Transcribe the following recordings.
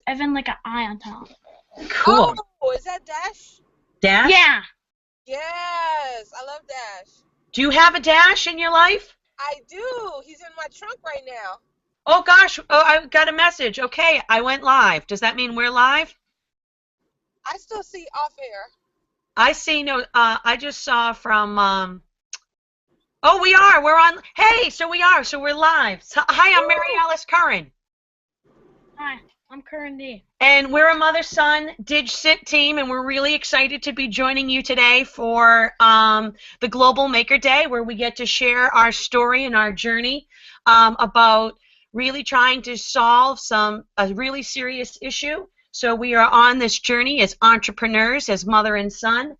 and then like an eye on top. Cool. Oh, is that Dash? Dash? Yeah. Yes, I love Dash. Do you have a Dash in your life? I do. He's in my trunk right now. Oh gosh, oh, I got a message. Okay, I went live. Does that mean we're live? I still see off air. I see no, I just saw from, oh, we are, we're on, hey, so we are, so we're live. So, hi, I'm Mary Alice Curran. Hi, I'm Curran D. And we're a mother-son DigSit team, and we're really excited to be joining you today for the Global Maker Day, where we get to share our story and our journey about really trying to solve a really serious issue. So we are on this journey as entrepreneurs, as mother and son.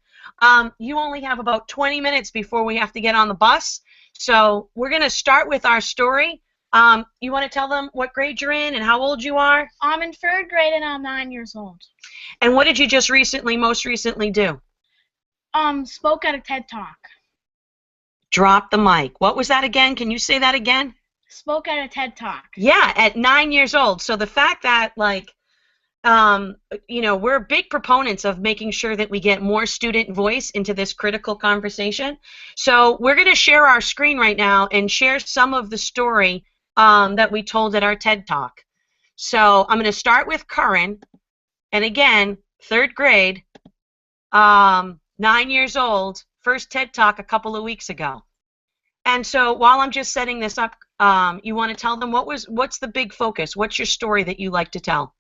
You only have about 20 minutes before we have to get on the bus. So we're going to start with our story. You want to tell them what grade you're in and how old you are? I'm in 3rd grade and I'm 9 years old. And what did you just most recently do? Spoke at a TED Talk. Drop the mic. What was that again? Can you say that again? Spoke at a TED Talk. Yeah, at 9 years old. So the fact that, like, you know, we're big proponents of making sure that we get more student voice into this critical conversation. So we're going to share our screen right now and share some of the story that we told at our TED Talk. So I'm going to start with Curran, and again, 3rd grade, 9 years old, first TED Talk a couple of weeks ago. And so while I'm just setting this up, you want to tell them what's the big focus? What's your story that you like to tell?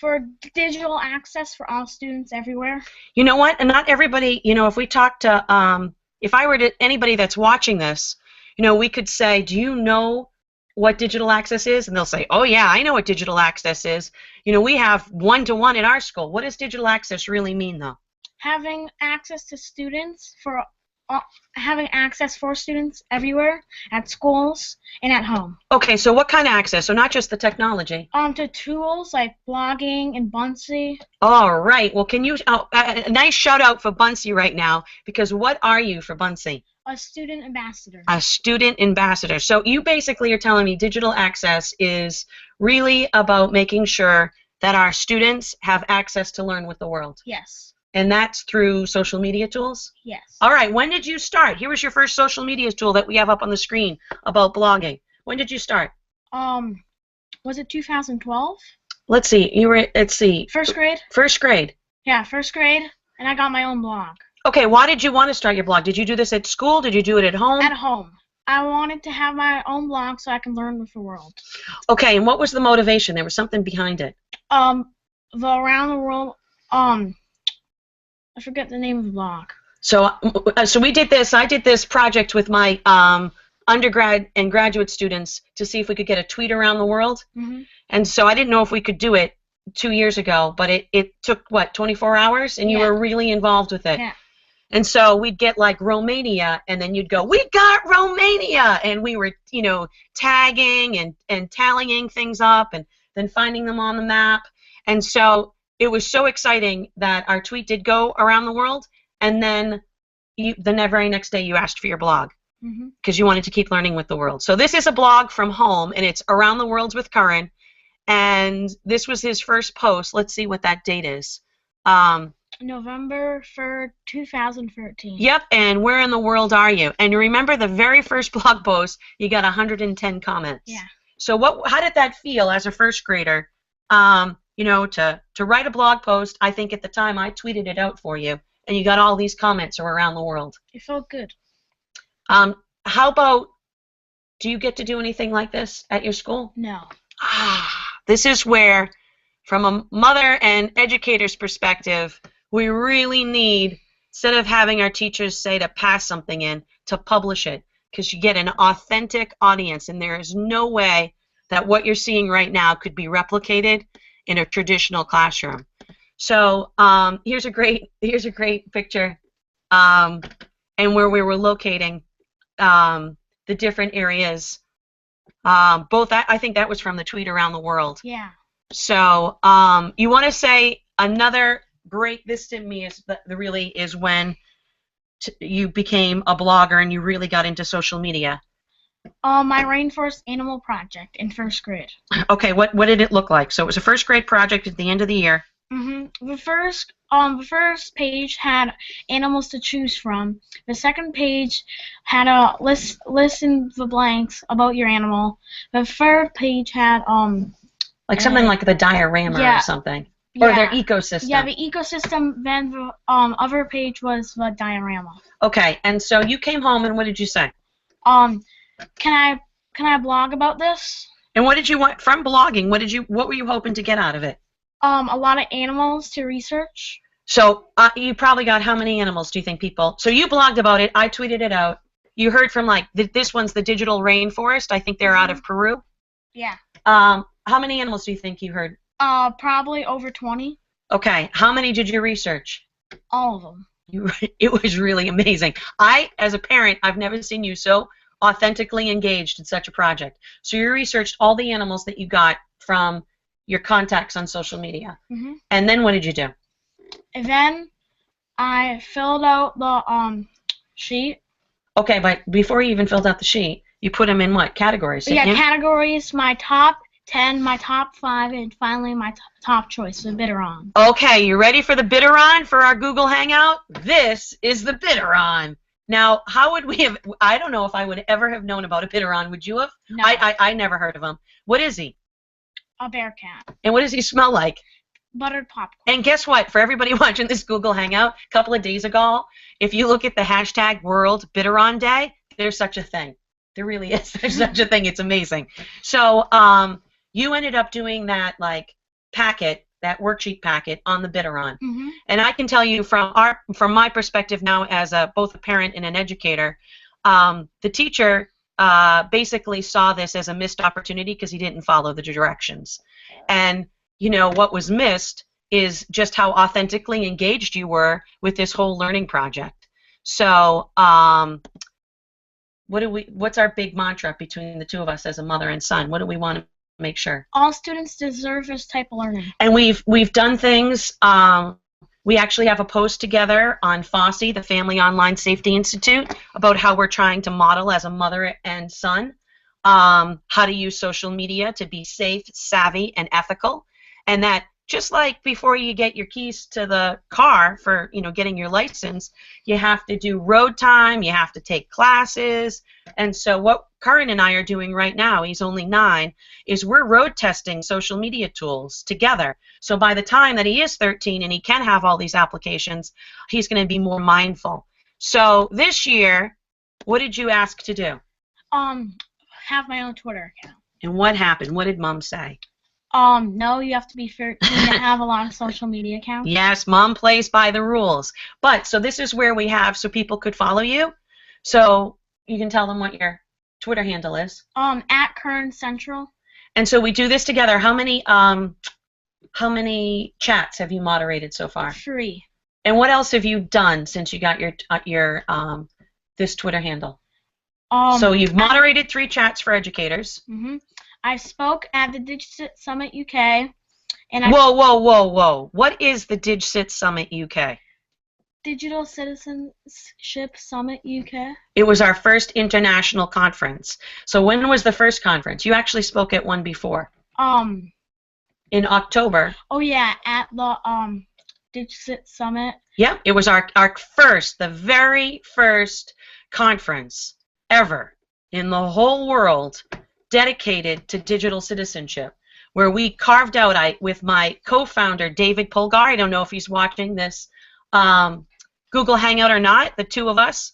For digital access for all students everywhere. You know what? And not everybody, you know, if we talk to, if I were to anybody that's watching this, you know, we could say, do you know what digital access is? And they'll say, oh yeah, I know what digital access is. You know, we have one-to-one at our school. What does digital access really mean, though? Having access to students having access for students everywhere, at schools and at home. Okay, so what kind of access? So not just the technology. To tools like blogging and Buncee. All right. Well, can you a nice shout out for Buncee right now, because what are you for Buncee? A student ambassador. A student ambassador. So you basically are telling me digital access is really about making sure that our students have access to learn with the world. Yes. And that's through social media tools? Yes. All right. When did you start? Here was your first social media tool that we have up on the screen about blogging. When did you start? Was it 2012? Let's see. Let's see. 1st grade? 1st grade. Yeah, 1st grade, and I got my own blog. Okay, why did you want to start your blog? Did you do this at school? Did you do it at home? At home. I wanted to have my own blog so I can learn with the world. Okay, and what was the motivation? There was something behind it. The Around the World, I forget the name of the blog. So we did this. I did this project with my undergrad and graduate students to see if we could get a tweet around the world. Mm-hmm. And so I didn't know if we could do it 2 years ago, but it took, what, 24 hours? And you were really involved with it. Yeah. And so we'd get like Romania, and then you'd go, we got Romania! And we were, you know, tagging and tallying things up and then finding them on the map. And so it was so exciting that our tweet did go around the world, and then the very next day you asked for your blog because you wanted to keep learning with the world. So this is a blog from home, and it's Around the Worlds with Curran, and this was his first post. Let's see what that date is. November 3rd, 2013. Yep, and where in the world are you? And remember the very first blog post, you got 110 comments. Yeah. So how did that feel as a 1st grader? You know, to write a blog post. I think at the time I tweeted it out for you, and you got all these comments around the world. It felt good. How about, do you get to do anything like this at your school? No. This is where, from a mother and educator's perspective, we really need, instead of having our teachers say to pass something in, to publish it, because you get an authentic audience, and there is no way that what you're seeing right now could be replicated in a traditional classroom. So here's a great picture, and where we were locating the different areas. I think that was from the tweet Around the World. Yeah. So you want to say another great, this to me is when you became a blogger and you really got into social media. My rainforest animal project in first grade. Okay, what did it look like? So it was a first grade project at the end of the year. The first page had animals to choose from. The second page had a list in the blanks about your animal. The third page had Like something like the diorama or yeah, something. Or their yeah, ecosystem. yeah, the ecosystem. Then the other page was the diorama. Okay, and so you came home and what did you say? Can I blog about this? And what did you want from blogging? What were you hoping to get out of it? A lot of animals to research. So you probably got how many animals do you think people? So you blogged about it. I tweeted it out. You heard from like this one's the digital rainforest. I think they're out of Peru. Yeah. How many animals do you think you heard? Probably over 20. Okay. How many did you research? All of them. It was really amazing. As a parent, I've never seen you so authentically engaged in such a project. So you researched all the animals that you got from your contacts on social media. Mm-hmm. And then what did you do? And then I filled out the sheet. Okay, but before you even filled out the sheet, you put them in what? Categories? Yeah, categories, my top 10, my top 5, and finally my top choice, the Bitteron. Okay, you ready for the Bitteron for our Google Hangout? This is the Bitteron. Now, how would we have, I don't know if I would ever have known about a Bitteron. Would you have? No. I never heard of him. What is he? A bear cat. And what does he smell like? Buttered popcorn. And guess what? For everybody watching this Google Hangout, a couple of days ago, if you look at the hashtag World Bitteron Day, there's such a thing. There really is. There's such a thing. It's amazing. So you ended up doing that like packet, that worksheet packet on the Bitteron. Mm-hmm. And I can tell you from my perspective now as both a parent and an educator, the teacher basically saw this as a missed opportunity because he didn't follow the directions. And you know, what was missed is just how authentically engaged you with this whole learning project. So what's our big mantra between the two of us as a mother and son? What do we want to make sure? All students deserve this type of learning. And we've done things. We actually have a post together on FOSSI, the Family Online Safety Institute, about how we're trying to model as a mother and son how to use social media to be safe, savvy, and ethical. And that just like before you get your keys to the car for, you know, getting your license, you have to do road time, you have to take classes. And so what Curran and I are doing right now, he's only 9, is we're road testing social media tools together. So by the time that he is 13 and he can have all these applications, he's going to be more mindful. So this year, what did you ask to do? Have my own Twitter account. And what happened? What did Mom say? No, you have to be 13 to have a lot of social media accounts. Yes, Mom plays by the rules. But, so this is where we have, so people could follow you. So you can tell them what your Twitter handle is. At Curran Central. And so we do this together. How many chats have you moderated so far? 3. And what else have you done since you got your this Twitter handle? So you've moderated 3 chats for educators. Mm-hmm. I spoke at the DigCit Summit UK. And Whoa. What is the DigCit Summit UK? Digital Citizenship Summit UK. It was our first international conference. So when was the first conference? You actually spoke at one before. In October. Oh yeah, at the DigCit Summit. Yep, it was our the very first conference ever in the whole world dedicated to digital citizenship, where we carved out, with my co-founder David Polgar, I don't know if he's watching this Google Hangout or not, the two of us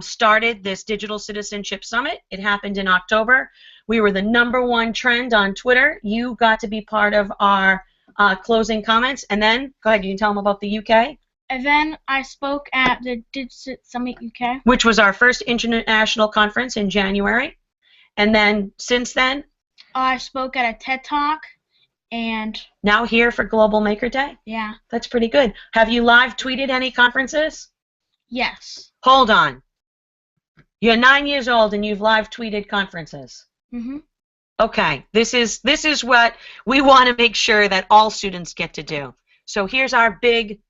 started this Digital Citizenship Summit. It happened in October. We were the #1 trend on Twitter. You got to be part of our closing comments, and then, go ahead, you can tell them about the UK. And then I spoke at the DigCit Summit UK. Which was our first international conference in January. And then, since then? I spoke at a TED Talk, and... Now here for Global Maker Day? Yeah. That's pretty good. Have you live tweeted any conferences? Yes. Hold on. You're 9 years old and you've live tweeted conferences. Mm-hmm. Okay. This is what we want to make sure that all students get to do. So here's our big...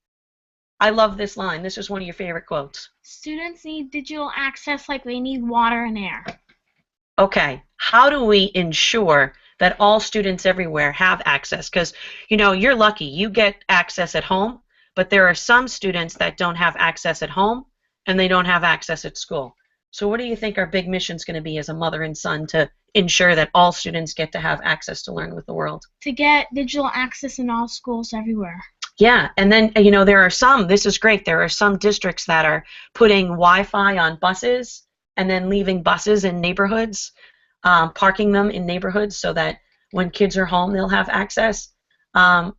I love this line. This is one of your favorite quotes. Students need digital access like they need water and air. okay, how do we ensure that all students everywhere have access? Because, you know, you're lucky. You get access at home, but there are some students that don't have access at home and they don't have access at school. So what do you think our big mission is going to be as a mother and son to ensure that all students get to have access to learn with the world? To get digital access in all schools everywhere. Yeah, and then, you know, there are some, this is great, there are some districts that are putting Wi-Fi on buses and then leaving buses in neighborhoods, parking them in neighborhoods so that when kids are home, they'll have access.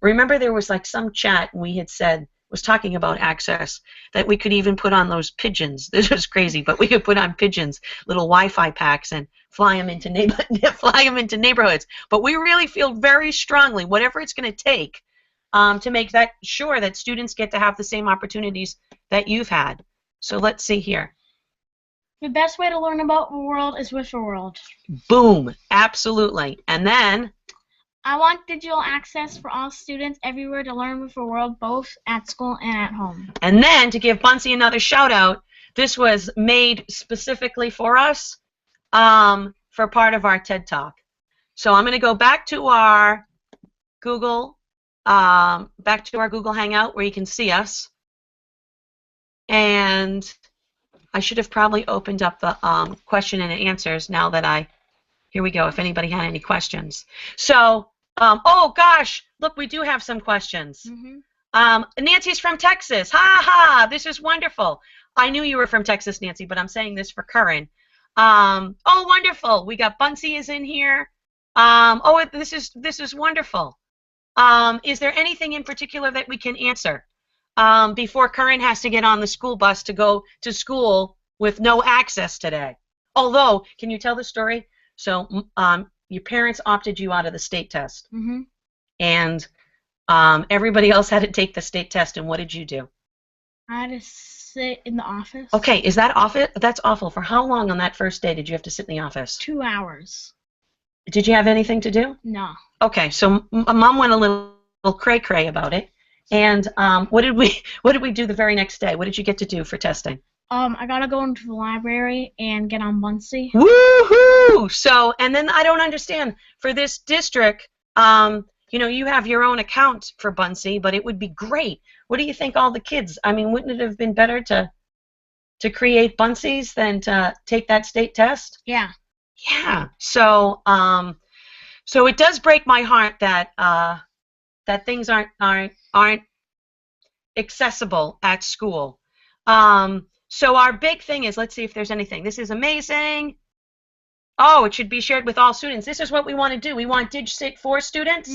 Remember there was like some chat we had said, was talking about access, that we could even put on those pigeons. This was crazy, but we could put on pigeons, little Wi-Fi packs, and fly them into neighborhoods. But we really feel very strongly, whatever it's going to take, to make that sure that students get to have the same opportunities that you've had. So let's see here. The best way to learn about the world is with the world. Boom, absolutely. And then I want digital access for all students everywhere to learn with the world, both at school and at home. And then, to give Bunsey another shout out, this was made specifically for us, for part of our TED Talk. So I'm going to go back to our Google Hangout where you can see us. And I should have probably opened up the question and answers now that here we go, if anybody had any questions. So, oh gosh, look, we do have some questions. Nancy's from Texas. Ha ha, this is wonderful. I knew you were from Texas, Nancy, but I'm saying this for Curran. Oh, wonderful. We got Bunsey is in here. Oh, this is wonderful. Is there anything in particular that we can answer before Curran has to get on the school bus to go to school with no access today? Although, can you tell the story? So your parents opted you out of the state test, and everybody else had to take the state test, and what did you do? I had to sit in the office. Okay, is that awful? That's awful. For how long on that first day did you have to sit in the office? 2 hours. Did you have anything to do? No. Okay, so Mom went a little cray-cray about it, and what did we do the very next day? What did you get to do for testing? I gotta go into the library and get on Bunsey. Woohoo! So, and then I don't understand, for this district, you know, you have your own account for Bunsey, but it would be great. What do you think, all the kids? I mean, wouldn't it have been better to create Bunseys than to take that state test? Yeah. Yeah. So, so it does break my heart that that things aren't accessible at school. So our big thing is, let's see if there's anything. This is amazing. Oh, it should be shared with all students. This is what we want to do. We want DigSit for students,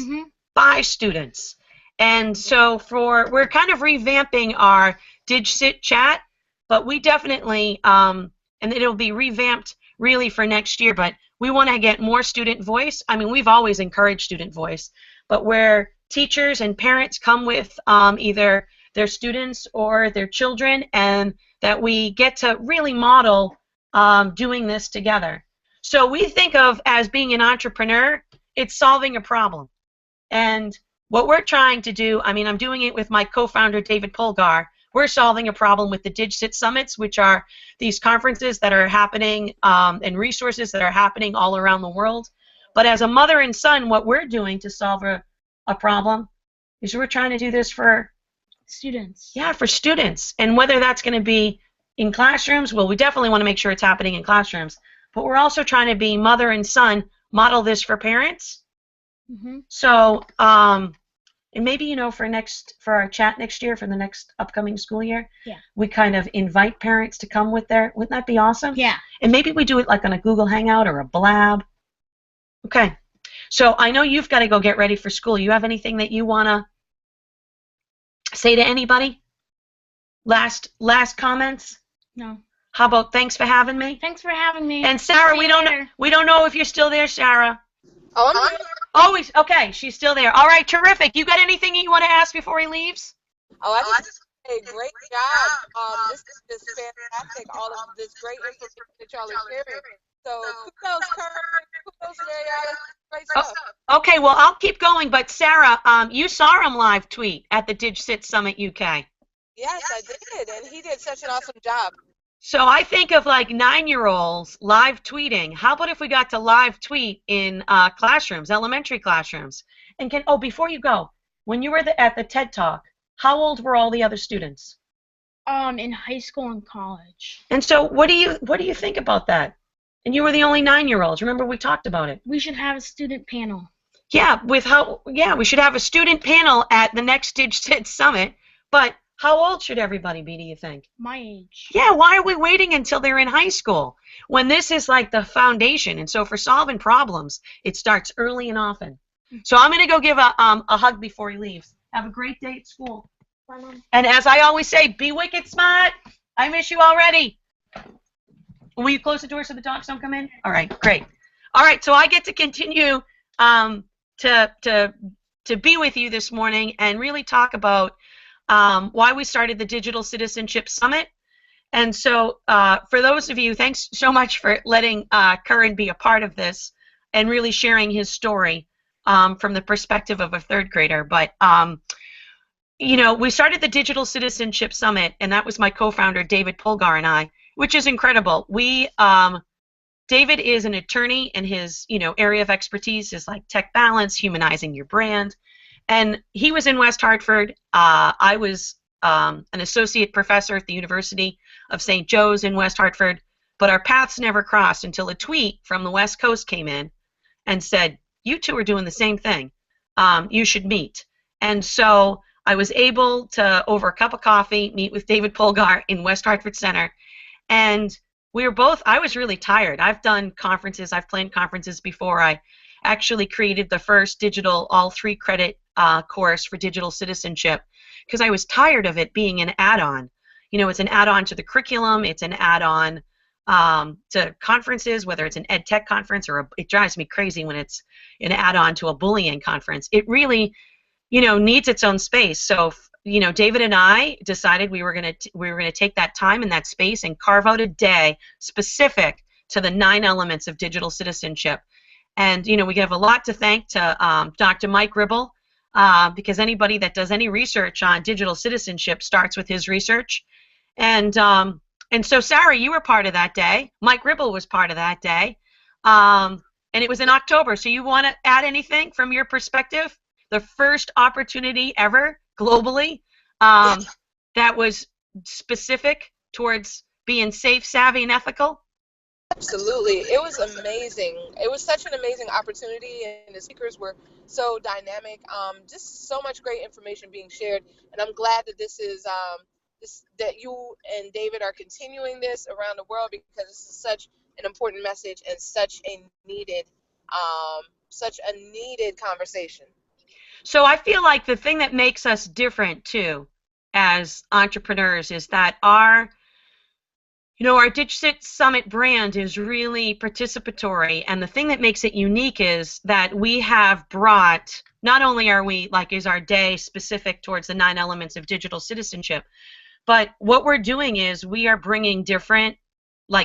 by students. And so we're kind of revamping our DigSit chat, but we definitely, and it'll be revamped really for next year, but we want to get more student voice. I mean, we've always encouraged student voice, but where teachers and parents come with either their students or their children, and that we get to really model doing this together. So we think of as being an entrepreneur, it's solving a problem. And what we're trying to do, I mean, I'm doing it with my co-founder, David Polgar. We're solving a problem with the DigSit Summits, which are these conferences that are happening and resources that are happening all around the world. But as a mother and son, what we're doing to solve a problem is we're trying to do this for students. Yeah, for students. And whether that's going to be in classrooms, well, we definitely want to make sure it's happening in classrooms. But we're also trying to be mother and son, model this for parents. So, and maybe, you know, for our chat next year, for the next upcoming school year, we kind of invite parents to come with wouldn't that be awesome? Yeah. And maybe we do it like on a Google Hangout or a Blab. Okay. So I know you've got to go get ready for school. You have anything that you want to say to anybody? Last comments? No. How about thanks for having me? Thanks for having me. And Sarah, See we you don't later. know if you're still there, Sarah. Oh, I'm here. Oh, okay, she's still there. All right, terrific. You got anything you want to ask before he leaves? Oh, I just say great job. This is just fantastic. All of this great information that y'all are sharing. So kudos, Kurt. Kudos, Mariana. Great stuff. Okay, well, I'll keep going. But Sarah, you saw him live tweet at the DigSit Summit UK. Yes, I did, and he did such an awesome job. So I think of like 9-year-olds live tweeting. How about if we got to live tweet in classrooms, elementary classrooms? And before you go, when you were at the TED Talk, how old were all the other students? In high school and college. And so what do you think about that? And you were the only 9-year-olds. Remember we talked about it. We should have a student panel. Yeah, we should have a student panel at the next DigCit Summit, but how old should everybody be, do you think? My age. Yeah, why are we waiting until they're in high school when this is like the foundation? And so for solving problems, it starts early and often. So I'm going to go give a hug before he leaves. Have a great day at school. Bye, Mom. And as I always say, be wicked smart. I miss you already. Will you close the door so the dogs don't come in? All right, great. All right, so I get to continue to be with you this morning and really talk about why we started the Digital Citizenship Summit. And so for those of you, thanks so much for letting Curran be a part of this and really sharing his story from the perspective of a third grader. But, you know, we started the Digital Citizenship Summit, and that was my co-founder, David Polgar, and I, which is incredible. David is an attorney, and his area of expertise is like tech balance, humanizing your brand. And he was in West Hartford. I was an associate professor at the University of St. Joe's in West Hartford, but our paths never crossed until a tweet from the West Coast came in and said, you two are doing the same thing. You should meet. And so I was able to, over a cup of coffee, meet with David Polgar in West Hartford Center. And we were both, I was really tired. I've done conferences, I've planned conferences before. I actually created the first digital all 3-credit course for digital citizenship because I was tired of it being an add-on. You know, it's an add-on to the curriculum, it's an add-on to conferences, whether it's an ed tech conference or it drives me crazy when it's an add-on to a bullying conference. It really, needs its own space. So, David and I decided we were gonna take that time and that space and carve out a day specific to the 9 elements of digital citizenship. And we have a lot to thank to Dr. Mike Ribble, because anybody that does any research on digital citizenship starts with his research. And so, Sarah, you were part of that day. Mike Ribble was part of that day. And it was in October. So you want to add anything from your perspective? The first opportunity ever globally that was specific towards being safe, savvy, and ethical? Absolutely. It was amazing. It was such an amazing opportunity, and the speakers were so dynamic. Just so much great information being shared, and I'm glad that this is that you and David are continuing this around the world because this is such an important message and such a needed conversation. So I feel like the thing that makes us different too as entrepreneurs is that our DigCit Summit brand is really participatory, and the thing that makes it unique is that we have brought, not only is our day specific towards the 9 elements of digital citizenship, but what we're doing is we are bringing different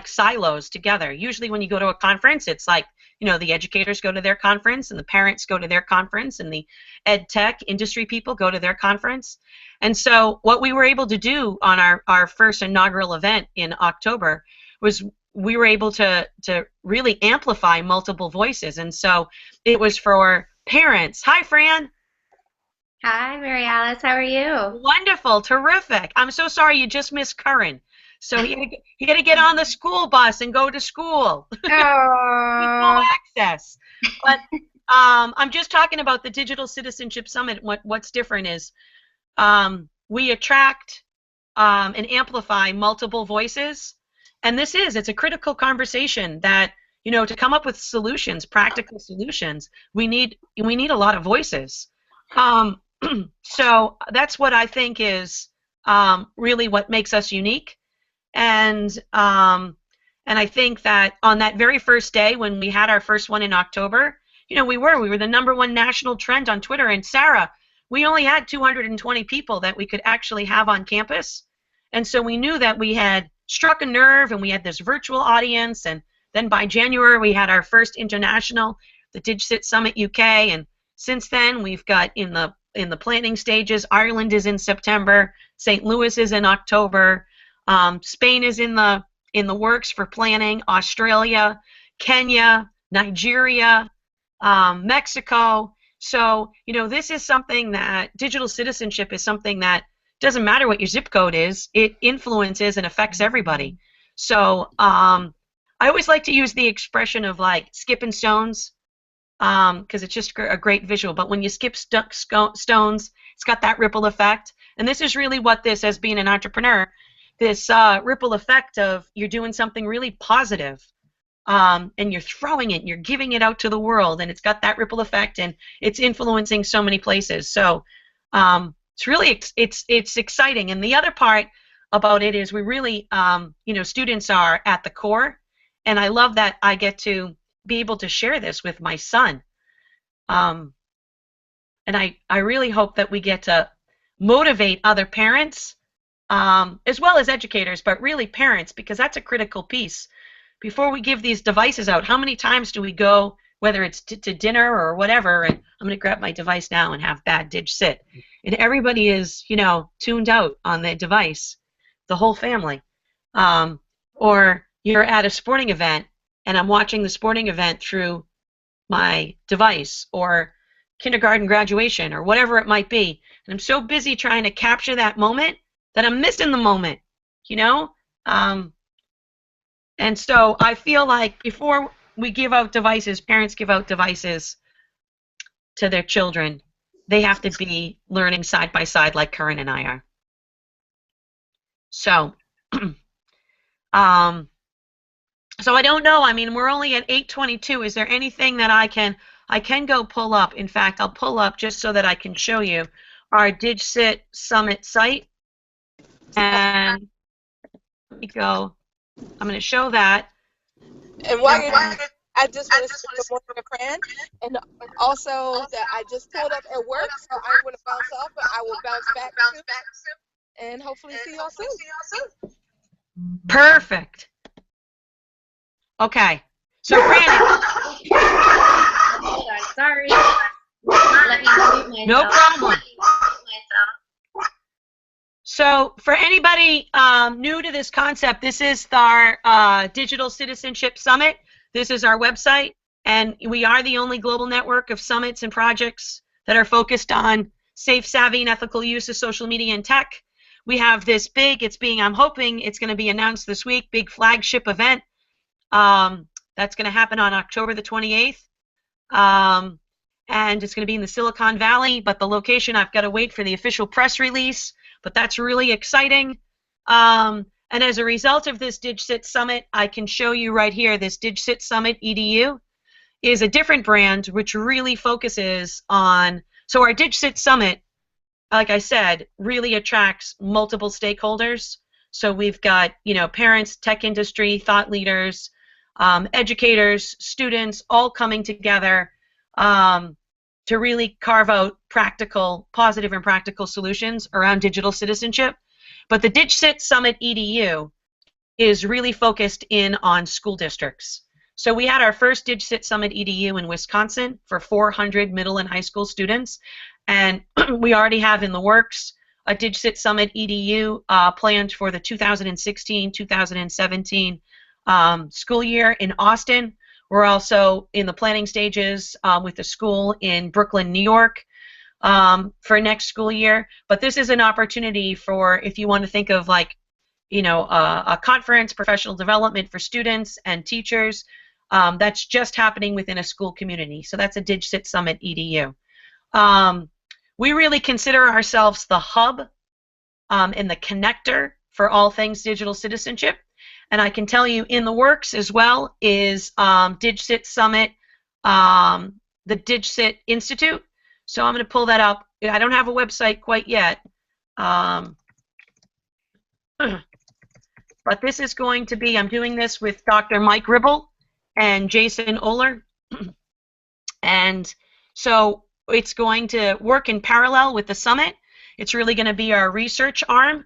silos together. Usually when you go to a conference, it's like, the educators go to their conference and the parents go to their conference and the ed tech industry people go to their conference. And so what we were able to do on our first inaugural event in October was we were able to really amplify multiple voices. And so it was for parents. Hi, Fran. Hi, Mary Alice. How are you? Wonderful. Terrific. I'm so sorry you just missed Curran. So he had to get on the school bus and go to school. With no access. But I'm just talking about the Digital Citizenship Summit. What's different is we attract and amplify multiple voices. And it's a critical conversation that, to come up with solutions, practical solutions, we need a lot of voices. So that's what I think is really what makes us unique. And I think that on that very first day when we had our first one in October, we were the #1 national trend on Twitter. And Sarah, we only had 220 people that we could actually have on campus. And so we knew that we had struck a nerve and we had this virtual audience. And then by January, we had our first international, the DigCit Summit UK. And since then, we've got in the planning stages, Ireland is in September, St. Louis is in October. Spain is in the works for planning. Australia, Kenya, Nigeria, Mexico. So, this is something that digital citizenship is something that doesn't matter what your zip code is, it influences and affects everybody. So, I always like to use the expression of like skipping stones, because it's just a great visual. But when you skip stones, it's got that ripple effect. And this is really what this, as being an entrepreneur, this ripple effect of you're doing something really positive, and you're throwing it, you're giving it out to the world, and it's got that ripple effect, and it's influencing so many places. So it's really it's exciting. And the other part about it is we really, students are at the core, and I love that I get to be able to share this with my son. And I really hope that we get to motivate other parents, as well as educators, but really parents, because that's a critical piece. Before we give these devices out, how many times do we go, whether it's to dinner or whatever, and I'm going to grab my device now and have bad dig sit, and everybody is, tuned out on their device, the whole family. Or you're at a sporting event, and I'm watching the sporting event through my device, or kindergarten graduation, or whatever it might be, and I'm so busy trying to capture that moment that I'm missing the moment, and so I feel like before we give out devices, parents give out devices to their children, they have to be learning side by side like Curran and I are. So, so I don't know. I mean, we're only at 8:22. Is there anything that I can go pull up? In fact, I'll pull up just so that I can show you our DigCit Summit site. And let me go. I'm going to show that. And while you're doing it, I just want to say good morning to Fran, and also that I just pulled up at work, so I'm going to bounce off, but I will bounce back soon, and hopefully see y'all soon. Perfect. Okay. So, Brandon. Sorry. Let me mute myself. No problem. So, for anybody new to this concept, this is our Digital Citizenship Summit. This is our website, and we are the only global network of summits and projects that are focused on safe, savvy, and ethical use of social media and tech. We have this big, I'm hoping it's going to be announced this week, big flagship event that's going to happen on October the 28th. And it's going to be in the Silicon Valley, but the location, I've got to wait for the official press release, but that's really exciting. And as a result of this DigCit Summit, I can show you right here, this DigCit Summit EDU is a different brand which really focuses on, so our DigCit Summit, like I said, really attracts multiple stakeholders. So we've got, parents, tech industry, thought leaders, educators, students, all coming together to really carve out positive and practical solutions around digital citizenship. But the DigCit Summit EDU is really focused in on school districts. So we had our first DigCit Summit EDU in Wisconsin for 400 middle and high school students, and we already have in the works a DigCit Summit EDU planned for the 2016-2017 school year in Austin. We're also in the planning stages with a school in Brooklyn, New York, for next school year. But this is an opportunity for, if you want to think of like, a conference, professional development for students and teachers, that's just happening within a school community. So that's a DigCit Summit EDU. We really consider ourselves the hub and the connector for all things digital citizenship. And I can tell you in the works as well is DigCit Summit, the DigCit Institute. So I'm going to pull that up. I don't have a website quite yet. But this is going to be, I'm doing this with Dr. Mike Ribble and Jason Oler. And so it's going to work in parallel with the summit. It's really going to be our research arm.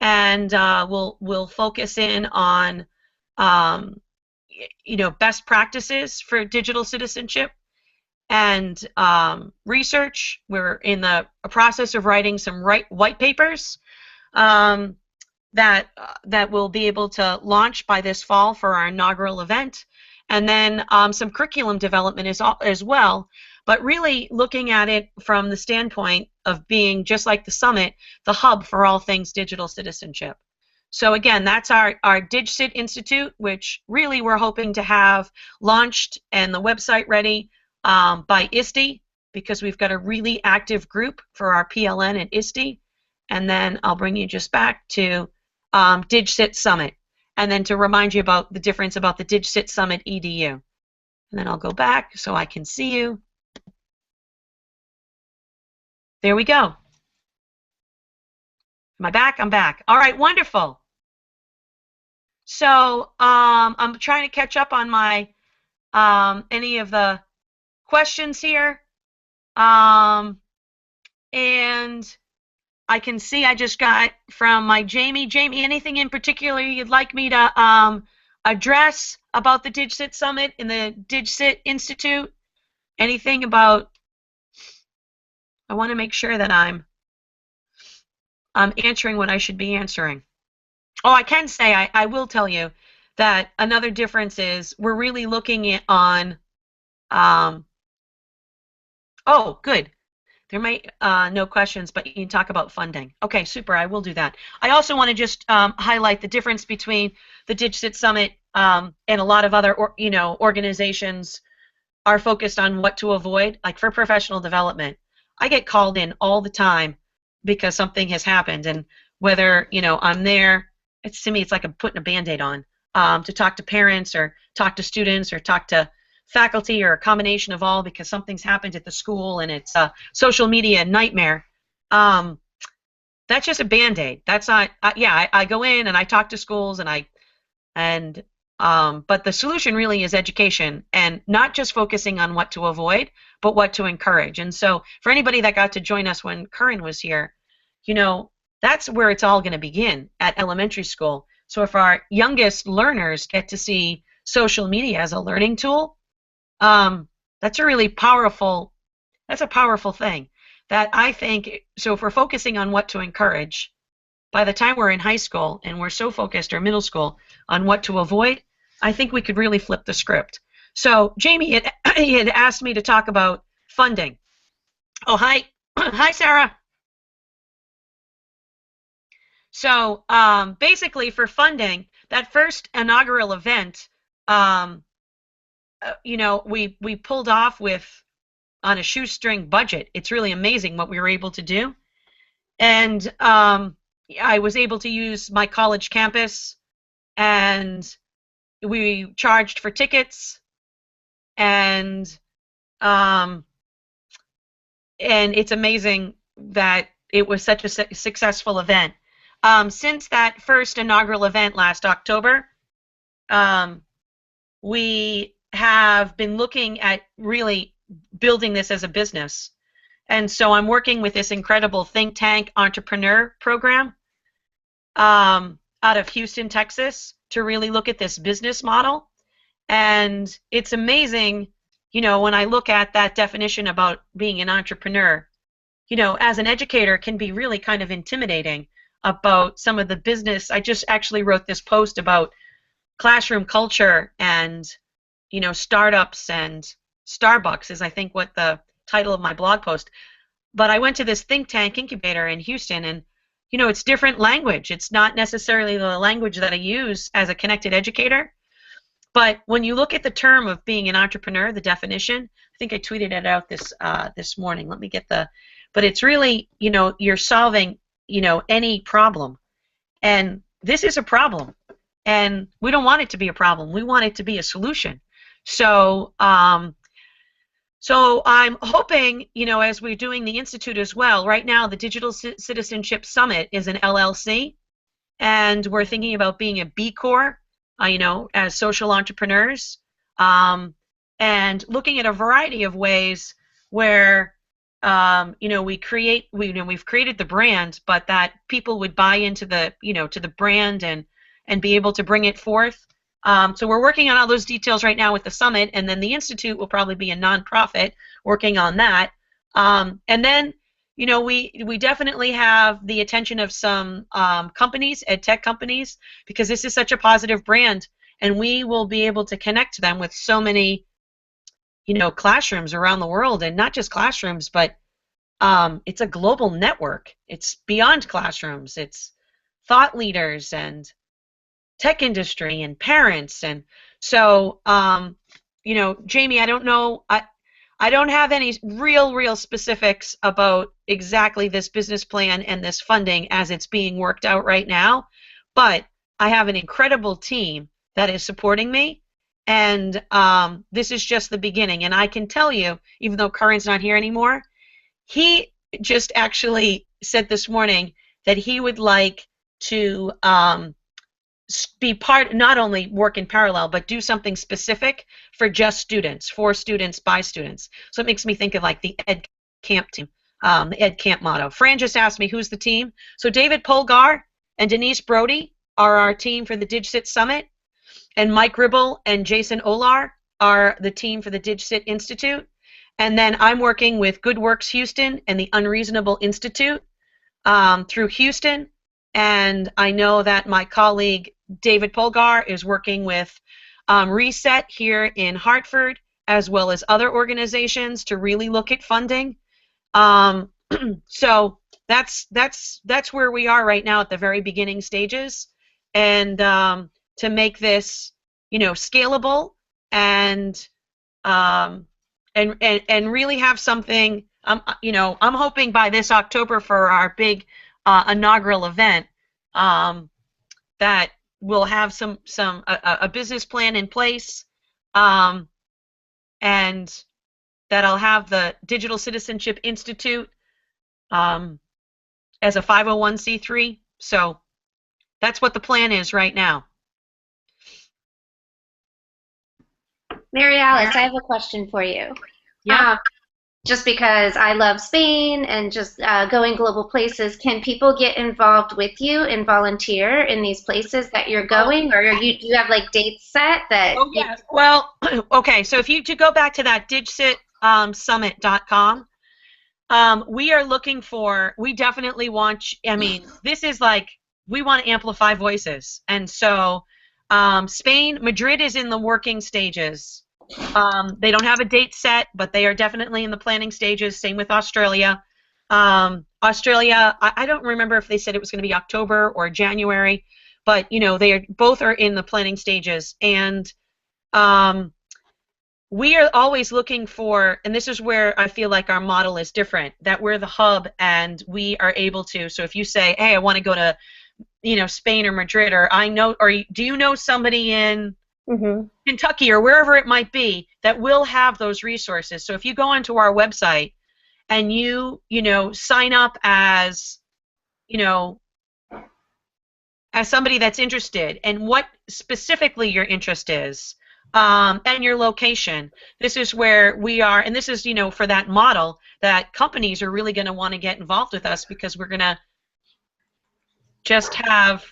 And we'll focus in on, best practices for digital citizenship and research. We're in the process of writing some white papers. that we'll be able to launch by this fall for our inaugural event, and then some curriculum development as well. But really looking at it from the standpoint of being, just like the summit, the hub for all things digital citizenship. So again, that's our DigCit Institute, which really we're hoping to have launched and the website ready by ISTE, because we've got a really active group for our PLN at ISTE. And then I'll bring you just back to DigCit Summit, and then to remind you about the difference about the DigCit Summit EDU. And then I'll go back so I can see you. There we go. Am I back? I'm back. All right, wonderful. So I'm trying to catch up on my any of the questions here. And I can see I just got from my Jamie. Jamie, anything in particular you'd like me to address about the DigCit Summit and the DigCit Institute? Anything about? I want to make sure that I'm answering what I should be answering. Oh, I can say, I will tell you that another difference is we're really looking at on, oh, good. There may, no questions, but you can talk about funding. Okay, super, I will do that. I also want to just highlight the difference between the DigCit Summit and a lot of other, organizations are focused on what to avoid. Like for professional development, I get called in all the time because something has happened, and whether, I'm there, to me, it's like I'm putting a Band-Aid on, to talk to parents or talk to students or talk to faculty or a combination of all because something's happened at the school and it's a social media nightmare. That's just a Band-Aid. That's not, I go in and I talk to schools but the solution really is education, and not just focusing on what to avoid, but what to encourage. And so for anybody that got to join us when Curran was here, that's where it's all going to begin, at elementary school. So if our youngest learners get to see social media as a learning tool, that's a really powerful, thing that I think, so if we're focusing on what to encourage, by the time we're in high school and we're so focused, or middle school, on what to avoid, I think we could really flip the script. So Jamie had asked me to talk about funding. Oh, hi. Hi, Sarah. So basically for funding, that first inaugural event, we pulled off on a shoestring budget. It's really amazing what we were able to do. And I was able to use my college campus, and we charged for tickets, and it's amazing that it was such a successful event. Since that first inaugural event last October, we have been looking at really building this as a business. And so I'm working with this incredible think tank entrepreneur program out of Houston, Texas, to really look at this business model. And it's amazing, when I look at that definition about being an entrepreneur, as an educator, it can be really kind of intimidating about some of the business. I just actually wrote this post about classroom culture and, startups, and Starbucks is, I think, what the title of my blog post. But I went to this think tank incubator in Houston, and it's different language. It's not necessarily the language that I use as a connected educator. But when you look at the term of being an entrepreneur, the definition, I think I tweeted it out this morning. Let me get but it's really, you're solving, any problem. And this is a problem. And we don't want it to be a problem. We want it to be a solution. So, so I'm hoping, as we're doing the Institute as well, right now the Digital Citizenship Summit is an LLC, and we're thinking about being a B Corp, as social entrepreneurs, and looking at a variety of ways where, we've created the brand, but that people would buy into the, to the brand and be able to bring it forth. So we're working on all those details right now with the summit, and then the Institute will probably be a nonprofit working on that. And then, you know, we definitely have the attention of some companies, ed tech companies, because this is such a positive brand, and we will be able to connect them with so many, you know, classrooms around the world, and not just classrooms, but it's a global network. It's beyond classrooms. It's thought leaders and tech industry and parents. And so, you know, Jamie, I don't know, I don't have any real specifics about exactly this business plan and this funding as it's being worked out right now, but I have an incredible team that is supporting me, and this is just the beginning. And I can tell you, even though Karan's not here anymore, he just actually said this morning that he would like to be part, not only work in parallel, but do something specific for just students, for students, by students. So it makes me think of like the Ed Camp team, the Ed Camp motto. Fran just asked me who's the team. So David Polgar and Denise Brody are our team for the DigCit Summit, and Mike Ribble and Jason Olar are the team for the DigCit Institute. And then I'm working with Good Works Houston and the Unreasonable Institute through Houston. And I know that my colleague David Polgar is working with Reset here in Hartford, as well as other organizations, to really look at funding. So that's where we are right now at the very beginning stages, and to make this, you know, scalable and really have something. You know, I'm hoping by this October for our big inaugural event that we'll have a business plan in place, and that I'll have the Digital Citizenship Institute as a 501c3. So that's what the plan is right now. Mary Alice, I have a question for you. Yeah. Just because I love Spain and just going global places, can people get involved with you and volunteer in these places that you're going, or do you have like dates set that? Oh yeah. Well, okay. So if you to go back to that digcitsummit.com, we are looking for. We definitely want. I mean, this is like we want to amplify voices, and so Spain, Madrid is in the working stages. They don't have a date set, but they are definitely in the planning stages. Same with Australia. Australia, I don't remember if they said it was going to be October or January, but you know, both are in the planning stages. And we are always looking for, and this is where I feel like our model is different, that we're the hub and we are able to. So if you say, hey, I want to go to, you know, Spain or Madrid, or I know, or do you know somebody in Kentucky or wherever it might be that will have those resources. So if you go onto our website and you know, sign up as, you know, as somebody that's interested and what specifically your interest is, and your location, this is where we are, and this is, you know, for that model that companies are really going to want to get involved with us, because we're going to just have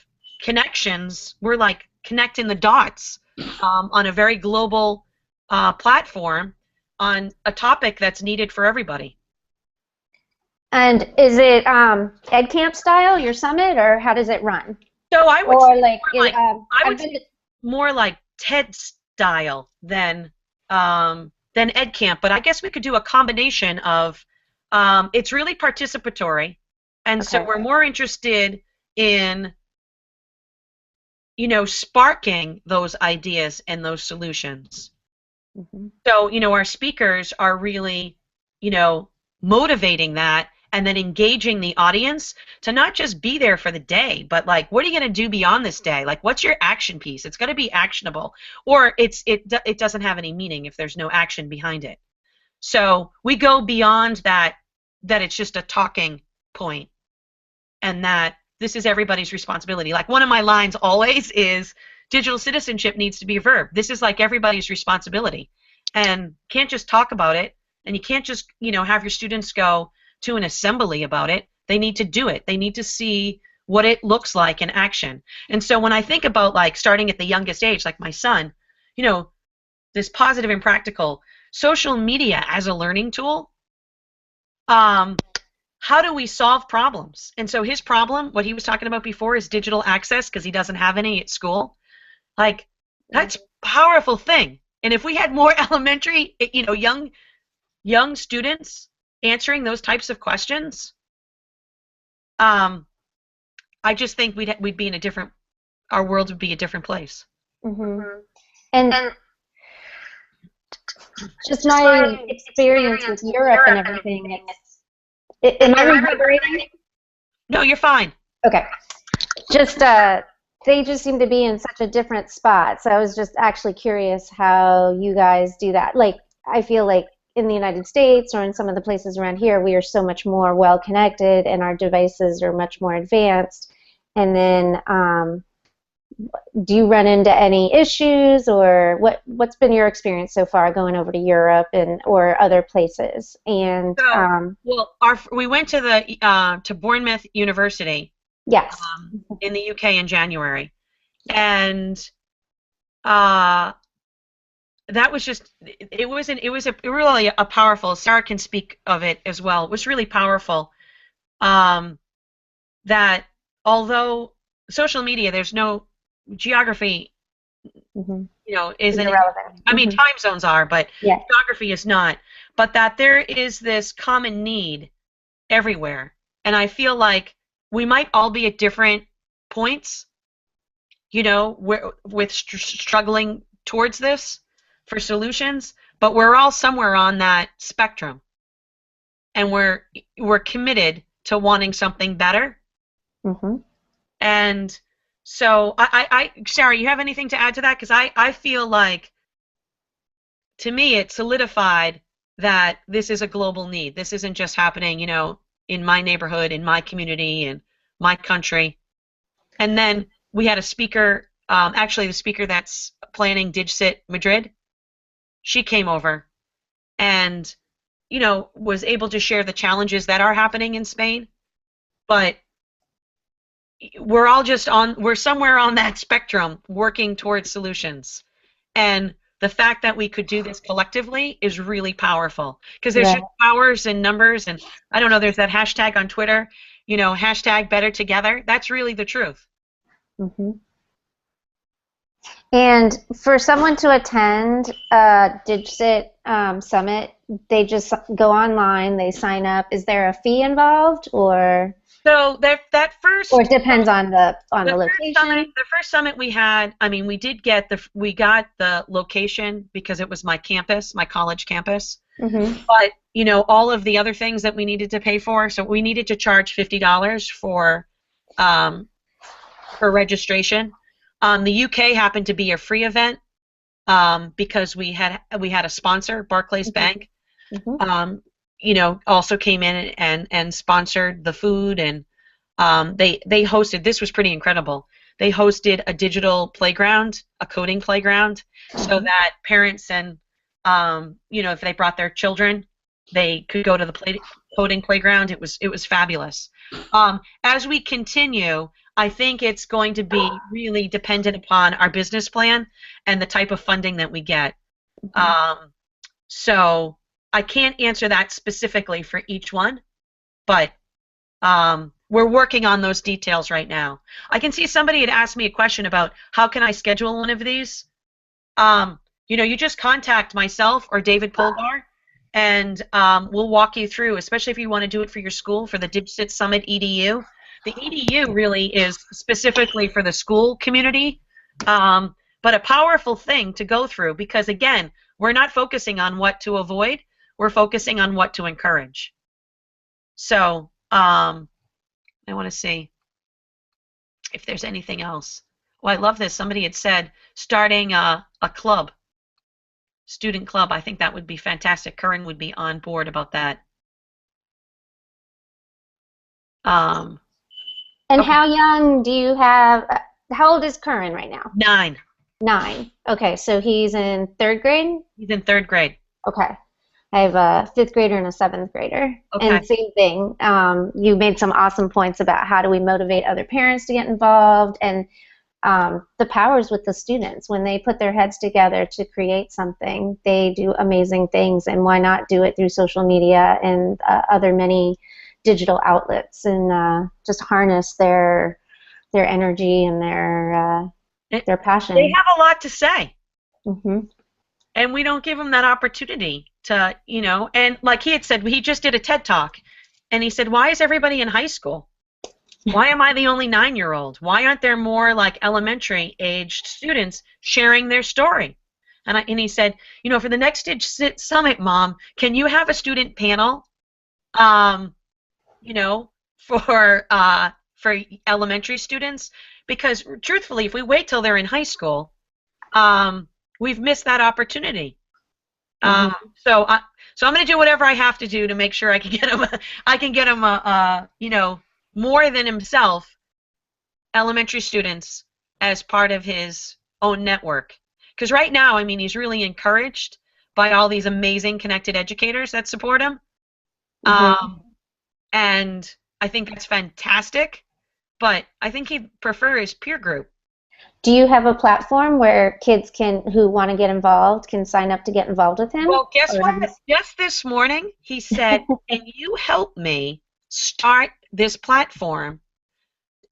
connections. We're like connecting the dots on a very global platform on a topic that's needed for everybody. And is it EdCamp style, your summit, or how does it run? So I would Or say like, I would say more like TED style than EdCamp, but I guess we could do a combination of. It's really participatory, and so we're more interested in, you know, sparking those ideas and those solutions. So, you know, our speakers are really, you know, motivating that, and then engaging the audience to not just be there for the day, but like, what are you going to do beyond this day? Like, what's your action piece? It's going to be actionable, or it doesn't have any meaning if there's no action behind it. So we go beyond that it's just a talking point, and that this is everybody's responsibility. Like, one of my lines always is, digital citizenship needs to be a verb. This is like everybody's responsibility, and can't just talk about it, and you can't just, you know, have your students go to an assembly about it. They need to do it. They need to see what it looks like in action. And so when I think about like starting at the youngest age, like my son, you know, this positive and practical social media as a learning tool, how do we solve problems? And so his problem, what he was talking about before, is digital access because he doesn't have any at school. Like, that's a powerful thing. And if we had more elementary, young students answering those types of questions, I just think we'd be in a different, our world would be a different place. And just my experience with Europe and everything, am I reverberating? No, you're fine. Okay. Just, they just seem to be in such a different spot. So I was just actually curious how you guys do that. Like, I feel like in the United States or in some of the places around here, we are so much more well connected and our devices are much more advanced. And then, do you run into any issues, or what's been your experience so far going over to Europe or other places? And well, we went to Bournemouth University. Yes. In the UK in January, and that was just it was really a powerful. Sarah can speak of it as well. It was really powerful. That although social media, there's no geography, isn't irrelevant. I mean, time zones are, but geography is not. But that there is this common need everywhere, and I feel like we might all be at different points, with struggling towards this for solutions, but we're all somewhere on that spectrum, and we're committed to wanting something better. And so, Sarah, you have anything to add to that? Because I feel like, to me, it solidified that this is a global need. This isn't just happening, in my neighborhood, in my community, in my country. And then we had a speaker, actually the speaker that's planning DigCit Madrid, she came over and, was able to share the challenges that are happening in Spain. But we're somewhere on that spectrum working towards solutions. And the fact that we could do this collectively is really powerful, because there's just powers and numbers, and I don't know, there's that hashtag on Twitter, hashtag better together. That's really the truth. And for someone to attend DigCit Summit, they just go online, they sign up. Is there a fee involved, or? So that first, or it depends on the location. The first summit we had, I mean, we got the location because it was my campus, my college campus. But all of the other things that we needed to pay for, so we needed to charge $50 for registration. The UK happened to be a free event because we had a sponsor, Barclays Bank. Also came in and sponsored the food, and they hosted, this was pretty incredible, they hosted a digital playground, a coding playground, so that parents and, if they brought their children, they could go to the coding playground. It was fabulous. As we continue, I think it's going to be really dependent upon our business plan and the type of funding that we get. So I can't answer that specifically for each one, but we're working on those details right now. I can see somebody had asked me a question about how can I schedule one of these. You just contact myself or David Polgar, and we'll walk you through, especially if you want to do it for your school, for the DigCit Summit EDU. The EDU really is specifically for the school community, but a powerful thing to go through, because, again, we're not focusing on what to avoid. We're focusing on what to encourage. So I want to see if there's anything else. Well, I love this. Somebody had said starting a club, student club. I think that would be fantastic. Curran would be on board about that. And how young do you have? How old is Curran right now? 9. 9. Okay, so he's in 3rd grade? He's in 3rd grade. Okay. I have a 5th grader and a 7th grader. Okay. And same thing. You made some awesome points about how do we motivate other parents to get involved, and the powers with the students. When they put their heads together to create something, they do amazing things, and why not do it through social media and other many digital outlets and just harness their energy and their passion. They have a lot to say. Mm-hmm. And we don't give them that opportunity to, and like he had said, he just did a TED Talk, and he said, why is everybody in high school? Why am I the only 9-year-old? Why aren't there more like elementary aged students sharing their story? And he said, for the next summit, Mom, can you have a student panel, for elementary students? Because truthfully, if we wait till they're in high school, we've missed that opportunity. Mm-hmm. So I'm going to do whatever I have to do to make sure I can get him more than himself, elementary students as part of his own network. Because right now, he's really encouraged by all these amazing connected educators that support him. Mm-hmm. And I think that's fantastic, but I think he'd prefer his peer group. Do you have a platform where kids who want to get involved can sign up to get involved with him? Well, guess what? Just this morning, he said, can you help me start this platform,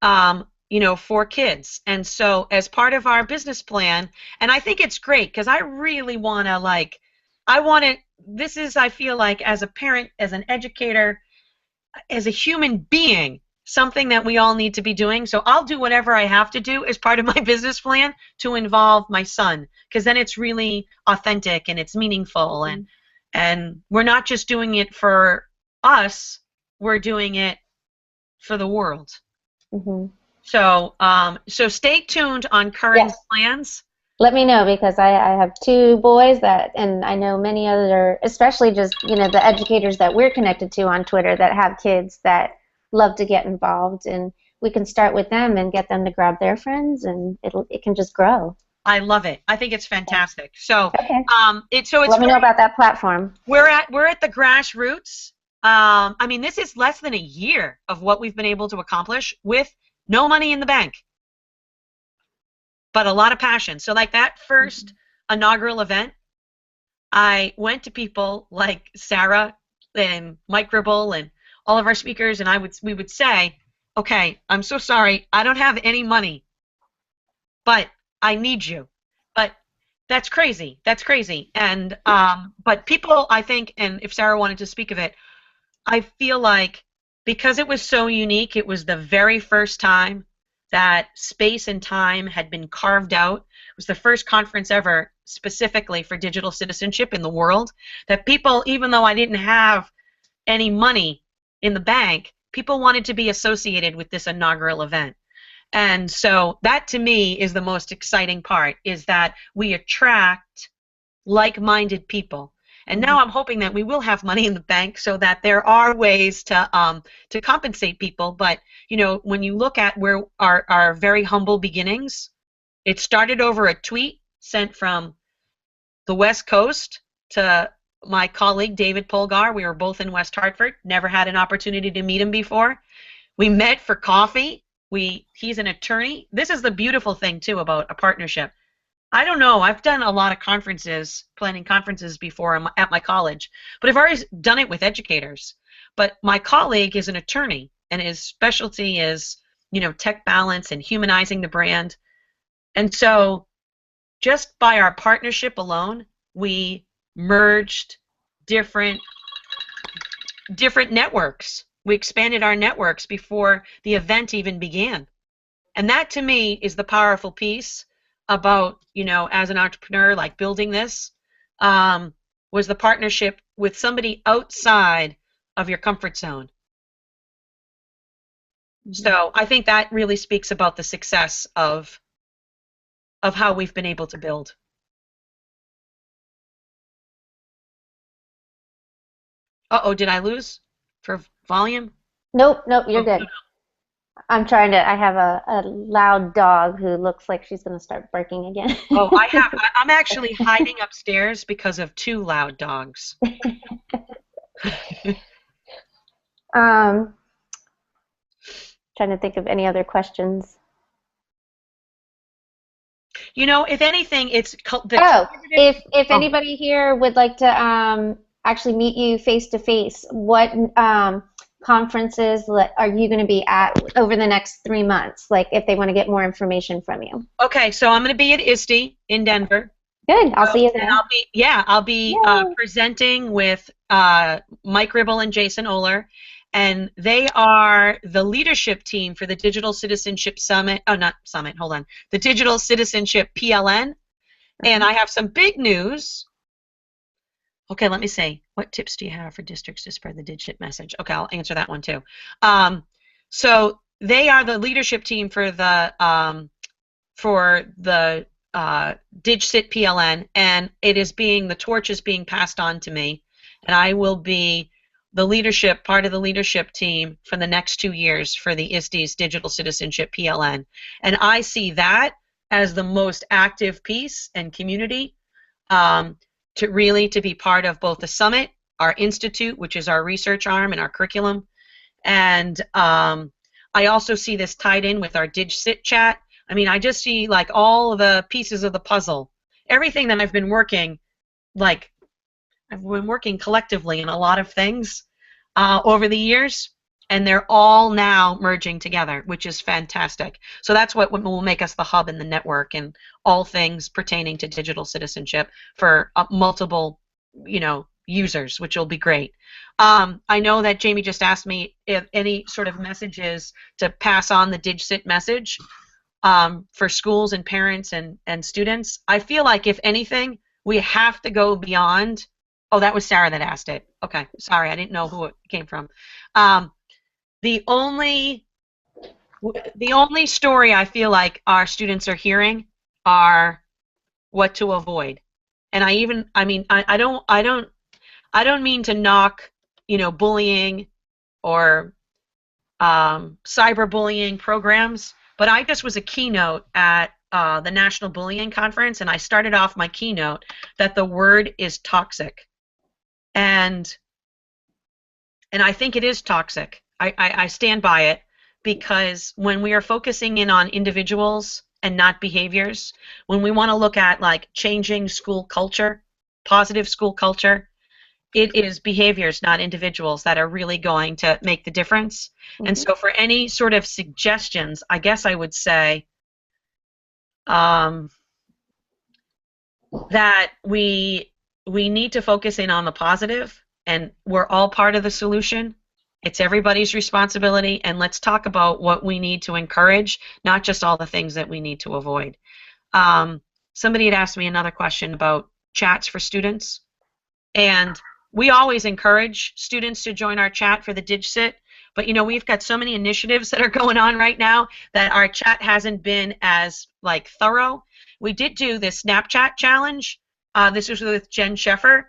for kids? And so as part of our business plan, and I think it's great because I really want to, I feel like as a parent, as an educator, as a human being, something that we all need to be doing. So I'll do whatever I have to do as part of my business plan to involve my son, because then it's really authentic and it's meaningful, and we're not just doing it for us, we're doing it for the world. Mm-hmm. So so stay tuned on current plans. Let me know, because I have 2 boys and I know many other, especially just the educators that we're connected to on Twitter that have kids that love to get involved, and we can start with them and get them to grab their friends, and it can just grow. I love it. I think it's fantastic. So okay. Let me know about that platform. We're at the grassroots. This is less than a year of what we've been able to accomplish with no money in the bank, but a lot of passion. So like that first inaugural event, I went to people like Sarah and Mike Gribble and all of our speakers, and we would say, okay, I'm so sorry, I don't have any money, but I need you. But that's crazy. That's crazy. And but people, I think, and if Sarah wanted to speak of it, I feel like because it was so unique, it was the very first time that space and time had been carved out. It was the first conference ever specifically for digital citizenship in the world, that people, even though I didn't have any money in the bank, people wanted to be associated with this inaugural event. And so that to me is the most exciting part, is that we attract like-minded people. And now I'm hoping that we will have money in the bank so that there are ways to compensate people. But when you look at where our very humble beginnings, it started over a tweet sent from the West Coast to my colleague David Polgar. We were both in West Hartford, never had an opportunity to meet him before. We met for coffee. He's an attorney. This is the beautiful thing too about a partnership. I don't know, I've done a lot of conferences, planning conferences before at my college, but I've always done it with educators. But my colleague is an attorney, and his specialty is, tech balance and humanizing the brand. And so just by our partnership alone, we merged different networks. We expanded our networks before the event even began. And that to me is the powerful piece about, as an entrepreneur, like building this, was the partnership with somebody outside of your comfort zone. So I think that really speaks about the success of how we've been able to build. Uh-oh, did I lose for volume? Nope, you're good. I'm trying to, I have a loud dog who looks like she's going to start barking again. Oh, I'm actually hiding upstairs because of 2 loud dogs. Trying to think of any other questions. If anything, it's if anybody here would like to actually meet you face to face, what conferences are you going to be at over the next 3 months, like if they want to get more information from you? Okay, so I'm going to be at ISTE in Denver. Good. I'll see you And there. I'll be Yay. presenting with Mike Ribble and Jason Oler, and they are the leadership team for the Digital Citizenship Summit. Oh, not Summit. Hold on. The Digital Citizenship PLN. And I have some big news. Okay, let me see. What tips do you have for districts to spread the DigCit message? Okay, I'll answer that one too. So they are the leadership team for the DigCit PLN, and the torch is being passed on to me, and I will be part of the leadership team for the next 2 years for the ISTE's Digital Citizenship PLN. And I see that as the most active piece and community to be part of both the summit, our institute, which is our research arm and our curriculum, and I also see this tied in with our DigCit chat. I mean, I just see like all of the pieces of the puzzle, everything that I've been working collectively in a lot of things over the years, and they're all now merging together, which is fantastic. So that's what will make us the hub in the network and all things pertaining to digital citizenship for multiple, users, which will be great. I know that Jamie just asked me if any sort of messages to pass on the DigCit message for schools and parents and students. I feel like if anything, we have to go beyond. Oh, that was Sarah that asked it. Okay, sorry, I didn't know who it came from. The only story I feel like our students are hearing are what to avoid, and I don't mean to knock bullying or cyberbullying programs, but I just was a keynote at the National Bullying Conference, and I started off my keynote that the word is toxic, and I think it is toxic. I stand by it, because when we are focusing in on individuals and not behaviors, when we want to look at like changing school culture, positive school culture, it is behaviors, not individuals, that are really going to make the difference. And so for any sort of suggestions, I guess I would say that we need to focus in on the positive, and we're all part of the solution. It's everybody's responsibility, and let's talk about what we need to encourage, not just all the things that we need to avoid. Somebody had asked me another question about chats for students, and we always encourage students to join our chat for the DigCit, but we've got so many initiatives that are going on right now that our chat hasn't been as thorough. We did do this Snapchat challenge. This was with Jen Sheffer.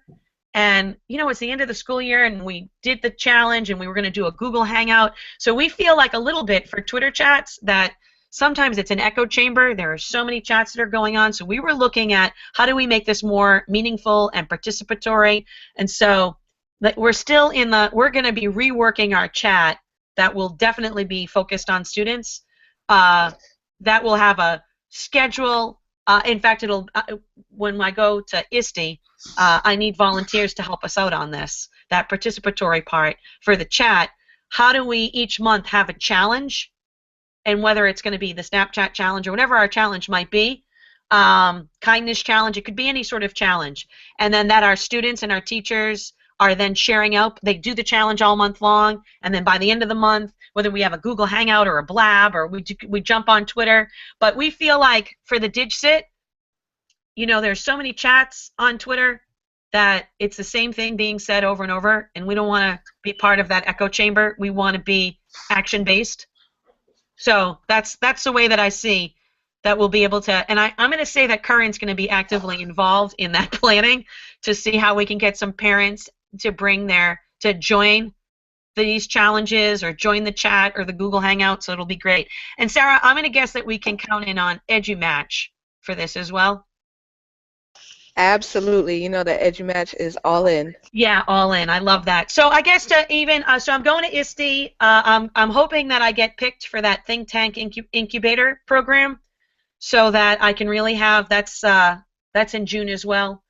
And, it's the end of the school year, and we did the challenge, and we were going to do a Google Hangout. So we feel like a little bit for Twitter chats that sometimes it's an echo chamber. There are so many chats that are going on. So we were looking at how do we make this more meaningful and participatory. And so we're going to be reworking our chat that will definitely be focused on students. That will have a schedule. In fact, when I go to ISTE, I need volunteers to help us out on this, that participatory part for the chat. How do we each month have a challenge, and whether it's going to be the Snapchat challenge or whatever our challenge might be, kindness challenge, it could be any sort of challenge, and then that our students and our teachers are then sharing out. They do the challenge all month long, and then by the end of the month, whether we have a Google Hangout or a Blab or we jump on Twitter, but we feel like for the DigCit, there's so many chats on Twitter that it's the same thing being said over and over, and we don't want to be part of that echo chamber. We want to be action-based. So that's the way that I see that we'll be able to, and I'm going to say that Current's going to be actively involved in that planning to see how we can get some parents to join these challenges or join the chat or the Google Hangout, so it'll be great. And Sarah, I'm going to guess that we can count in on EduMatch for this as well. Absolutely. That EduMatch is all in. Yeah, all in. I love that. So I guess so I'm going to ISTE. I'm hoping that I get picked for that think tank incubator program, so that I can really have, that's in June as well.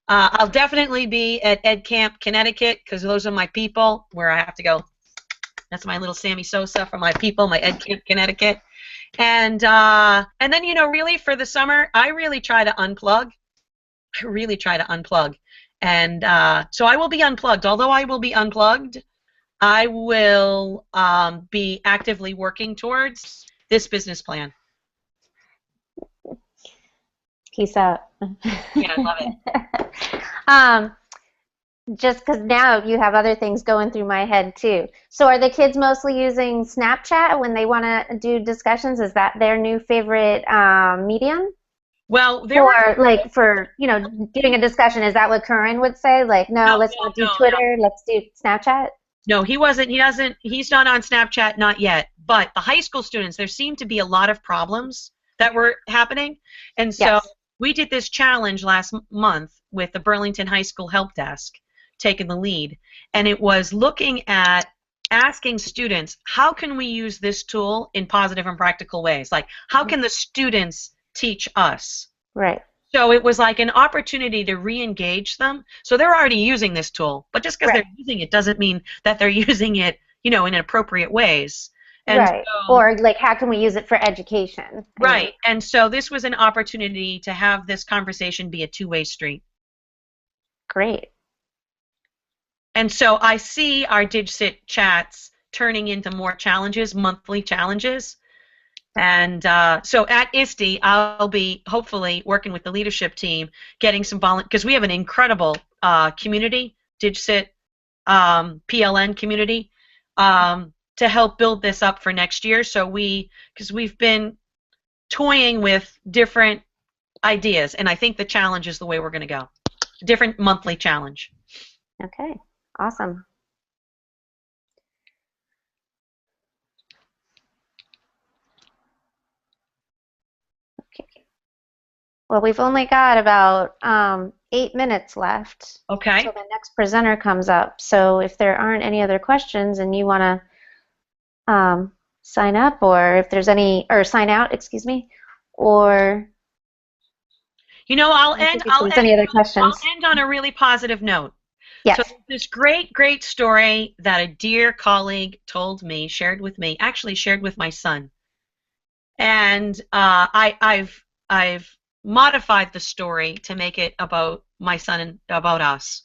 I'll definitely be at EdCamp Connecticut, because those are my people, where I have to go That's my little Sammy Sosa for my people, my Ed Camp, Connecticut. And then, you know, really for the summer, I really try to unplug. I really try to unplug. And so I will be unplugged. Although I will be unplugged, I will be actively working towards this business plan. Peace out. Yeah, I love it. Just because now you have other things going through my head too. So are the kids mostly using Snapchat when they want to do discussions? Is that their new favorite medium? Well, like for, you know, doing a discussion, is that what Curran would say? Like, no, let's not do Twitter, let's do Snapchat? No, he wasn't. He's not on Snapchat, not yet. But the high school students, there seemed to be a lot of problems that were happening. And so we did this challenge last month with the Burlington High School Help Desk taking the lead. And it was looking at asking students, how can we use this tool in positive and practical ways? Like, how can the students teach us? Right. So it was like an opportunity to re-engage them. So they're already using this tool, but just because they're using it doesn't mean that they're using it, you know, in appropriate ways. And so, or like, how can we use it for education? Right. And so this was an opportunity to have this conversation be a two-way street. Great. And so I see our DigCit chats turning into more challenges, monthly challenges. And so at ISTE, I'll be hopefully working with the leadership team, getting some volunteers, because we have an incredible community, DigCit PLN community, to help build this up for next year. So because we've been toying with different ideas, and I think the challenge is the way we're going to go. Different monthly challenge. Okay, awesome. Well, we've only got about 8 minutes left. Okay. So the next presenter comes up. So if there aren't any other questions and you want to sign up, or if there's any, or sign out, excuse me, or you know, I'll end any other questions. I'll end on a really positive note. Yes. So this great story that a dear colleague told me, shared with me, actually shared with my son, and I've modified the story to make it about my son and about us.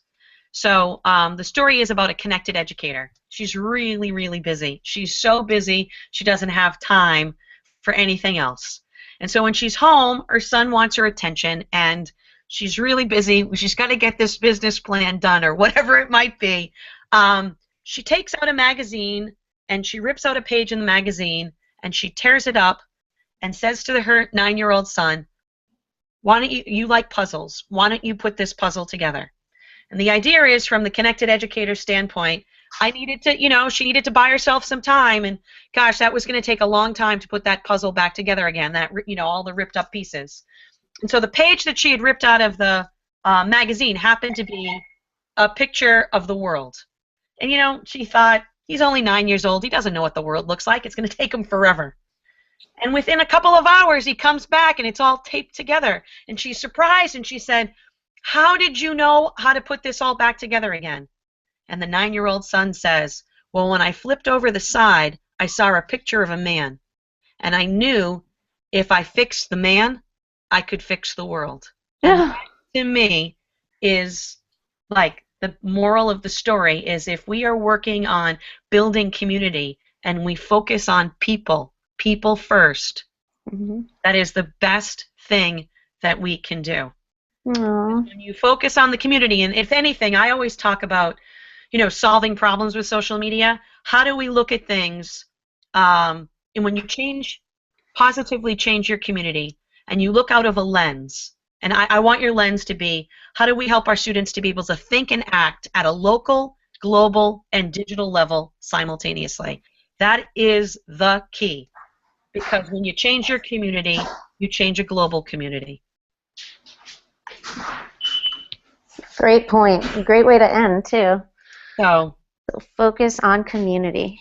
So the story is about a connected educator. She's really, really busy. She's so busy she doesn't have time for anything else. And so when she's home, her son wants her attention, and she's really busy. She's got to get this business plan done or whatever it might be. She takes out a magazine, and she rips out a page in the magazine, and she tears it up and says to her 9-year-old son, why don't you like puzzles? Why don't you put this puzzle together? And the idea is, from the connected educator standpoint, I needed to, you know, she needed to buy herself some time, and gosh, that was going to take a long time to put that puzzle back together again, that, you know, all the ripped up pieces. And so the page that she had ripped out of the magazine happened to be a picture of the world. And, you know, she thought, he's only 9 years old, he doesn't know what the world looks like, it's going to take him forever. And within a couple of hours, he comes back, and it's all taped together. And she's surprised, and she said, how did you know how to put this all back together again? And the 9-year-old son says, well, when I flipped over the side, I saw a picture of a man. And I knew if I fixed the man, I could fix the world. And that, to me, is like the moral of the story is, if we are working on building community and we focus on people first, that is the best thing that we can do. When you focus on the community, and if anything, I always talk about, you know, solving problems with social media. How do we look at things? And when you positively change your community, and you look out of a lens, and I want your lens to be, how do we help our students to be able to think and act at a local, global, and digital level simultaneously? That is the key. Because when you change your community, you change a global community. Great point. Great way to end, too. So focus on community.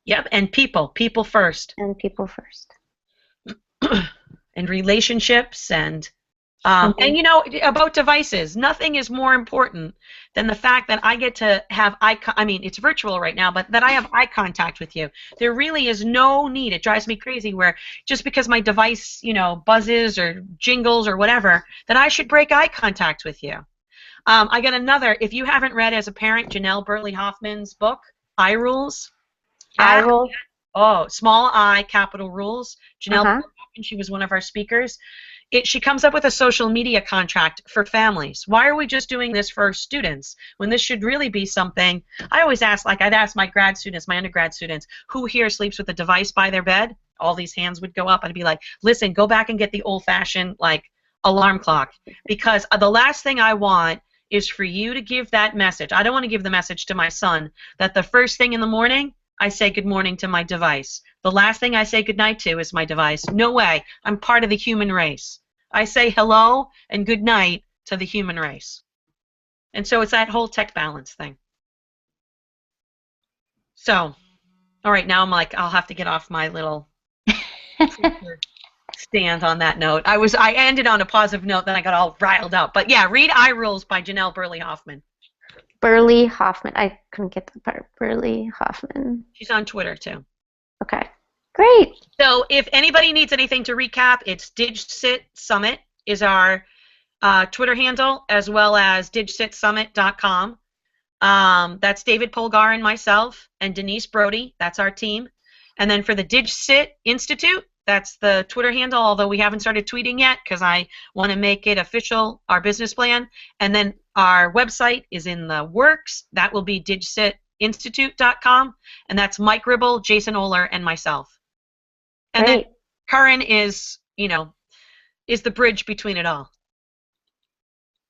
Yep, and people first. And people first. And relationships, and And you know, about devices, nothing is more important than the fact that I get to have I mean, it's virtual right now, but that I have eye contact with you. There really is no need. It drives me crazy where just because my device, you know, buzzes or jingles or whatever, that I should break eye contact with you. I got another. If you haven't read as a parent Janelle Burley Hoffman's book, Eye Rules. Eye Rules. Oh, small I, capital rules. Janelle Burley Hoffman, she was one of our speakers. She comes up with a social media contract for families. Why are we just doing this for students when this should really be something? I always ask, like I'd ask my grad students, my undergrad students, who here sleeps with a device by their bed? All these hands would go up. I'd be like, listen, go back and get the old-fashioned like alarm clock, because the last thing I want is for you to give that message. I don't want to give the message to my son that the first thing in the morning I say good morning to my device. The last thing I say good night to is my device. No way. I'm part of the human race. I say hello and good night to the human race. And so it's that whole tech balance thing. So, all right, now I'm like, I'll have to get off my little stand on that note. I ended on a positive note, then I got all riled up. But yeah, read Eye Rules by Janelle Burley Hoffman. Burley Hoffman. I couldn't get the part. Burley Hoffman. She's on Twitter too. Okay. Great. So if anybody needs anything to recap, it's DigCit Summit is our Twitter handle, as well as digcitsummit.com. That's David Polgar and myself, and Denise Brody. That's our team. And then for the DigCit Institute, that's the Twitter handle, although we haven't started tweeting yet because I want to make it official, our business plan. And then our website is in the works. That will be digcitinstitute.com, and that's Mike Ribble, Jason Oler, and myself. And Great. then Curran is, you know, is the bridge between it all.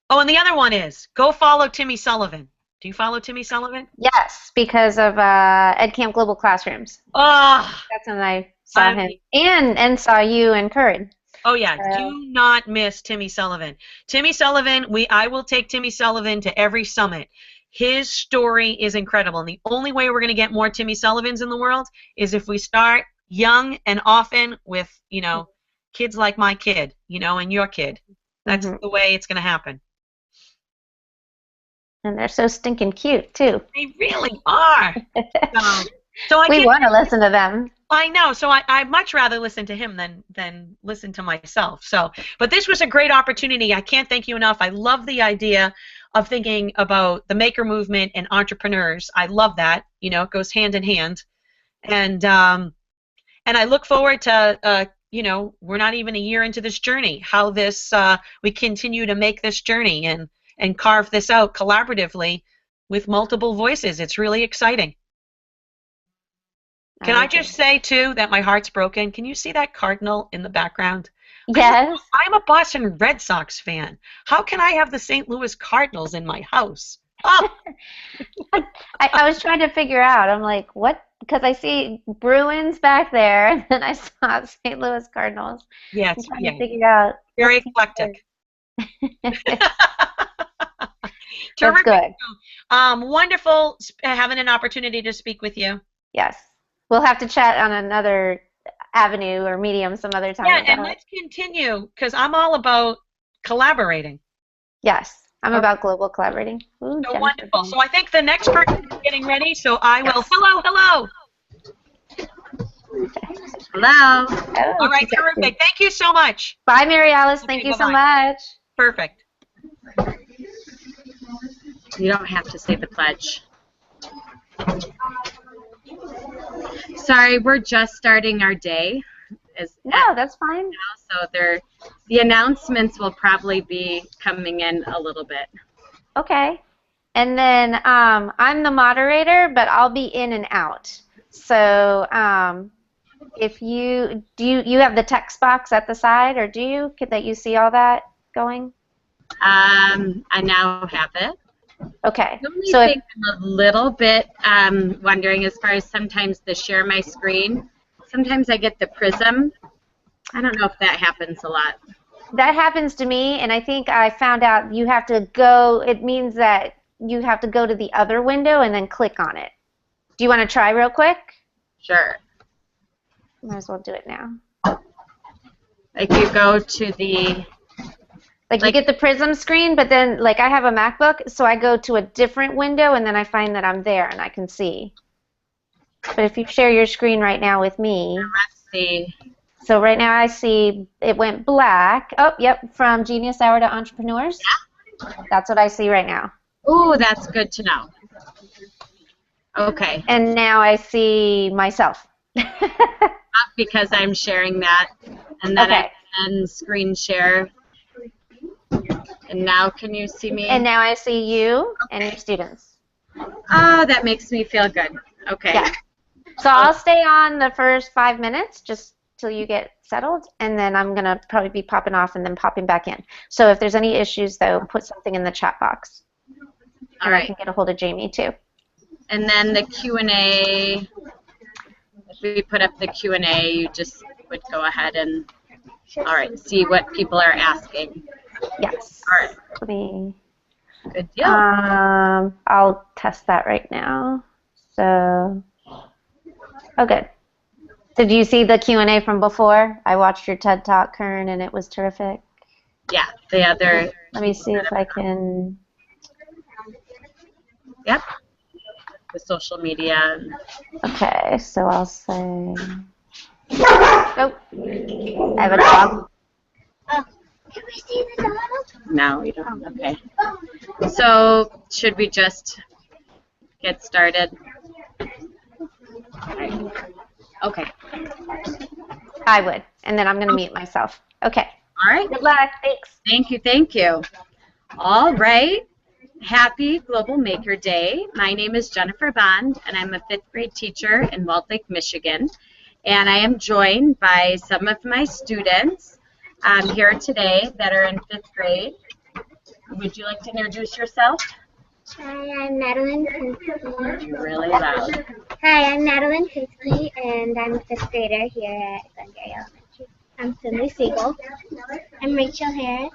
Oh, and the other one is go follow Timmy Sullivan. Do you follow Timmy Sullivan? Yes, because of EdCamp Global Classrooms. Oh, That's when I saw him and saw you and Curran. oh yeah, do not miss Timmy Sullivan. Timmy Sullivan, I will take Timmy Sullivan to every summit. His story is incredible, and the only way we're going to get more Timmy Sullivans in the world is if we start young and often with, you know, kids like my kid, you know, and your kid. That's the way it's going to happen. And they're so stinking cute, too. They really are. So we want to listen to them. I know. So I'd much rather listen to him than listen to myself. So, but this was a great opportunity. I can't thank you enough. I love the idea of thinking about the maker movement and entrepreneurs. I love that. You know, it goes hand in hand. And I look forward to, you know, we're not even a year into this journey, how this, we continue to make this journey and carve this out collaboratively with multiple voices. It's really exciting. Can I just say, too, that my heart's broken? Can you see that cardinal in the background? Yes. I'm a Boston Red Sox fan. How can I have the St. Louis Cardinals in my house? Oh. I was trying to figure out. I'm like, what? Because I see Bruins back there, and then I saw St. Louis Cardinals. Yes. I'm trying to figure out. Very eclectic. That's good. Wonderful having an opportunity to speak with you. Yes. We'll have to chat on another avenue or medium some other time. Yeah, and let's continue, because I'm all about collaborating. Yes. I'm about global collaborating. Ooh, so wonderful. So I think the next person is getting ready, so I will. Hello. Hello. Oh, all right, terrific. Thank you so much. Bye, Mary Alice. Thank you so much. Perfect. You don't have to say the pledge. Sorry, we're just starting our day. No, that's fine. So the announcements will probably be coming in a little bit. Okay. And then I'm the moderator, but I'll be in and out. So if you have the text box at the side, or do you that you see all that going? I now have it. Okay. The only So thing I'm a little bit wondering, as far as sometimes the share my screen, sometimes I get the prism. I don't know if that happens a lot. that happens to me, and I think I found out you have to go. It means that you have to go to the other window and then click on it. Do you want to try real quick? Sure. Might as well do it now. Like you go to the Like you get the Prism screen, but then like I have a MacBook, so I go to a different window and then I find that I'm there and I can see. But if you share your screen right now with me. Let's see. So right now I see it went black. Oh, yep, from Genius Hour to Entrepreneurs. Yeah. That's what I see right now. Ooh, that's good to know. Okay. And now I see myself. Because I'm sharing that. And then I can screen share. And now can you see me? And now I see you and your students. Oh, that makes me feel good. Okay. Yeah. So I'll stay on the first 5 minutes just till you get settled, and then I'm going to probably be popping off and then popping back in. So if there's any issues, though, put something in the chat box. All right. I can get a hold of Jamie, too. And then the Q&A, if we put up the Q&A, you just would go ahead and, all right, see what people are asking. Yes. All right. Let me... Good deal. I'll test that right now. So, oh, good. Did you see the Q&A from before? I watched your TED Talk, Kern, and it was terrific. Yeah, the other. Let me see if I can. Yep. The social media. Okay, so I'll say. Oh, I have a dog. Can we see the dog? No, we don't. Okay. So, should we just get started? Okay. I would, and then I'm going to mute myself. Okay. All right. Good luck. Thanks. Thank you. Thank you. All right. Happy Global Maker Day. My name is Jennifer Bond, and I'm a 5th grade teacher in Walled Lake, Michigan. And I am joined by some of my students here today that are in 5th grade. Would you like to introduce yourself? Hi, I'm Madeline Kinsley. You're really loud. Hi, I'm Madeline Kinsley, and I'm a 5th grader here at Glengarry Elementary. I'm Finley Siegel. I'm Rachel Harris.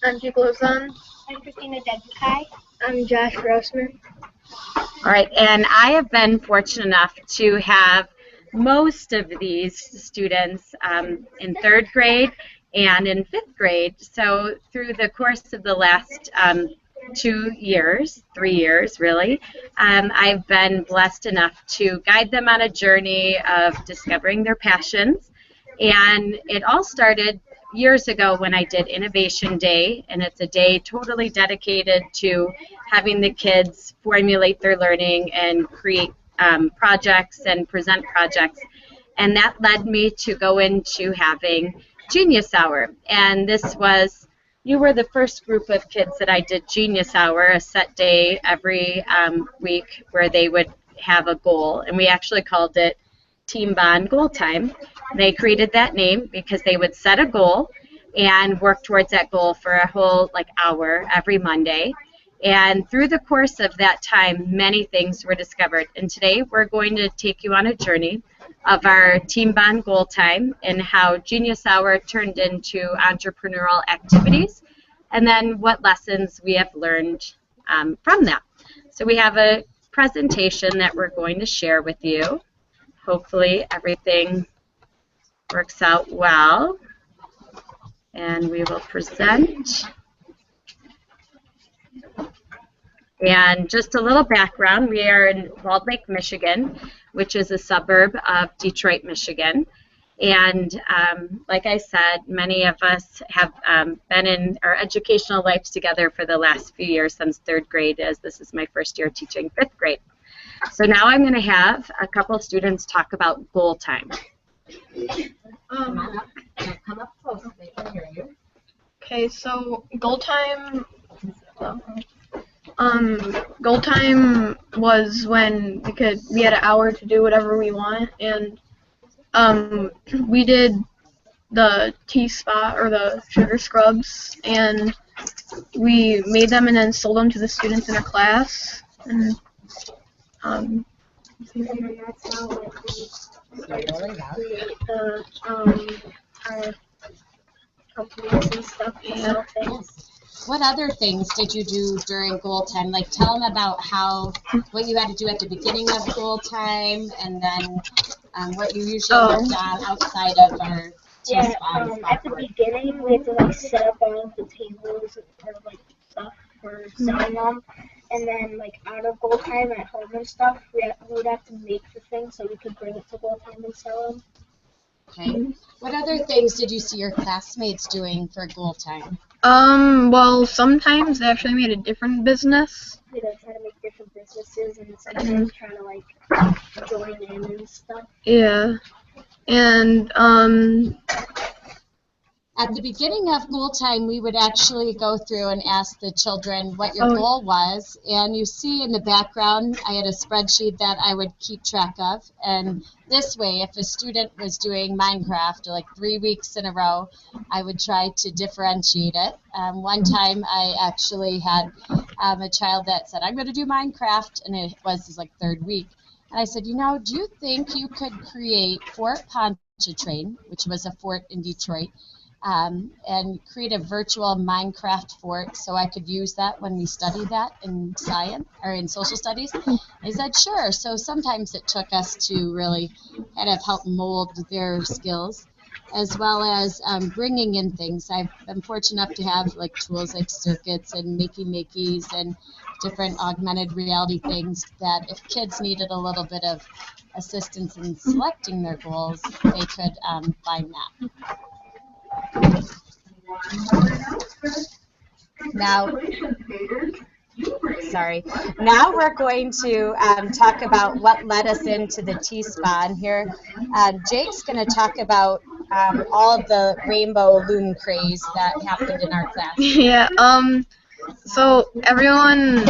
I'm Jake Lozon. I'm Christina Dedekai. I'm Josh Grossman. All right, and I have been fortunate enough to have most of these students in 3rd grade and in 5th grade. So through the course of the last 3 years really, I've been blessed enough to guide them on a journey of discovering their passions. And it all started years ago when I did Innovation Day, and it's a day totally dedicated to having the kids formulate their learning and create projects and present projects. And that led me to go into having Genius Hour. And this was, you were the first group of kids that I did Genius Hour, a set day every week where they would have a goal. And we actually called it Team Bond Goal Time. They created that name because they would set a goal and work towards that goal for a whole hour every Monday. And through the course of that time, many things were discovered. And today we're going to take you on a journey of our Team Bond Goal Time and how Genius Hour turned into entrepreneurial activities, and then what lessons we have learned from that. So we have a presentation that we're going to share with you. Hopefully everything works out well, and we will present. And just a little background, we are in Walled Lake, Michigan, which is a suburb of Detroit, Michigan. And like I said, many of us have been in our educational lives together for the last few years since 3rd grade, as this is my first year teaching 5th grade. So now I'm going to have a couple of students talk about goal time. Come up close so they can hear you. Okay, so goal time was when we had an hour to do whatever we want, and we did the T-spot or the sugar scrubs, and we made them and then sold them to the students in our class. And our companies and stuff and sell things. What other things did you do during goal time? Like, tell them about what you had to do at the beginning of goal time, and then what you usually worked on outside of our tea Yeah, spa and spa at the fort? beginning, we had to like set up all of the tables or like stuff for selling them, and then like out of goal time at home and stuff, we would have to make the things so we could bring it to goal time and sell them. Okay. What other things did you see your classmates doing for goal time? Well, sometimes they actually made a different business. We like try to make different businesses and sometimes try to like join in and stuff. Yeah. And, At the beginning of goal time, we would actually go through and ask the children what your goal was. And you see in the background, I had a spreadsheet that I would keep track of. And this way, if a student was doing Minecraft like 3 weeks in a row, I would try to differentiate it. One time, I actually had a child that said, I'm going to do Minecraft, and it was his like 3rd week. And I said, you know, do you think you could create Fort Pontchartrain, which was a fort in Detroit, and create a virtual Minecraft fort so I could use that when we studied that in science or in social studies? I said, sure. So sometimes it took us to really kind of help mold their skills, as well as bringing in things. I've been fortunate enough to have like tools like circuits and makey-makeys and different augmented reality things that if kids needed a little bit of assistance in selecting their goals, they could find that. Now we're going to talk about what led us into the T-Spa. And here, Jake's going to talk about all of the rainbow loom craze that happened in our class. yeah, so everyone,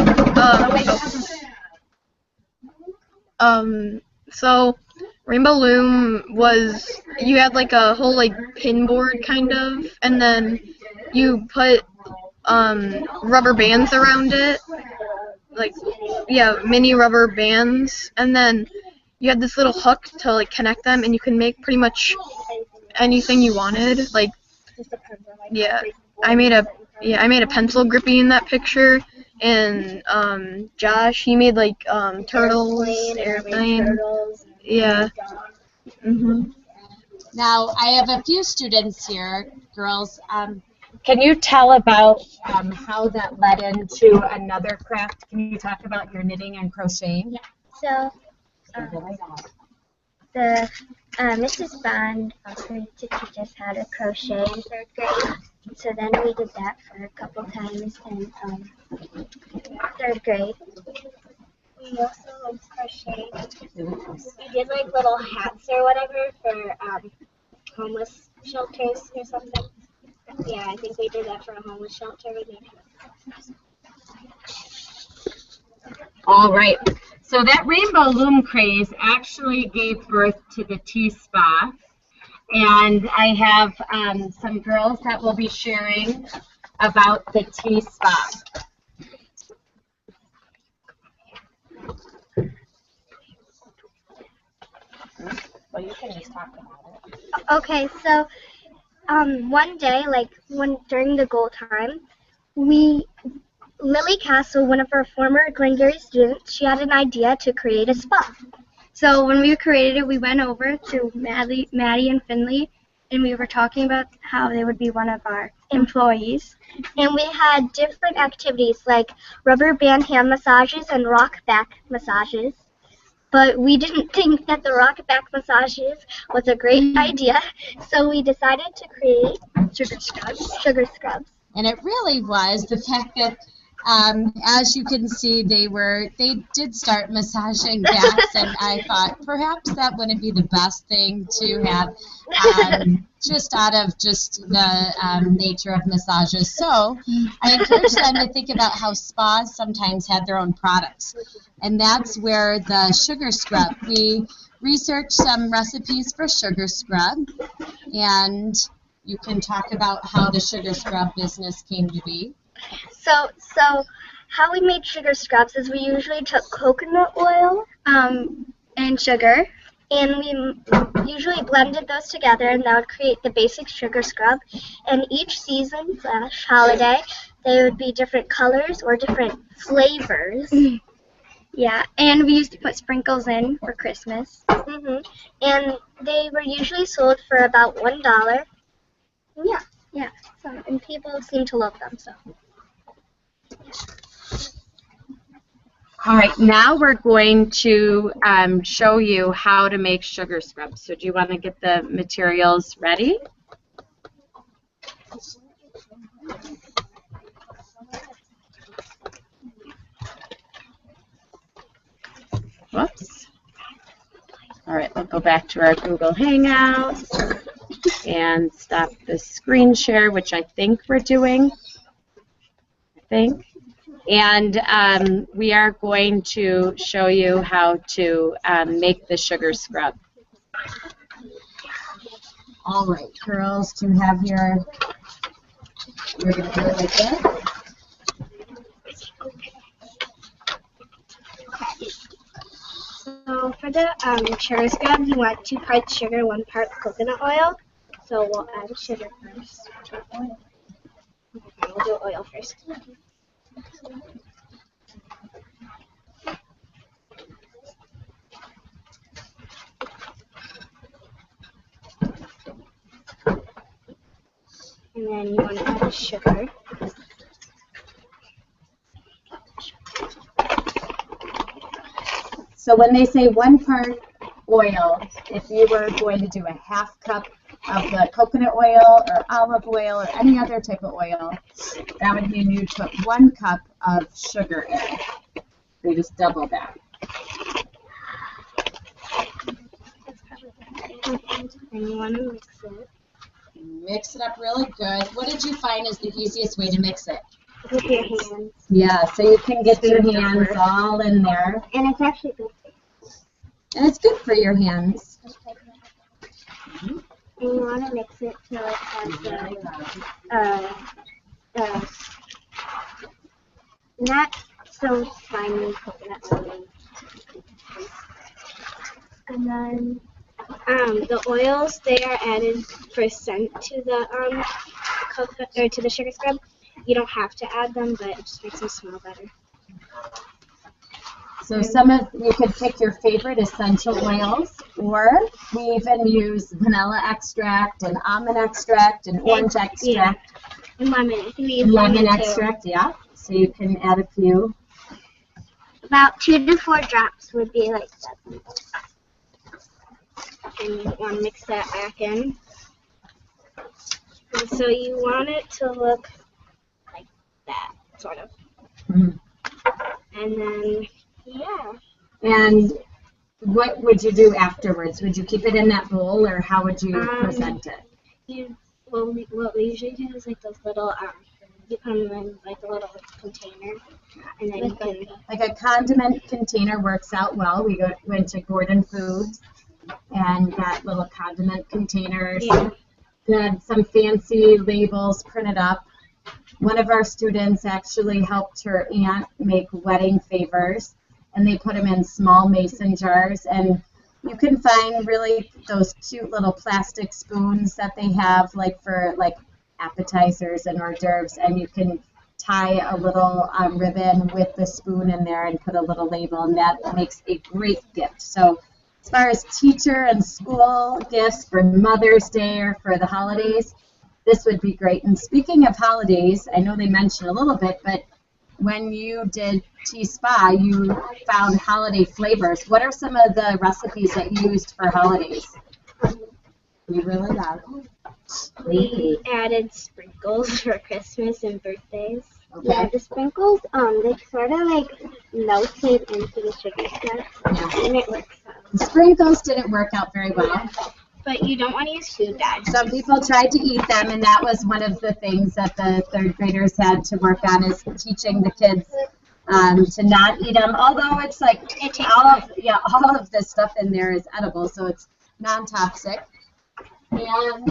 so Rainbow Loom was, you had like a whole like pin board kind of, and then you put rubber bands around it, like, yeah, mini rubber bands, and then you had this little hook to like connect them, and you can make pretty much anything you wanted. Like, yeah, I made a pencil grippy in that picture, and Josh, he made like turtles, airplane. Yeah. Now, I have a few students here, girls. Can you tell about how that led into another craft? Can you talk about your knitting and crocheting? Yeah. So the Mrs. Bond offered to teach us how to crochet in 3rd grade. So then we did that for a couple times in 3rd grade. We also like crocheted. We did like little hats or whatever for homeless shelters or something. Yeah, I think we did that for a homeless shelter. We made hats. All right. So that rainbow loom craze actually gave birth to the T-Spa. And I have some girls that will be sharing about the T-Spa. Well, you can just talk about it. Okay, so one day, during the goal time, Lily Castle, one of our former Glengarry students, she had an idea to create a spa. So when we created it, we went over to Maddie and Finley, and we were talking about how they would be one of our employees. And we had different activities like rubber band hand massages and rock back massages. But we didn't think that the rock back massages was a great idea, so we decided to create sugar scrubs. And it really was the fact that, as you can see, they did start massaging backs, and I thought perhaps that wouldn't be the best thing to have, just out of just the nature of massages. So I encourage them to think about how spas sometimes had their own products, and that's where the sugar scrub. We researched some recipes for sugar scrub, and you can talk about how the sugar scrub business came to be. So how we made sugar scrubs is we usually took coconut oil and sugar, and we usually blended those together, and that would create the basic sugar scrub. And each season / holiday, they would be different colors or different flavors. Yeah, and we used to put sprinkles in for Christmas. And they were usually sold for about $1. Yeah. So, and people seem to love them. So. All right, now we're going to show you how to make sugar scrubs. So do you want to get the materials ready? Whoops. All right, we'll go back to our Google Hangouts and stop the screen share, which I think we're doing. And we are going to show you how to make the sugar scrub. All right, girls, do you have your, you're going to do it like this? So for the sugar scrub, you want 2 parts sugar, 1 part coconut oil. So we'll add sugar first. We'll do oil first. And then you want to add the sugar. So when they say 1 part oil, if you were going to do a 1/2 cup of the coconut oil or olive oil or any other type of oil, that would mean you put 1 cup of sugar in. So you just double that. And you want to mix it. Mix it up really good. What did you find is the easiest way to mix it? With your hands. Yeah, so you can get your hands all in there. And it's actually good. And it's good for your hands. And you want to mix it till it has not so slimy coconut oil. And then the oils, they are added for scent to the coconut or to the sugar scrub. You don't have to add them, but it just makes them smell better. So you could pick your favorite essential oils, or we even use vanilla extract and almond extract and orange extract. Yeah. And lemon. I think we use lemon extract, yeah. So you can add a few. About 2 to 4 drops would be like that. And you want to mix that back in. And so you want it to look like that, sort of. Mm-hmm. And then, yeah. And what would you do afterwards? Would you keep it in that bowl, or how would you present it? What we usually do is like those little, you put them in like a little container, and then you can... Like a condiment container works out well. We went to Gordon Foods and got little condiment containers. Yeah. Had some fancy labels printed up. One of our students actually helped her aunt make wedding favors, and they put them in small mason jars. And you can find really those cute little plastic spoons that they have, like for like appetizers and hors d'oeuvres, and you can tie a little ribbon with the spoon in there and put a little label, and that makes a great gift. So as far as teacher and school gifts for Mother's Day or for the holidays, this would be great. And speaking of holidays, I know they mentioned a little bit, but when you did T-Spa, you found holiday flavors. What are some of the recipes that you used for holidays? You really love. We added sprinkles for Christmas and birthdays. Okay. Yeah, the sprinkles, they sort of like melted into the sugar stuff, and it works out. The sprinkles didn't work out very well. But you don't want to use food dyes. Some people tried to eat them, and that was one of the things that the third graders had to work on, is teaching the kids to not eat them. Although it's like all of this stuff in there is edible, so it's non-toxic. And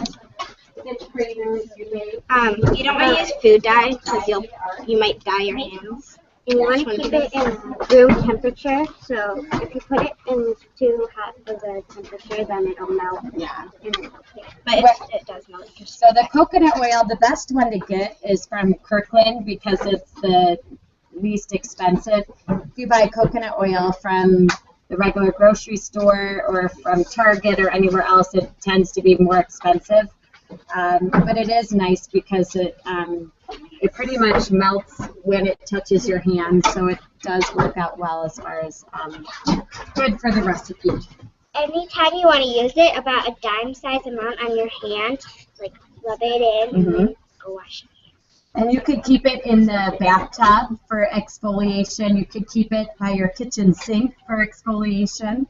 the graders you made. You don't want to use food dye because you might dye your hands. And you want to keep it in room temperature, so if you put it in too hot of a temperature, then it'll melt. Yeah. But it does melt. So the coconut oil, the best one to get is from Kirkland, because it's the least expensive. If you buy coconut oil from the regular grocery store or from Target or anywhere else, it tends to be more expensive. But it is nice because it pretty much melts when it touches your hand, so it does work out well as far as good for the recipe. Anytime you want to use it, about a dime-sized amount on your hand, like rub it in and then go wash it. And you could keep it in the bathtub for exfoliation. You could keep it by your kitchen sink for exfoliation,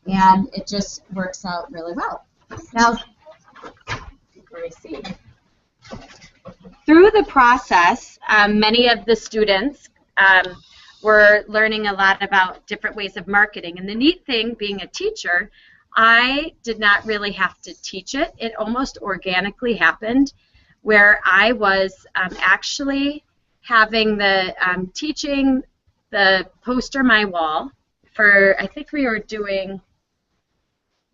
and it just works out really well. Now, let me see. Through the process, many of the students were learning a lot about different ways of marketing. And the neat thing, being a teacher, I did not really have to teach it. It almost organically happened, where I was actually having the teaching the poster on my wall for, I think we were doing,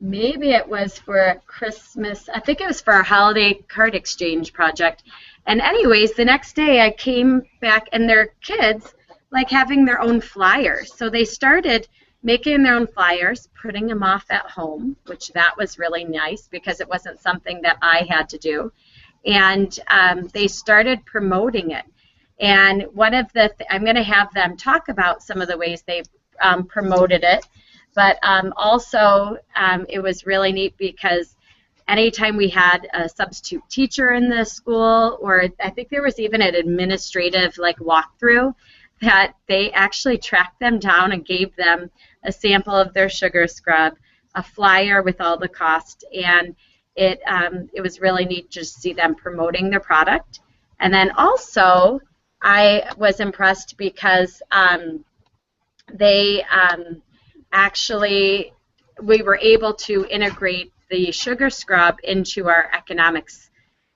maybe it was for Christmas, I think it was for our holiday card exchange project. And anyways, the next day I came back and their kids like having their own flyers. So they started making their own flyers, putting them off at home, which that was really nice because it wasn't something that I had to do. And they started promoting it. And one of the, I'm going to have them talk about some of the ways they promoted it. But also, it was really neat because anytime we had a substitute teacher in the school, or I think there was even an administrative like walkthrough, that they actually tracked them down and gave them a sample of their sugar scrub, a flyer with all the cost, and it was really neat just to see them promoting their product. And then also, I was impressed because they actually, we were able to integrate the sugar scrub into our economics.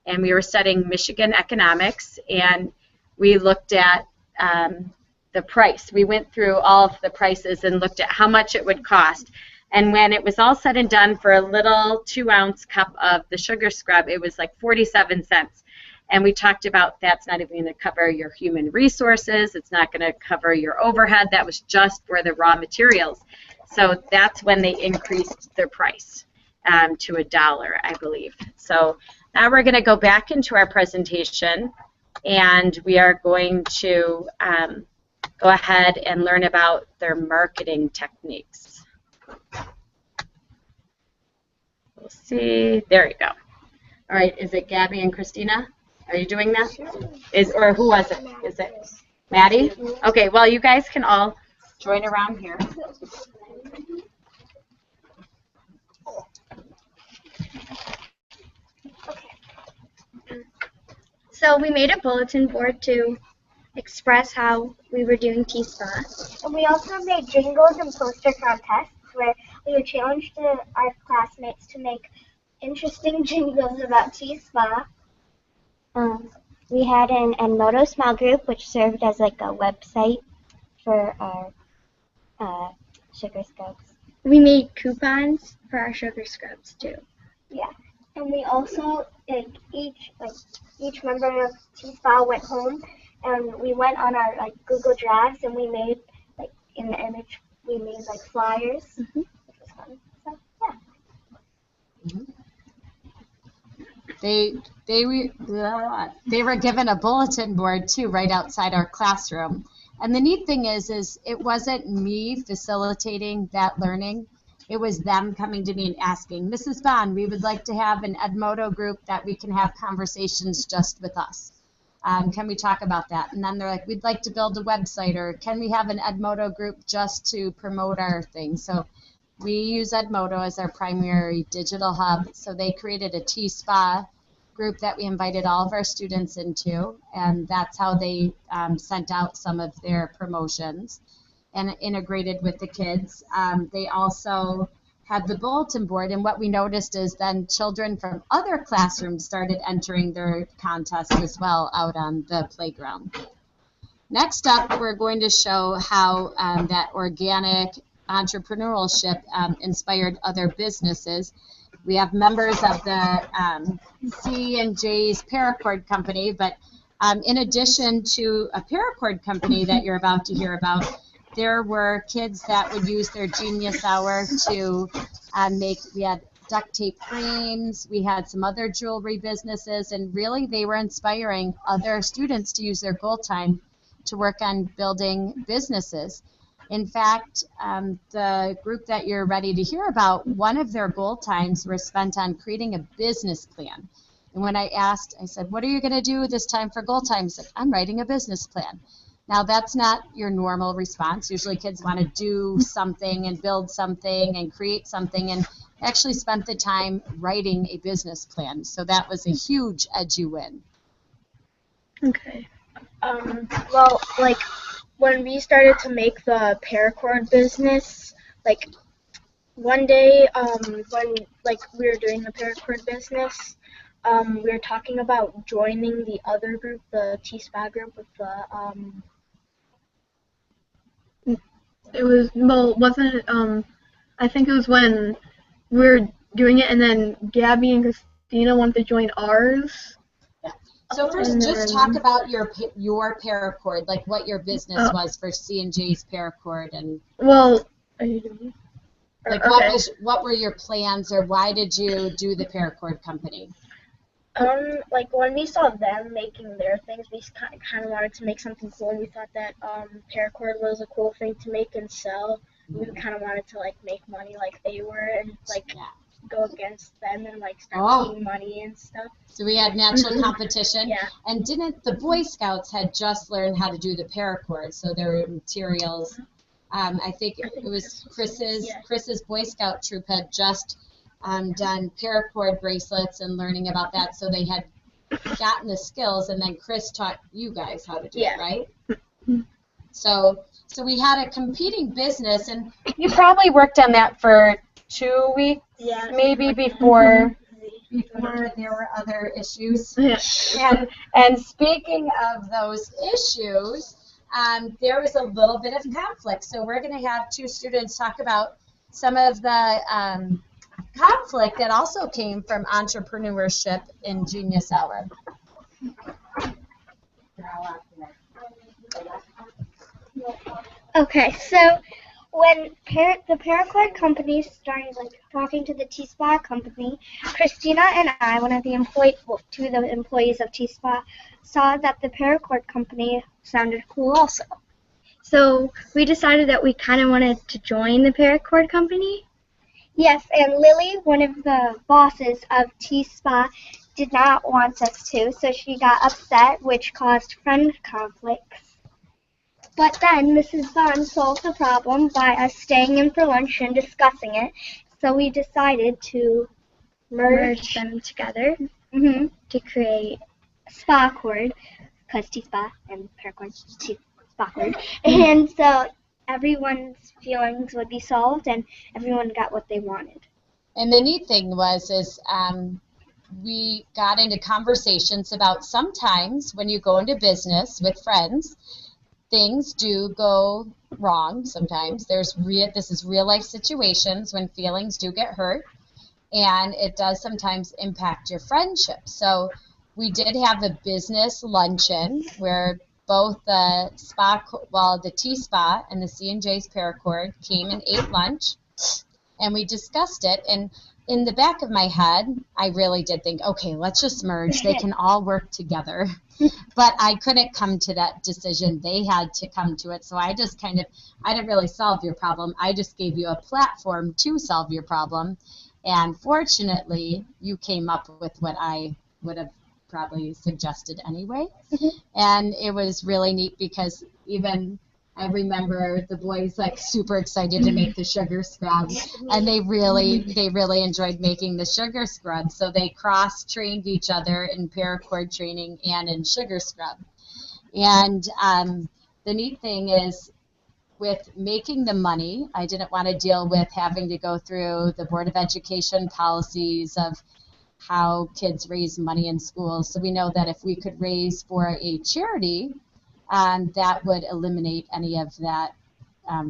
And we were studying Michigan economics, and we looked at the price. We went through all of the prices and looked at how much it would cost. And when it was all said and done, for a little 2-ounce cup of the sugar scrub, it was like 47 cents. And we talked about that's not even going to cover your human resources. It's not going to cover your overhead. That was just for the raw materials. So that's when they increased their price to $1, I believe. So now we're going to go back into our presentation, and we are going to go ahead and learn about their marketing techniques. We'll see. There you go. All right. Is it Gabby and Christina? Are you doing that? Or who was it? Is it Maddie? Okay. Well, you guys can all join around here. So we made a bulletin board to express how we were doing T-Spa. And we also made jingles and poster contests where we would challenge our classmates to make interesting jingles about T-Spa. We had an Edmodo small group, which served as like a website for our sugar scrubs. We made coupons for our sugar scrubs too. Yeah, and we also each member of T-Spa went home, and we went on our like Google Drives, and we made like in the image we made like flyers, which was fun. So yeah. They were given a bulletin board too right outside our classroom. And the neat thing is it wasn't me facilitating that learning. It was them coming to me and asking, Mrs. Bond, we would like to have an Edmodo group that we can have conversations just with us. Can we talk about that? And then they're like, we'd like to build a website, or can we have an Edmodo group just to promote our thing? So we use Edmodo as our primary digital hub. So they created a T-Spa group that we invited all of our students into, and that's how they sent out some of their promotions and integrated with the kids. They also had the bulletin board, and what we noticed is then children from other classrooms started entering their contest as well out on the playground. Next up, we're going to show how that organic entrepreneurship inspired other businesses. We have members of the C&J's Paracord Company, but In addition to a paracord company that you're about to hear about, there were kids that would use their Genius Hour to we had duct tape frames, we had some other jewelry businesses, and really they were inspiring other students to use their goal time to work on building businesses. In fact, the group that you're ready to hear about, one of their goal times were spent on creating a business plan. And when I asked, I said, what are you going to do this time for goal time? He's like, I'm writing a business plan. Now, that's not your normal response. Usually kids want to do something and build something and create something, and actually spent the time writing a business plan. So that was a huge edu-win. Okay. Well, like, when we started to make the paracord business, like, one day, when, like, we were doing the paracord business, we were talking about joining the other group, the T-SPA group, with the, It was, well, wasn't it, I think it was when we were doing it, and then Gabby and Christina wanted to join ours. So first, just talk about your paracord, like what your business was for C&J's paracord, and well, are you doing it? Like what were your plans, or why did you do the paracord company? Like, when we saw them making their things, we kind of wanted to make something cool, and we thought that paracord was a cool thing to make and sell. We kind of wanted to, like, make money like they were, and, like, go against them and, like, start making money and stuff. So we had natural competition. Yeah. And didn't the Boy Scouts had just learned how to do the paracord, so there were materials. I think it was Chris's Boy Scout troop had just done paracord bracelets and learning about that, so they had gotten the skills, and then Chris taught you guys how to do it, right? So we had a competing business, and you probably worked on that for 2 weeks, maybe before there were other issues. And speaking of those issues, there was a little bit of conflict. So we're going to have 2 students talk about some of the conflict that also came from entrepreneurship in Genius Hour. Okay, so when the paracord company started, like, talking to the T-SPA company, Christina and I, two of the employees of T-SPA, saw that the paracord company sounded cool also. So we decided that we kind of wanted to join the paracord company. Yes, and Lily, one of the bosses of T-SPA, did not want us to, so she got upset, which caused friend conflicts. But then Mrs. Bond solved the problem by us staying in for lunch and discussing it, so we decided to merge them together to create SPAcord, because T-SPA and paracord, SPAcord, and so everyone's feelings would be solved and everyone got what they wanted. And the neat thing was we got into conversations about sometimes when you go into business with friends, things do go wrong sometimes. This is real life situations when feelings do get hurt, and it does sometimes impact your friendship. So we did have a business luncheon where both the T-SPA and the C&J's paracord came and ate lunch, and we discussed it. And in the back of my head, I really did think, okay, let's just merge. They can all work together. But I couldn't come to that decision. They had to come to it. So I just I didn't really solve your problem. I just gave you a platform to solve your problem. And fortunately, you came up with what I would have probably suggested anyway. And it was really neat because even I remember the boys like super excited to make the sugar scrub, and they really enjoyed making the sugar scrub. So they cross-trained each other in paracord training and in sugar scrub. And the neat thing is, with making the money, I didn't want to deal with having to go through the Board of Education policies of how kids raise money in schools. So we know that if we could raise for a charity, that would eliminate any of that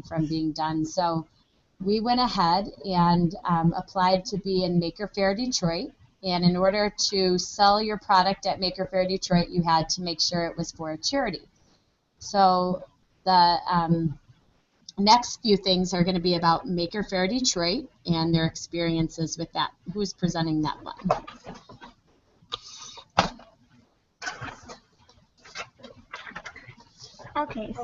from being done. So we went ahead and applied to be in Maker Faire Detroit, And in order to sell your product at Maker Faire Detroit, you had to make sure it was for a charity. So the next few things are going to be about Maker Faire Detroit and their experiences with that. Who's presenting that one? Okay,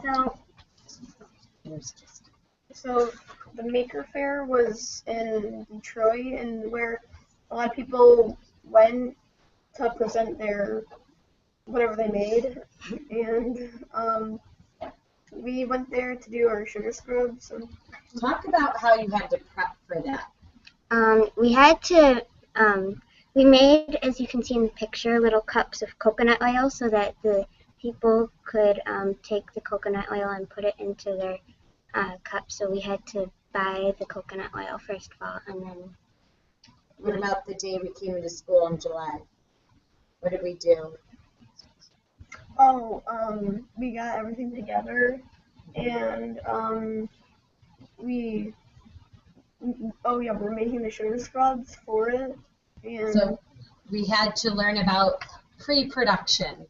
So the Maker Faire was in Detroit, and where a lot of people went to present their whatever they made, and we went there to do our sugar scrubs. And Talk about how you had to prep for that. we had to, we made, as you can see in the picture, little cups of coconut oil so that the people could take the coconut oil and put it into their cups. So we had to buy the coconut oil first of all, and then. What about the day we came into school in July? What did we do? We got everything together, and we're making the sugar scrubs for it. And So we had to learn about pre-production,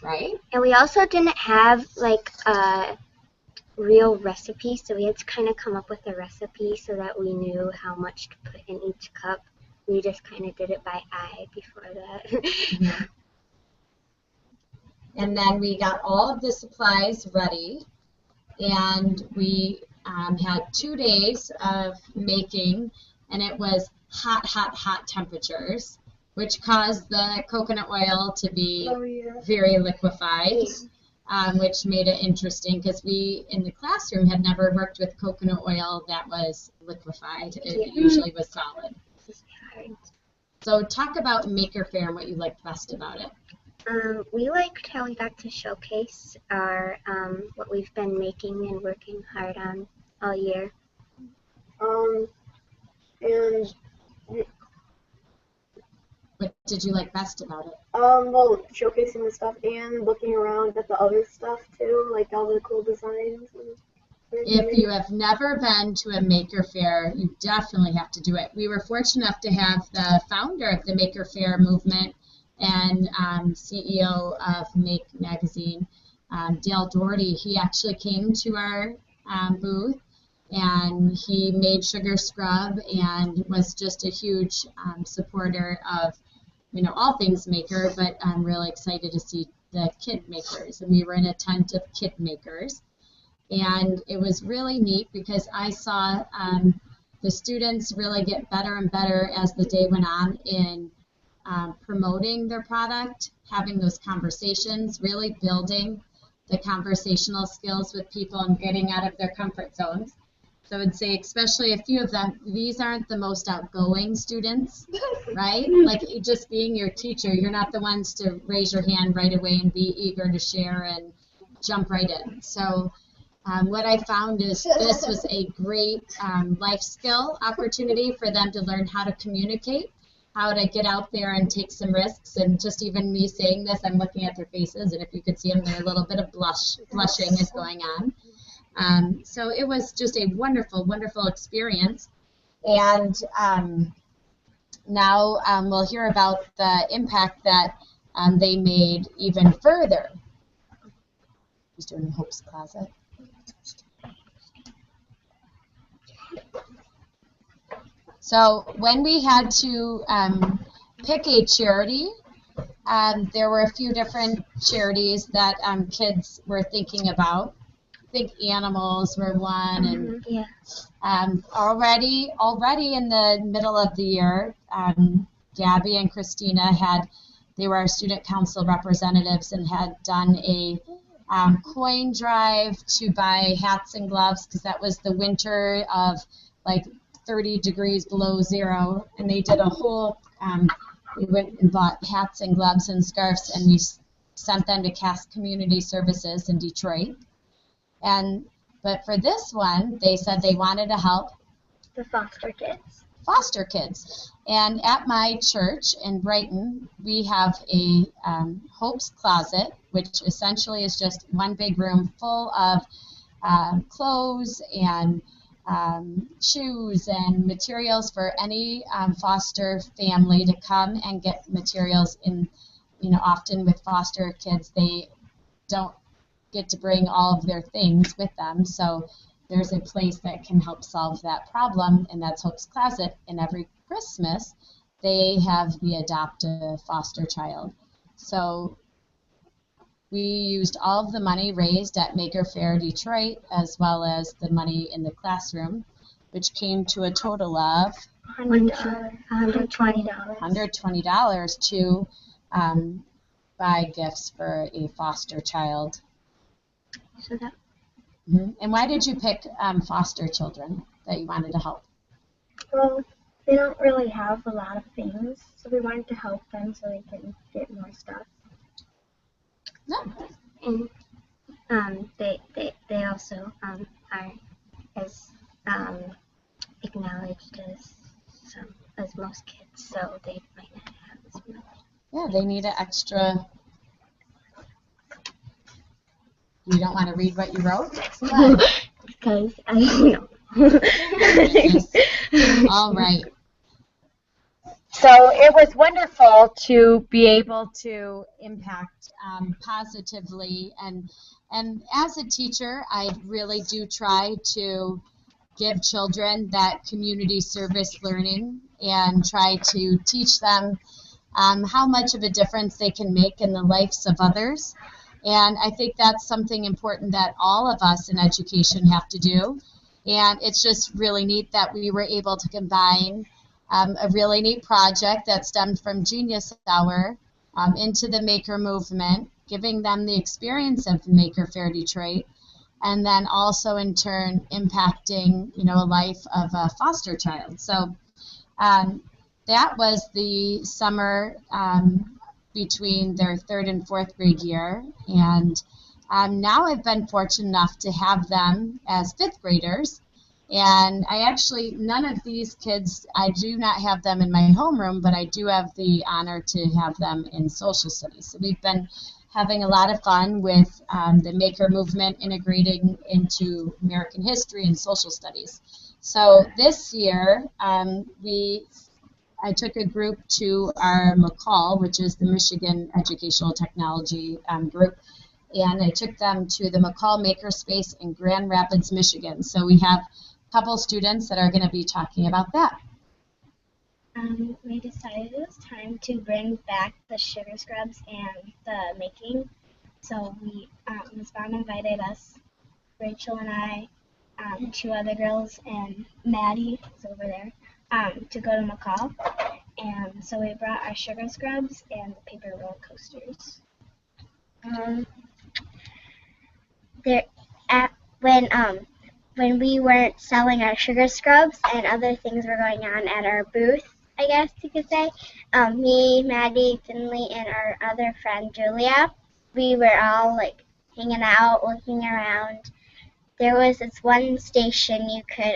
right? And we also didn't have like a real recipe, so we had to kind of come up with a recipe so that we knew how much to put in each cup. We just kind of did it by eye before that. And then we got all of the supplies ready, and we had 2 days of making, and it was hot temperatures, which caused the coconut oil to be very liquefied, which made it interesting because we in the classroom had never worked with coconut oil that was liquefied. It usually was solid. So talk about Maker Faire and what you liked best about it. We liked how we got to showcase our what we've been making and working hard on all year. And What did you like best about it? well, showcasing the stuff and looking around at the other stuff too, like all the cool designs. If you have never been to a Maker Faire, you definitely have to do it. We were fortunate enough to have the founder of the Maker Faire movement and CEO of Make Magazine, Dale Doherty. He actually came to our booth, and he made sugar scrub and was just a huge supporter of, all things maker, but I'm really excited to see the kid makers. And we were in a tent of kid makers. And it was really neat because I saw the students really get better and better as the day went on in promoting their product, having those conversations, really building the conversational skills with people and getting out of their comfort zones. So I would say, especially a few of them, these aren't the most outgoing students, right? Like just being your teacher, you're not the ones to raise your hand right away and be eager to share and jump right in. So what I found is this was a great life skill opportunity for them to learn how to communicate, how to get out there and take some risks. And just even me saying this, I'm looking at their faces, and if you could see them, there a little bit of blushing is going on. So it was just a wonderful, wonderful experience. And now we'll hear about the impact that they made even further. He's doing Hope's Closet. So when we had to pick a charity, there were a few different charities that kids were thinking about. I think animals were one, and already in the middle of the year, Gabby and Christina they were our student council representatives and had done a coin drive to buy hats and gloves because that was the winter of like 30 degrees below zero, and they did a whole, we went and bought hats and gloves and scarves, and we sent them to Cass Community Services in Detroit. But for this one, they said they wanted to help The foster kids. Foster kids. And at my church in Brighton, we have a Hope's Closet, which essentially is just one big room full of clothes and shoes and materials for any foster family to come and get materials in. Often with foster kids, they don't get to bring all of their things with them. So there's a place that can help solve that problem, and that's Hope's Closet. And every Christmas, they have the Adopt a Foster Child. So we used all of the money raised at Maker Faire Detroit, as well as the money in the classroom, which came to a total of $120. $120 to buy gifts for a foster child. So that. And why did you pick foster children that you wanted to help? Well, they don't really have a lot of things, so we wanted to help them so they can get more stuff. No. And they also are as acknowledged as most kids, so they might not have as much. Yeah, they need an extra. You don't want to read what you wrote? Because I know. All right. So it was wonderful to be able to impact Positively, and as a teacher, I really do try to give children that community service learning and try to teach them how much of a difference they can make in the lives of others. And I think that's something important that all of us in education have to do. And it's just really neat that we were able to combine a really neat project that stemmed from Genius Hour into the Maker movement, giving them the experience of Maker Faire Detroit, and then also in turn impacting, a life of a foster child. So that was the summer between their 3rd and 4th grade year, and now I've been fortunate enough to have them as 5th graders. And I actually, none of these kids, I do not have them in my homeroom, but I do have the honor to have them in social studies. So we've been having a lot of fun with the Maker movement integrating into American history and social studies. So this year, I took a group to our McCall, which is the Michigan Educational Technology group, and I took them to the McCall Makerspace in Grand Rapids, Michigan. So we have couple students that are going to be talking about that. We decided it was time to bring back the sugar scrubs and the making. So Ms. Bond invited us, Rachel and I, 2 other girls, and Maddie is over there, to go to McCall. And so we brought our sugar scrubs and the paper roller coasters. When we weren't selling our sugar scrubs and other things were going on at our booth, I guess you could say, me, Maddie, Finley, and our other friend Julia, we were all hanging out, looking around. There was this one station you could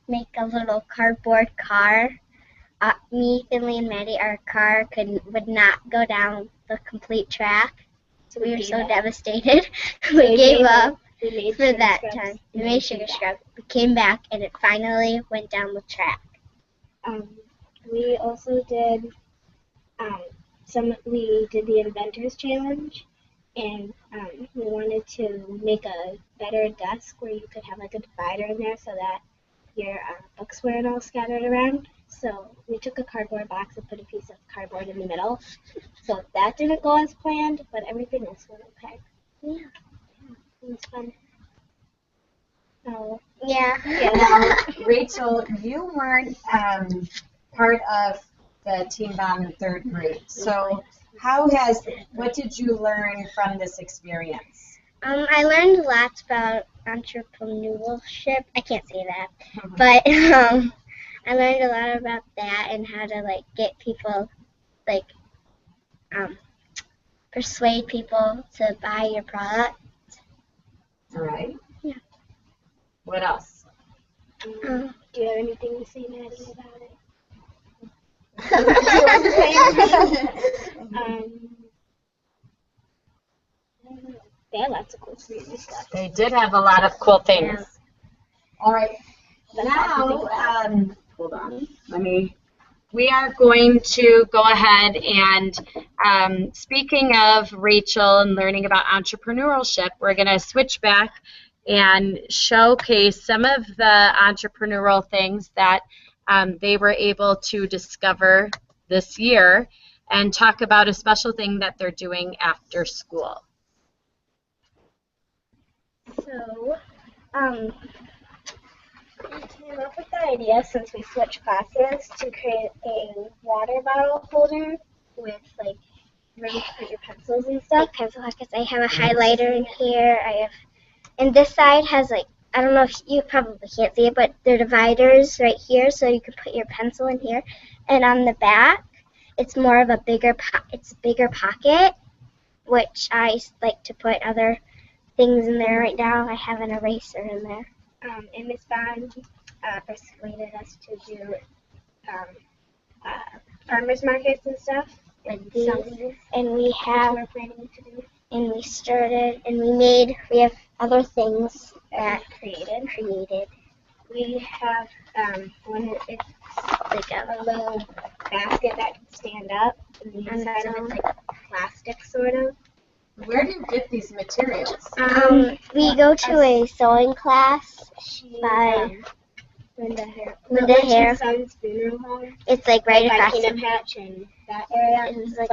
make a little cardboard car. Me, Finley, and Maddie, our car would not go down the complete track, so we were so devastated. We gave up. For that time, we made sugar scrub. We came back and it finally went down the track. We also did we did the Inventors Challenge, and we wanted to make a better desk where you could have a divider in there so that your books weren't all scattered around. So we took a cardboard box and put a piece of cardboard in the middle. So that didn't go as planned, but everything else went okay. Yeah. It was fun. Oh, yeah. Now, Rachel, you weren't part of the Team Bond in 3rd grade. So what did you learn from this experience? I learned lots about entrepreneurship. I can't say that. But I learned a lot about that and how to get people, persuade people to buy your product. All right. Yeah. What else? Do you have anything to say, Maddie, about it? They had lots of cool stuff. They did have a lot of cool things. Yeah. All right. Now, hold on, we are going to go ahead and, speaking of Rachel and learning about entrepreneurship, we're going to switch back and showcase some of the entrepreneurial things that they were able to discover this year and talk about a special thing that they're doing after school. So, we came up with the idea, since we switched classes, to create a water bottle holder with like room to put your pencils and stuff. Like pencil pockets. I have a highlighter in here. And this side has like, I don't know if you probably can't see it, but there are dividers right here, so you could put your pencil in here. And on the back, it's more of a bigger pocket, which I like to put other things in there. Right now, I have an eraser in there. And Miss Bond persuaded us to do farmers markets and stuff, like these. And we have, we're planning to do. And we started, and we have other things that created. We have one. It's like a little basket that can stand up, and the inside of it's like plastic, sort of. Where do you get these materials? We go to a sewing class by Linda Hare. Son's funeral home. It's like right across by Kingdom Hatch and that area. It's like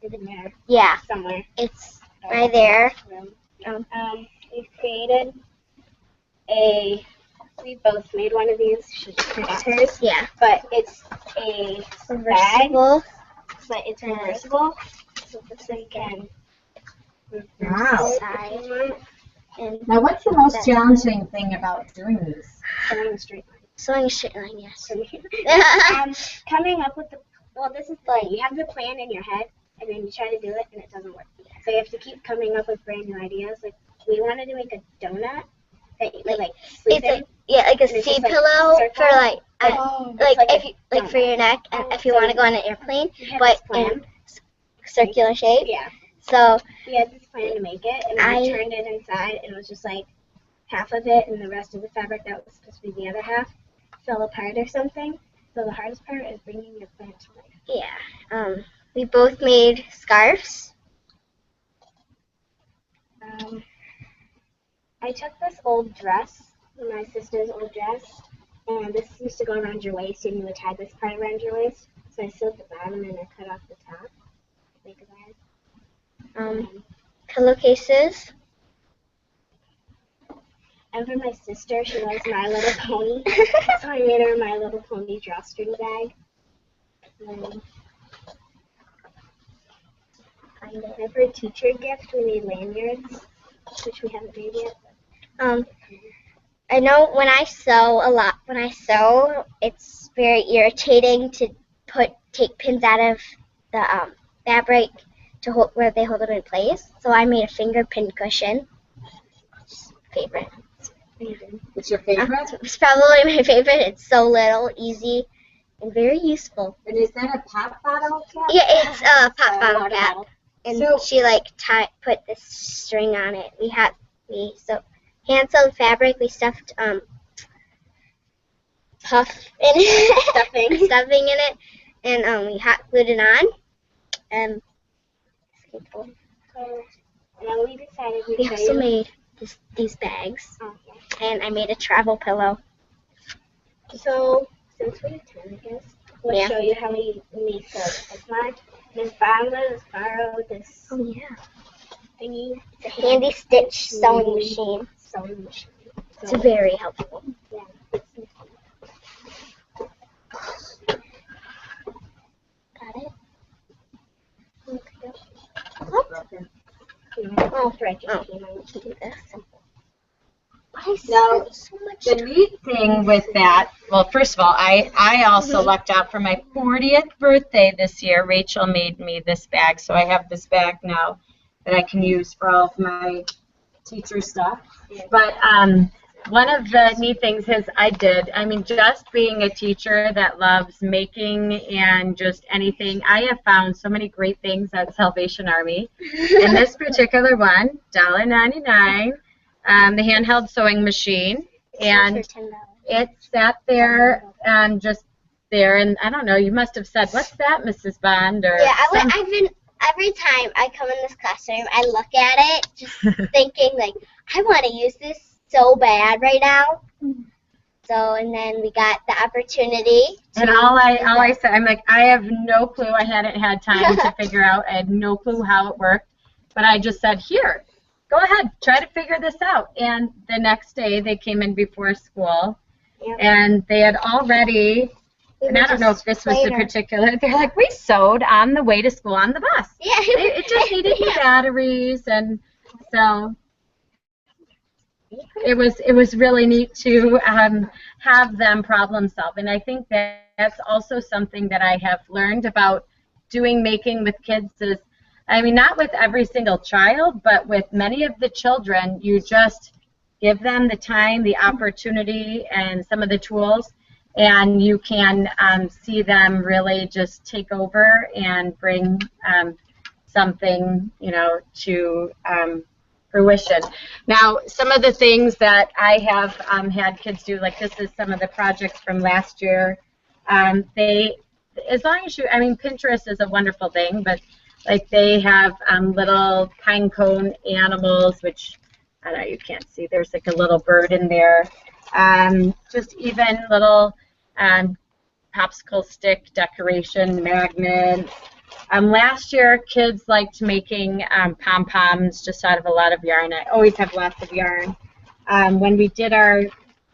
in there. Yeah. Somewhere. It's right there. We've created we both made one of these. She just forgot hers. Yeah. But it's a reversible. But it's reversible. So you can. Wow. Now, what's the most challenging thing about doing these? Sewing a straight line. Sewing a straight line, yes. Coming up with this is the thing. You have the plan in your head, and then you try to do it, and it doesn't work. So you have to keep coming up with brand new ideas. Like, we wanted to make a donut that you could, like, sleep in. Like a seat pillow for, for your neck, and if you want to go on an airplane, but in circular shape. Yeah. So we had this plan to make it, and we turned it inside, and it was just like half of it, and the rest of the fabric that was supposed to be the other half fell apart or something. So the hardest part is bringing your plan to life. Yeah. We both made scarves. I took this old dress, my sister's old dress, and this used to go around your waist, and you would tie this part around your waist. So I sewed the bottom, and I cut off the top. Make a bag. Pillowcases. And for my sister, she loves My Little Pony, so I made her a My Little Pony drawstring bag. And for a teacher gift, we made lanyards, which we haven't made yet. I know when I sew, it's very irritating to take pins out of the fabric to hold where they hold them in place. So I made a finger pin cushion. Favorite. It's your favorite? It's probably my favorite. It's so little, easy, and very useful. And is that a pop bottle cap? Yeah, it's a pop bottle cap. And so, she put this string on it. We hand sewed fabric. We stuffed stuffing in it, and we hot glued it on. And then we decided we also made these bags, and I made a travel pillow. So since we have time, I guess we'll show you how we make the Ms. Bond let us borrow this thingy. It's a handy stitch sewing machine. It's very helpful. Yeah. Got it? Now, the neat thing with that, well, first of all, I also lucked out for my 40th birthday this year. Rachel made me this bag, so I have this bag now that I can use for all of my teacher stuff. But one of the neat things is just being a teacher that loves making and just anything, I have found so many great things at Salvation Army. And this particular one, $1.99, the handheld sewing machine, and it sat there and just there, and I don't know, you must have said, "What's that, Mrs. Bond?" Or Yeah, I've been, every time I come in this classroom, I look at it just thinking, like, I want to use this so bad right now. So, and then we got the opportunity. And all I said, I'm like, I have no clue. I hadn't had time to figure out. I had no clue how it worked. But I just said, here, go ahead, try to figure this out. And the next day, they came in before school, and they had already, and I don't know if this was the particular, they're like, we sewed on the way to school on the bus. Yeah. It just needed new batteries, and so it was really neat to have them problem solve. And I think that's also something that I have learned about making with kids is, I mean, not with every single child, but with many of the children, you just give them the time, the opportunity, and some of the tools, and you can see them really just take over and bring something, you know, to fruition. Now, some of the things that I have had kids do, like this is some of the projects from last year. They, as long as you, I mean, Pinterest is a wonderful thing, but like they have little pine cone animals, which I don't know, you can't see. There's like a little bird in there. Just even little popsicle stick decoration magnets. Last year, kids liked making pom-poms just out of a lot of yarn. I always have lots of yarn. When we did our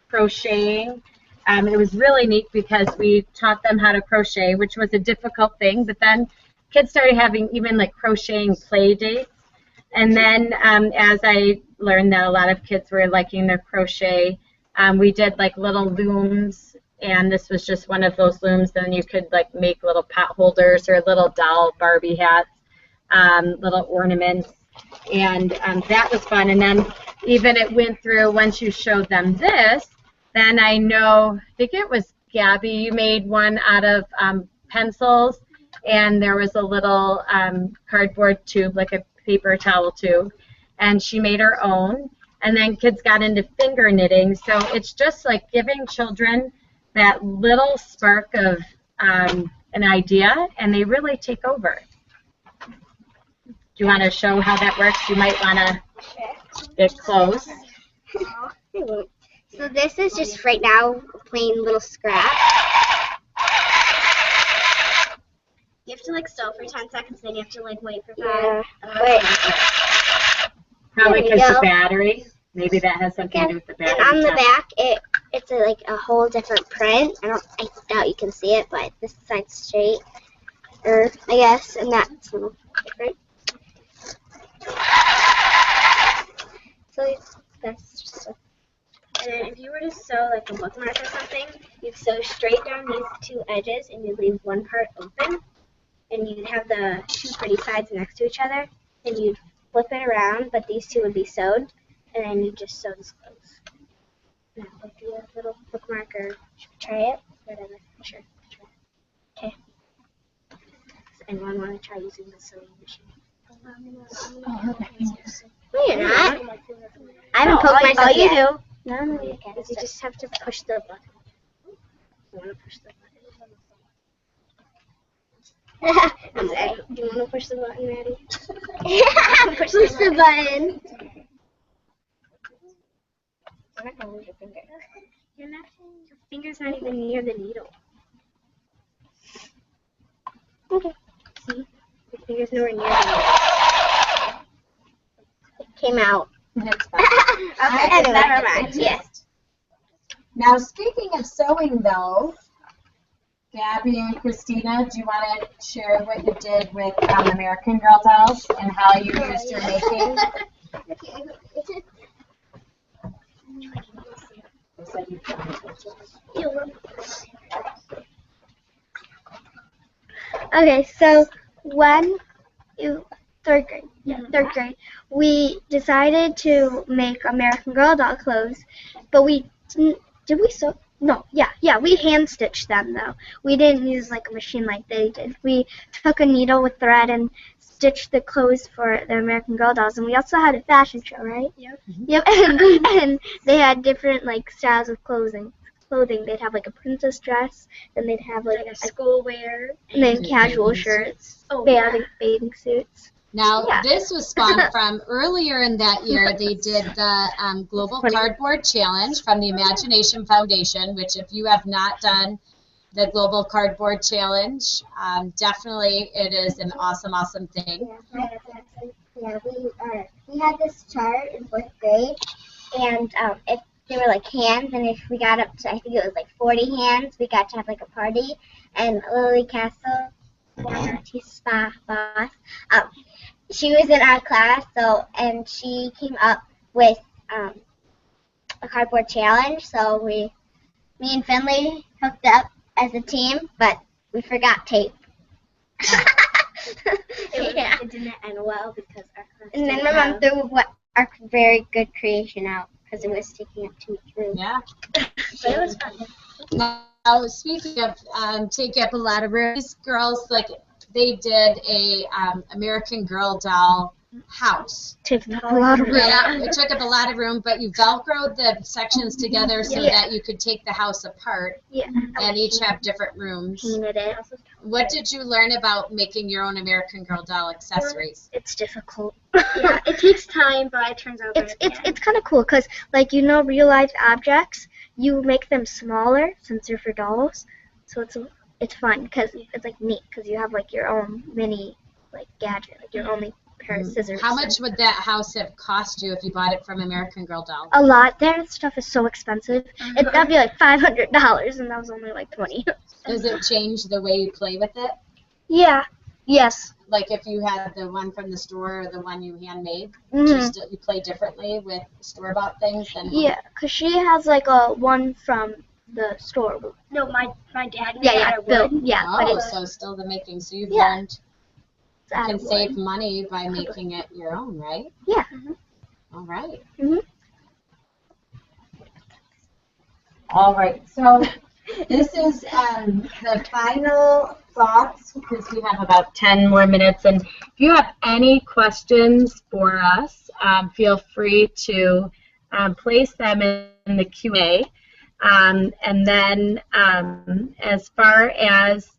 crocheting, it was really neat because we taught them how to crochet, which was a difficult thing, but then kids started having even like crocheting play dates. And then as I learned that a lot of kids were liking their crochet, we did like little looms, and this was just one of those looms. Then you could like make little pot holders or little doll Barbie hats, little ornaments, and that was fun. And then even it went through, once you showed them this, then I know, I think it was Gabby, you made one out of pencils, and there was a little cardboard tube, like a paper towel tube, and she made her own. And then kids got into finger knitting, so it's just like giving children that little spark of an idea, and they really take over. Do you want to show how that works? You might want to get close. So this is just right now plain little scrap. You have to like sew for 10 seconds, then you have to like wait for 5. Probably because the battery. Maybe that has something to do with the battery. And on the back, it's like a whole different print. I doubt you can see it, but this side's straight, I guess, and that's a little different. So that's just. And then if you were to sew like a bookmark or something, you'd sew straight down these two edges, and you'd leave one part open, and you'd have the two pretty sides next to each other, and you'd flip it around, but these two would be sewed. And then you just sew this close. Now, if you have a little bookmark or try it, whatever, sure, try it. Okay. Does anyone want to try using the sewing machine? No, you're not. I haven't poked myself yet. You do. No, you can't. You just have to push the button. You want to push the button? I'm sorry. Do you want to push the button, Maddie? Push the button. You're not going to lose your finger. Your finger's not even near the needle. Okay. See? Your finger's nowhere near the needle. It came out. It's fine. Okay, anyway, never mind. Yes. Now, speaking of sewing, though, Gabby and Christina, do you want to share what you did with American Girl dolls and how you used your making? Okay, so third grade, we decided to make American Girl doll clothes, but we didn't, did we sew? No, yeah, we hand stitched them though. We didn't use like a machine like they did. We took a needle with thread and stitched the clothes for the American Girl dolls, and we also had a fashion show, right? Yep. Yep, and they had different like styles of clothing. clothing. They'd have like a princess dress, then they'd have like a school wear, and then casual shirts, bathing suits. Now, Yeah. this was spawned from earlier in that year. They did the Global Cardboard Challenge from the Imagination Foundation, which if you have not done the Global Cardboard Challenge, definitely it is an awesome, awesome thing. Yeah, we had this chart in 4th grade, and if there were like hands, and if we got up to, I think it was like 40 hands, we got to have like a party. And Lily Castle, former T-Spa boss, she was in our class, and she came up with a cardboard challenge. So me and Finley hooked up as a team, but we forgot tape. It didn't end well because our class. And then my mom threw our very good creation out because it was taking up too much room. Yeah. But it was fun. Now, speaking of taking up a lot of room, these girls, like, they did a American Girl doll house. Taking up a lot of room. Yeah, it took up a lot of room, but you Velcroed the sections together so that you could take the house apart and each have different rooms. Painted it. What did you learn about making your own American Girl doll accessories? It's difficult. Yeah, it takes time, but it turns out it's kind of cool because, like, real life objects, you make them smaller since they're for dolls, so it's fun because it's like neat because you have like your own mini like gadget, like your only pair of scissors. How much would that house have cost you if you bought it from American Girl Doll? A lot. Their stuff is so expensive. That'd be like $500, and that was only like $20. Does it change the way you play with it? Yeah. Yes. Like if you had the one from the store or the one you handmade, you play differently with store-bought things? Yeah, because she has like a one from the store. No, my dad made out of wood. Yeah. Oh, so still the making. So you've learned you can save money by making it your own, right? Yeah. All right. All right. So this is the final thoughts because we have about 10 more minutes. And if you have any questions for us, feel free to place them in the Q&A. And then as far as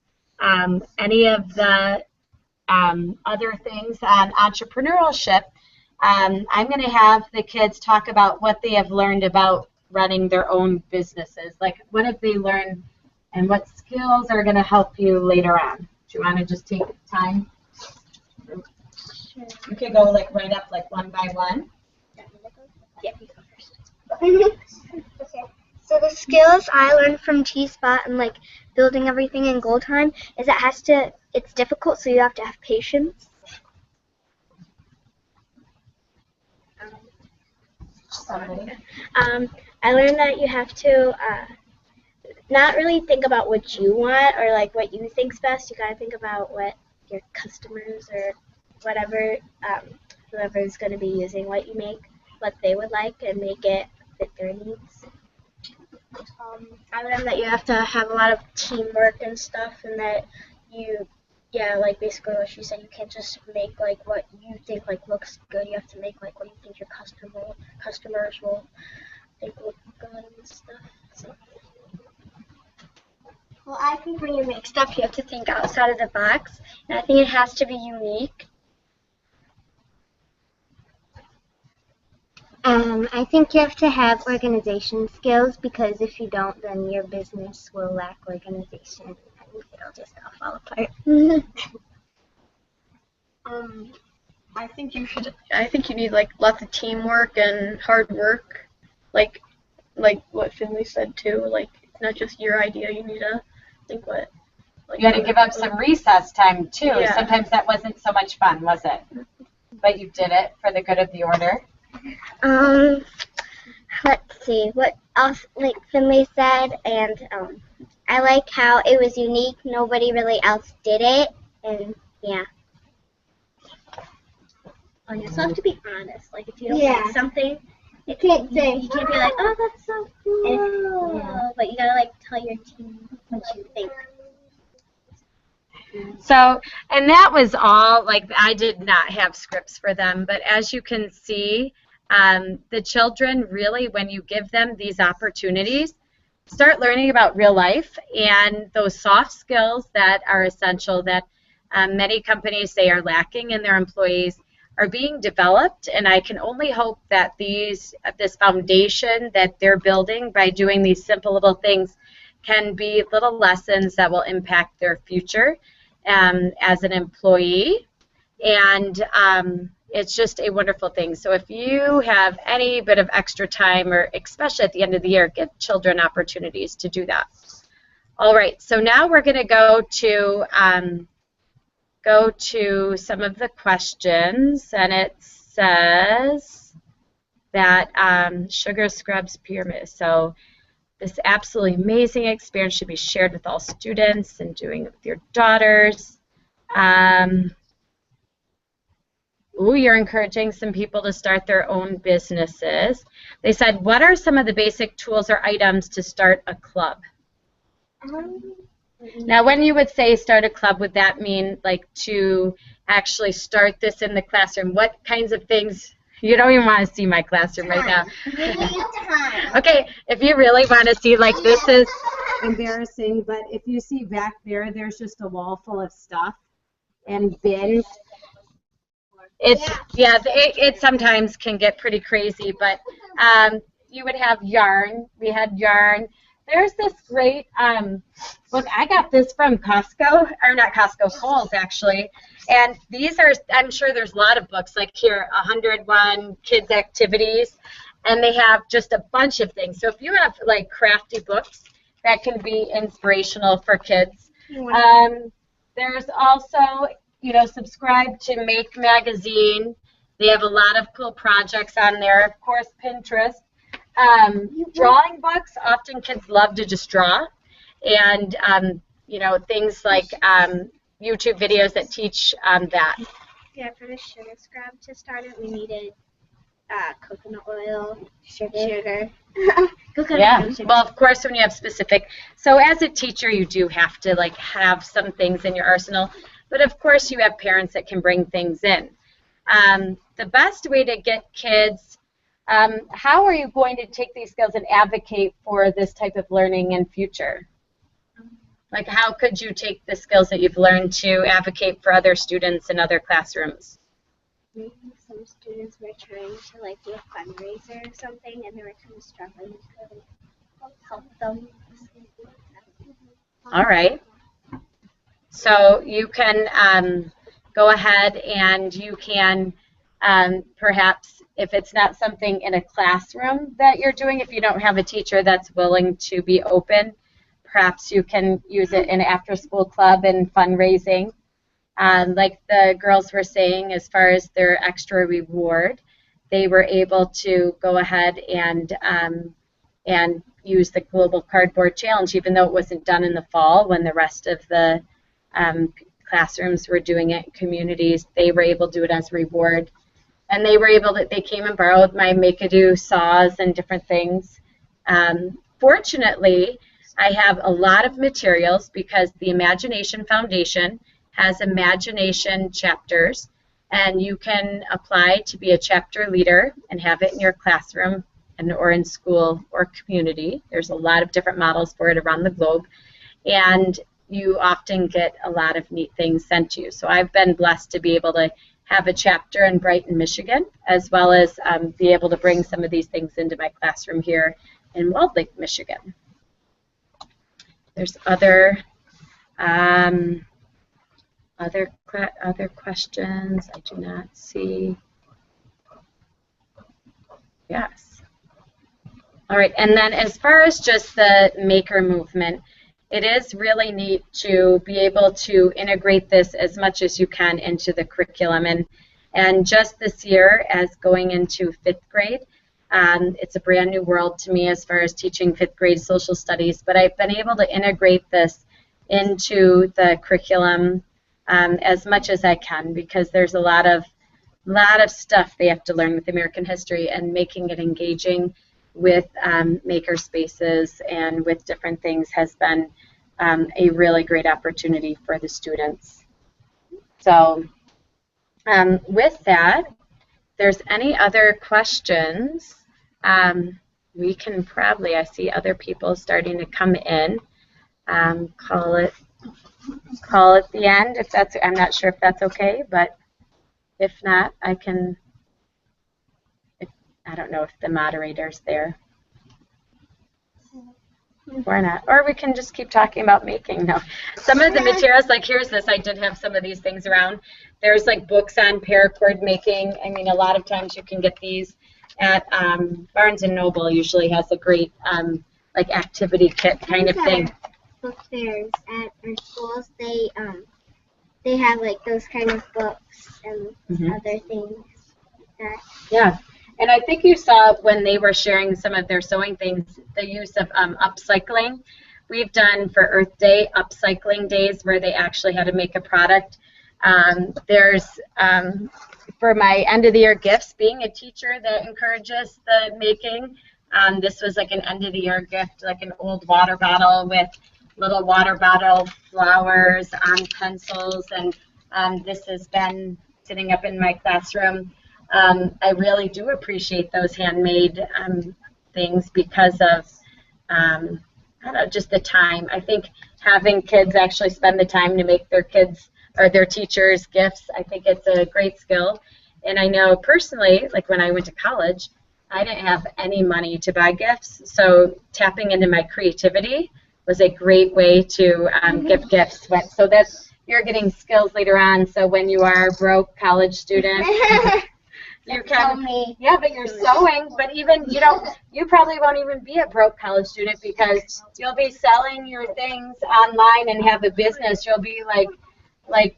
any of the other things on entrepreneurship, I'm going to have the kids talk about what they have learned about running their own businesses. Like, what have they learned and what skills are going to help you later on? Do you want to just take time? Sure. You could go like right up like one by one. Yeah, you go first. Okay. So the skills I learned from T-Spot and like building everything in Gold Time is it's difficult, so you have to have patience. I learned that you have to not really think about what you want or like what you think's best. You gotta think about what your customers or whatever whoever is going to be using what you make, what they would like, and make it fit their needs. I learned that you have to have a lot of teamwork and stuff, and that like basically what she said, you can't just make like what you think like looks good. You have to make like what you think your customers will think look good and stuff. So. Well, I think when you make stuff, you have to think outside of the box, and I think it has to be unique. I think you have to have organization skills, because if you don't, then your business will lack organization, and it'll just all fall apart. I think you need like lots of teamwork and hard work, like what Finley said too. Like, it's not just your idea. You need to think what. Like, you had to give up some recess time too. Yeah. Sometimes that wasn't so much fun, was it? But you did it for the good of the order. Let's see, what else, like Finley said, and I like how it was unique, nobody really else did it, and yeah. Oh, you still have to be honest, like if you don't like something, you can't be like, oh, that's so cool, but you gotta like tell your team what you think. So, and that was all, like, I did not have scripts for them, but as you can see, the children really, when you give them these opportunities, start learning about real life and those soft skills that are essential that many companies say are lacking in their employees are being developed, and I can only hope that this foundation that they're building by doing these simple little things can be little lessons that will impact their future as an employee, and it's just a wonderful thing. So if you have any bit of extra time, or especially at the end of the year, give children opportunities to do that. All right, so now we're going to go to some of the questions, and it says that Sugar Scrubs Pyramid. So this absolutely amazing experience should be shared with all students and doing it with your daughters. You're encouraging some people to start their own businesses. They said, what are some of the basic tools or items to start a club? Now, when you would say start a club, would that mean like to actually start this in the classroom? What kinds of things? You don't even want to see my classroom right now. Okay, if you really want to see, like, this is embarrassing, but if you see back there, there's just a wall full of stuff and bins. It sometimes can get pretty crazy, but you would have yarn. We had yarn. There's this great book. I got this from Costco, or not Costco, Kohl's actually. And these are, I'm sure there's a lot of books, like here, 101 Kids Activities, and they have just a bunch of things. So if you have like crafty books, that can be inspirational for kids. There's also, you know, subscribe to Make Magazine. They have a lot of cool projects on there. Of course, Pinterest. Drawing books, often kids love to just draw, and you know, things like YouTube videos that teach that. Yeah, for the Sugar Scrub to start it, we needed coconut oil, sugar. Yeah, well, of course, when you have specific, so as a teacher, you do have to like have some things in your arsenal, but of course, you have parents that can bring things in. The best way to get kids. How are you going to take these skills and advocate for this type of learning in future? Like, how could you take the skills that you've learned to advocate for other students in other classrooms? Maybe some students were trying to like do a fundraiser or something, and they were kind of struggling to help them. All right. So you can go ahead and you can perhaps, if it's not something in a classroom that you're doing, if you don't have a teacher that's willing to be open, perhaps you can use it in after-school club and fundraising. Like the girls were saying, as far as their extra reward, they were able to go ahead and use the Global Cardboard Challenge, even though it wasn't done in the fall when the rest of the classrooms were doing it in communities. They were able to do it as a reward. And they were able to, they came and borrowed my Make-A-Do saws and different things. Fortunately, I have a lot of materials because the Imagination Foundation has imagination chapters, and you can apply to be a chapter leader and have it in your classroom or in school or community. There's a lot of different models for it around the globe, and you often get a lot of neat things sent to you. So I've been blessed to be able to have a chapter in Brighton, Michigan, as well as be able to bring some of these things into my classroom here in Walled Lake, Michigan. There's other questions I do not see. Yes. All right, and then as far as just the maker movement, it is really neat to be able to integrate this as much as you can into the curriculum. And just this year, as going into 5th grade, it's a brand new world to me as far as teaching 5th grade social studies, but I've been able to integrate this into the curriculum as much as I can, because there's a lot of stuff they have to learn with American history, and making it engaging with maker spaces and with different things has been a really great opportunity for the students. So with that, if there's any other questions, we can probably, I see other people starting to come in, call it the end if that's, I'm not sure if that's okay, but if not, I can, I don't know if the moderator's there. Or not. Or we can just keep talking about making. No. Some of the materials, like here's this, I did have some of these things around. There's like books on paracord making. I mean, a lot of times you can get these at Barnes & Noble usually has a great like activity kit kind of thing. Book fairs at our schools, they have like those kind of books and other things like that. Yeah. And I think you saw when they were sharing some of their sewing things, the use of upcycling. We've done for Earth Day upcycling days where they actually had to make a product. There's, for my end of the year gifts, being a teacher that encourages the making, this was like an end of the year gift, like an old water bottle with little water bottle flowers on pencils. And this has been sitting up in my classroom. I really do appreciate those handmade things because of, I don't know, just the time. I think having kids actually spend the time to make their kids or their teachers gifts, I think it's a great skill. And I know personally, like when I went to college, I didn't have any money to buy gifts. So tapping into my creativity was a great way to give gifts. So that's, you're getting skills later on. So when you are a broke college student, you can, yeah, but you're sewing, but even, you probably won't even be a broke college student because you'll be selling your things online and have a business. You'll be like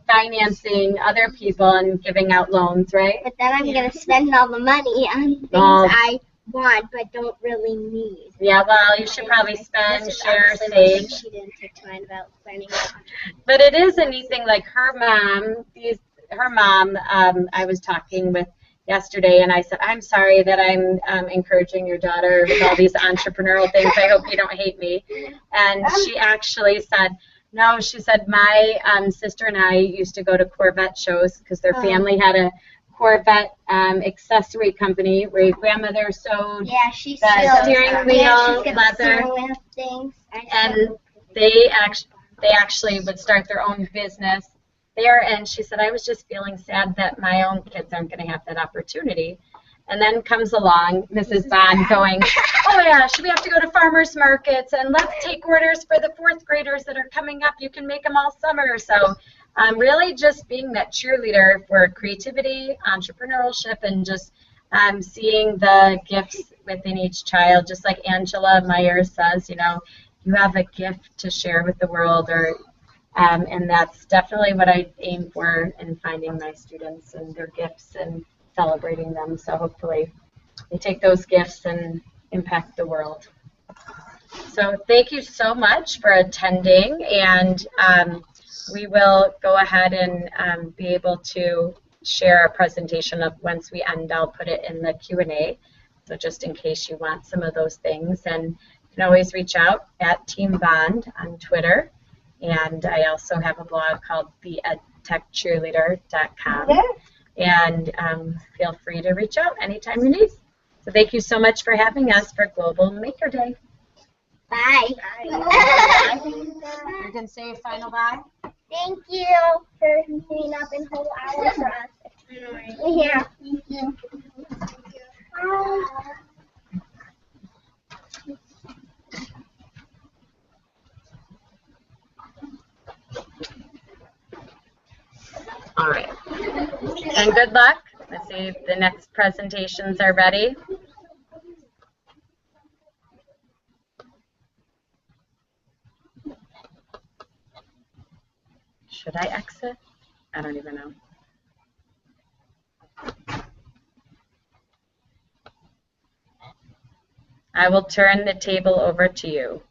financing other people and giving out loans, right? But then I'm going to spend all the money on things I want but don't really need. Yeah, well, you should probably spend, share, save. She didn't take time about learning. But it is a neat thing, like her mom, I was talking with yesterday, and I said, I'm sorry that I'm encouraging your daughter with all these entrepreneurial things. I hope you don't hate me. And she actually said, no, she said, my sister and I used to go to Corvette shows because their family had a Corvette accessory company where your grandmother sewed she the steering wheel, leather, things. and they actually would start their own business there, and she said, I was just feeling sad that my own kids aren't going to have that opportunity. And then comes along Mrs. Bond going, oh yeah, should we have to go to farmers markets and let's take orders for the 4th graders that are coming up. You can make them all summer. So really just being that cheerleader for creativity, entrepreneurship, and just seeing the gifts within each child. Just like Angela Myers says, you have a gift to share with the world, and that's definitely what I aim for in finding my students and their gifts and celebrating them. So hopefully they take those gifts and impact the world. So thank you so much for attending, and we will go ahead and be able to share our presentation of once we end. I'll put it in the Q&A, so just in case you want some of those things. And you can always reach out at Team Bond on Twitter. And I also have a blog called theedtechcheerleader.com. And feel free to reach out anytime you need. So thank you so much for having us for Global Maker Day. Bye. You can say a final bye. Thank you for staying up in whole hour for us. Yeah. Thank you. All right. And good luck. Let's see if the next presentations are ready. Should I exit? I don't even know. I will turn the table over to you.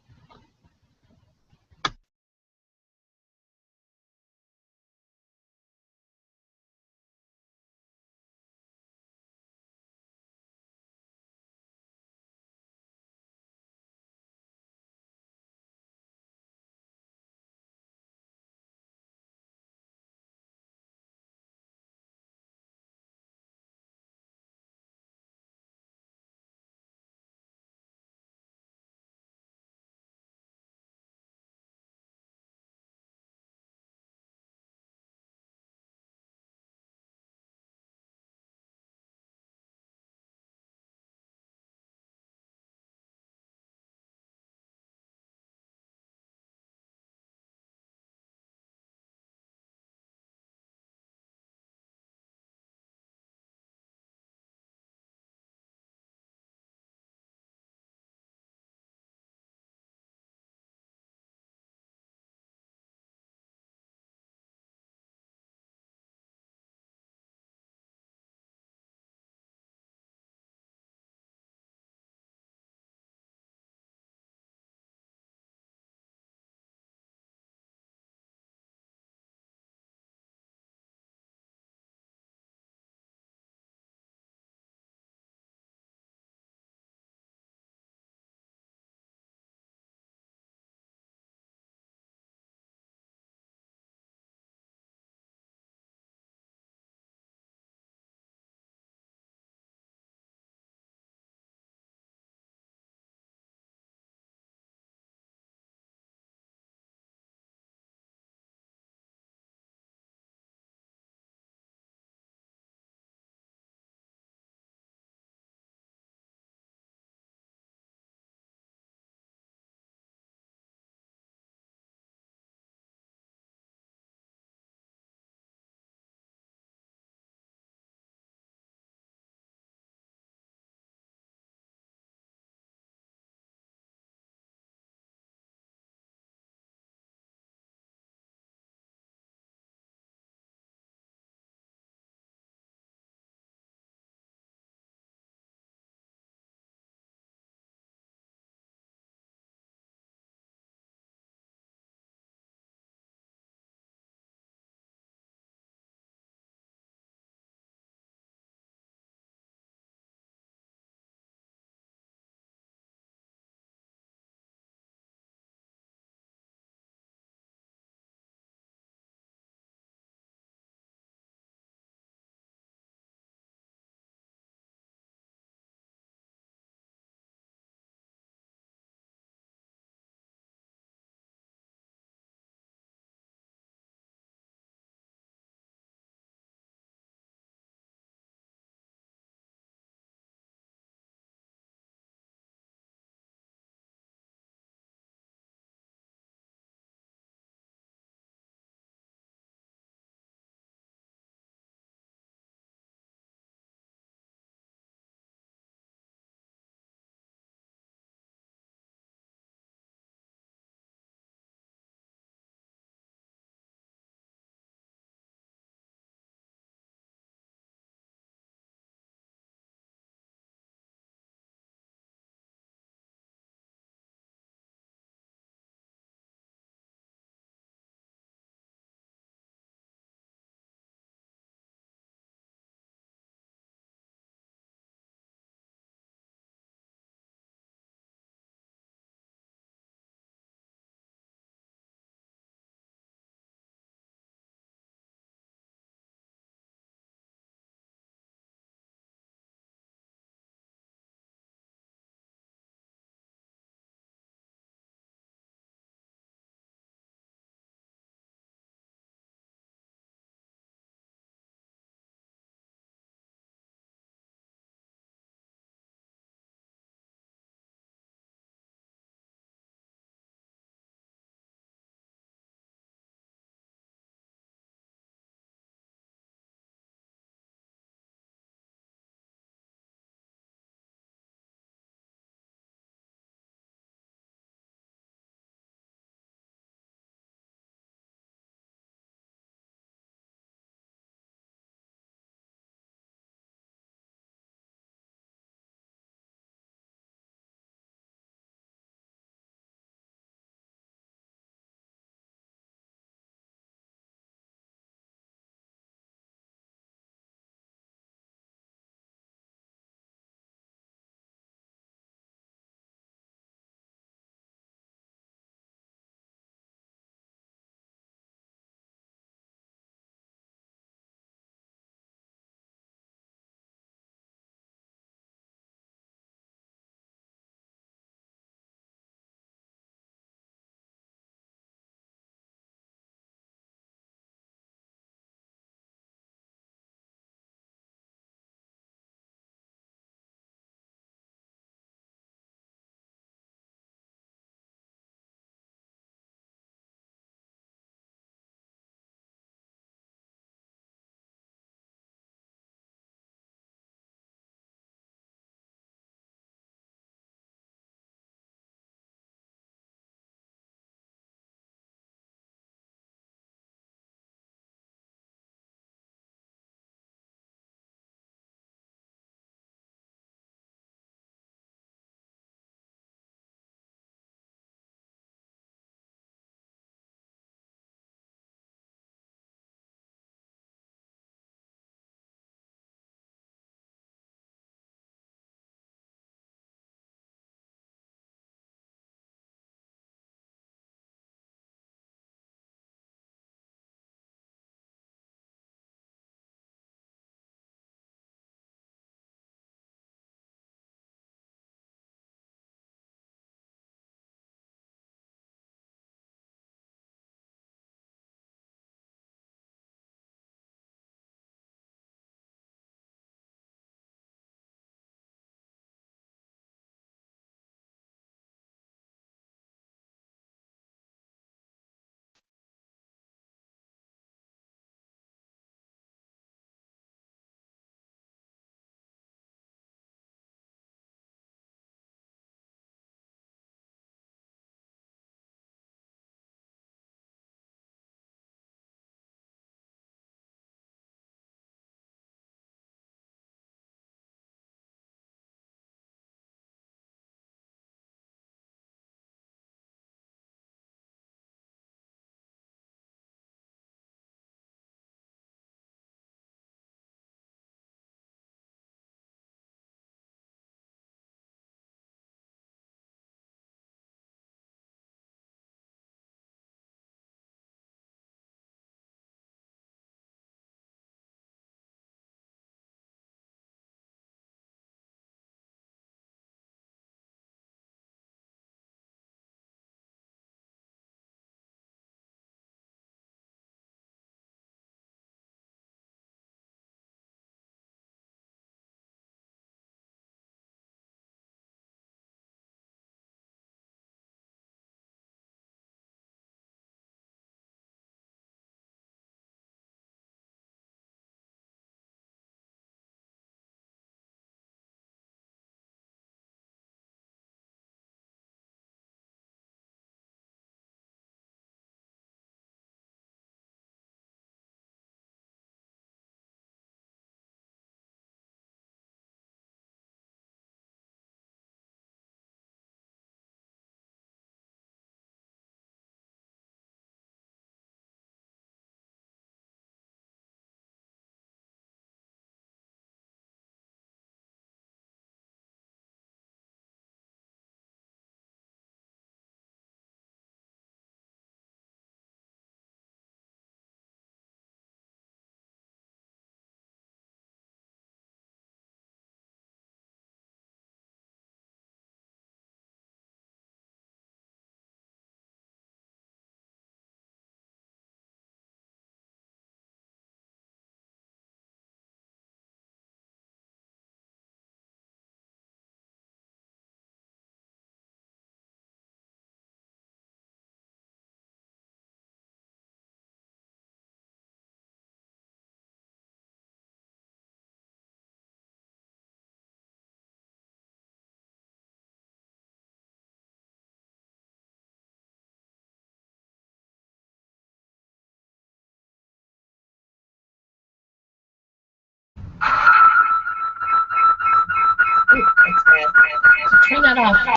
that off.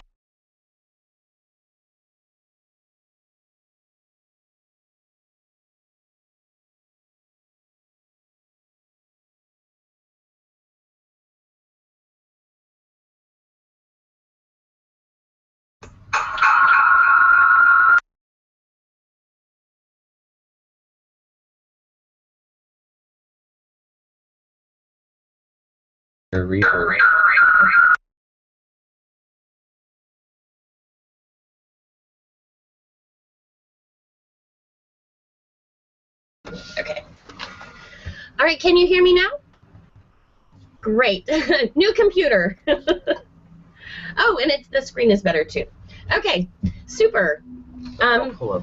Reaper. Okay. All right, can you hear me now? Great. New computer. Oh, and the screen is better too. Okay, super. All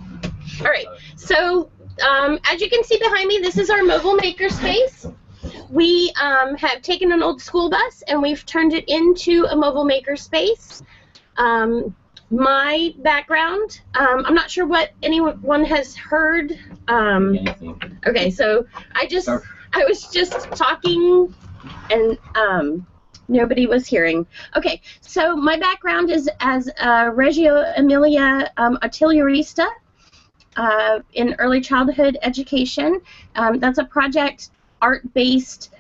right, so as you can see behind me, this is our mobile makerspace. We have taken an old school bus and we've turned it into a mobile makerspace. My background, I'm not sure what anyone has heard. Okay, so I was just talking and nobody was hearing. Okay, so my background is as a Reggio Emilia artillerista in early childhood education. That's a project art-based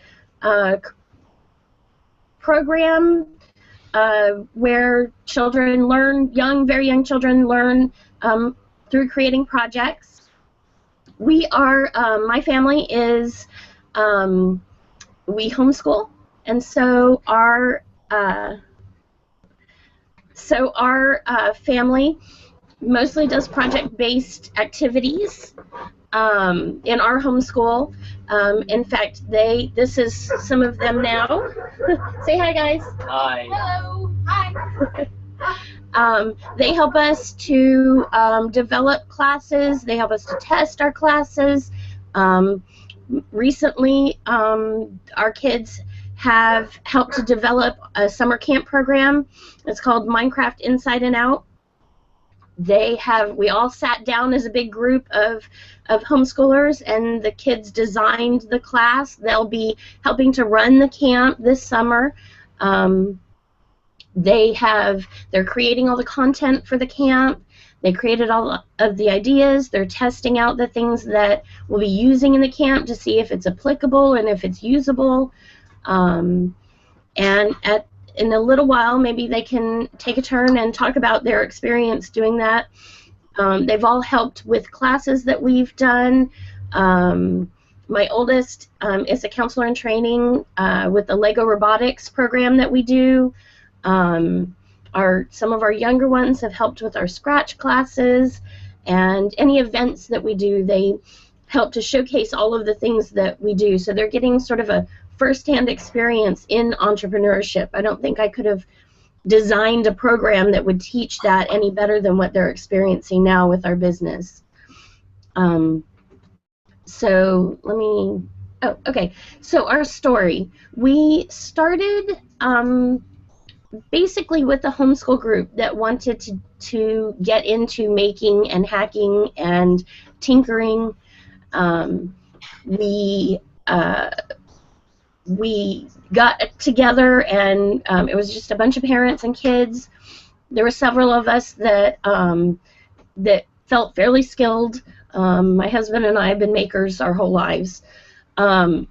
program where children learn, very young children learn through creating projects. We are, my family is, we homeschool, and so our family mostly does project-based activities in our homeschool. In fact, this is some of them now. Say hi, guys. Hi. Hello. Hi. They help us to develop classes. They help us to test our classes. Recently, our kids have helped to develop a summer camp program. It's called Minecraft Inside and Out. We all sat down as a big group of homeschoolers, and the kids designed the class. They'll be helping to run the camp this summer. They're creating all the content for the camp. They created all of the ideas. They're testing out the things that we'll be using in the camp to see if it's applicable and if it's usable. In a little while, maybe they can take a turn and talk about their experience doing that. They've all helped with classes that we've done. My oldest is a counselor in training with the Lego robotics program that we do. Some of our younger ones have helped with our Scratch classes, and any events that we do, they help to showcase all of the things that we do. So they're getting sort of a first-hand experience in entrepreneurship. I don't think I could have designed a program that would teach that any better than what they're experiencing now with our business. So our story. We started basically with a homeschool group that wanted to get into making and hacking and tinkering. We got together, and it was just a bunch of parents and kids. There were several of us that felt fairly skilled. My husband and I have been makers our whole lives. And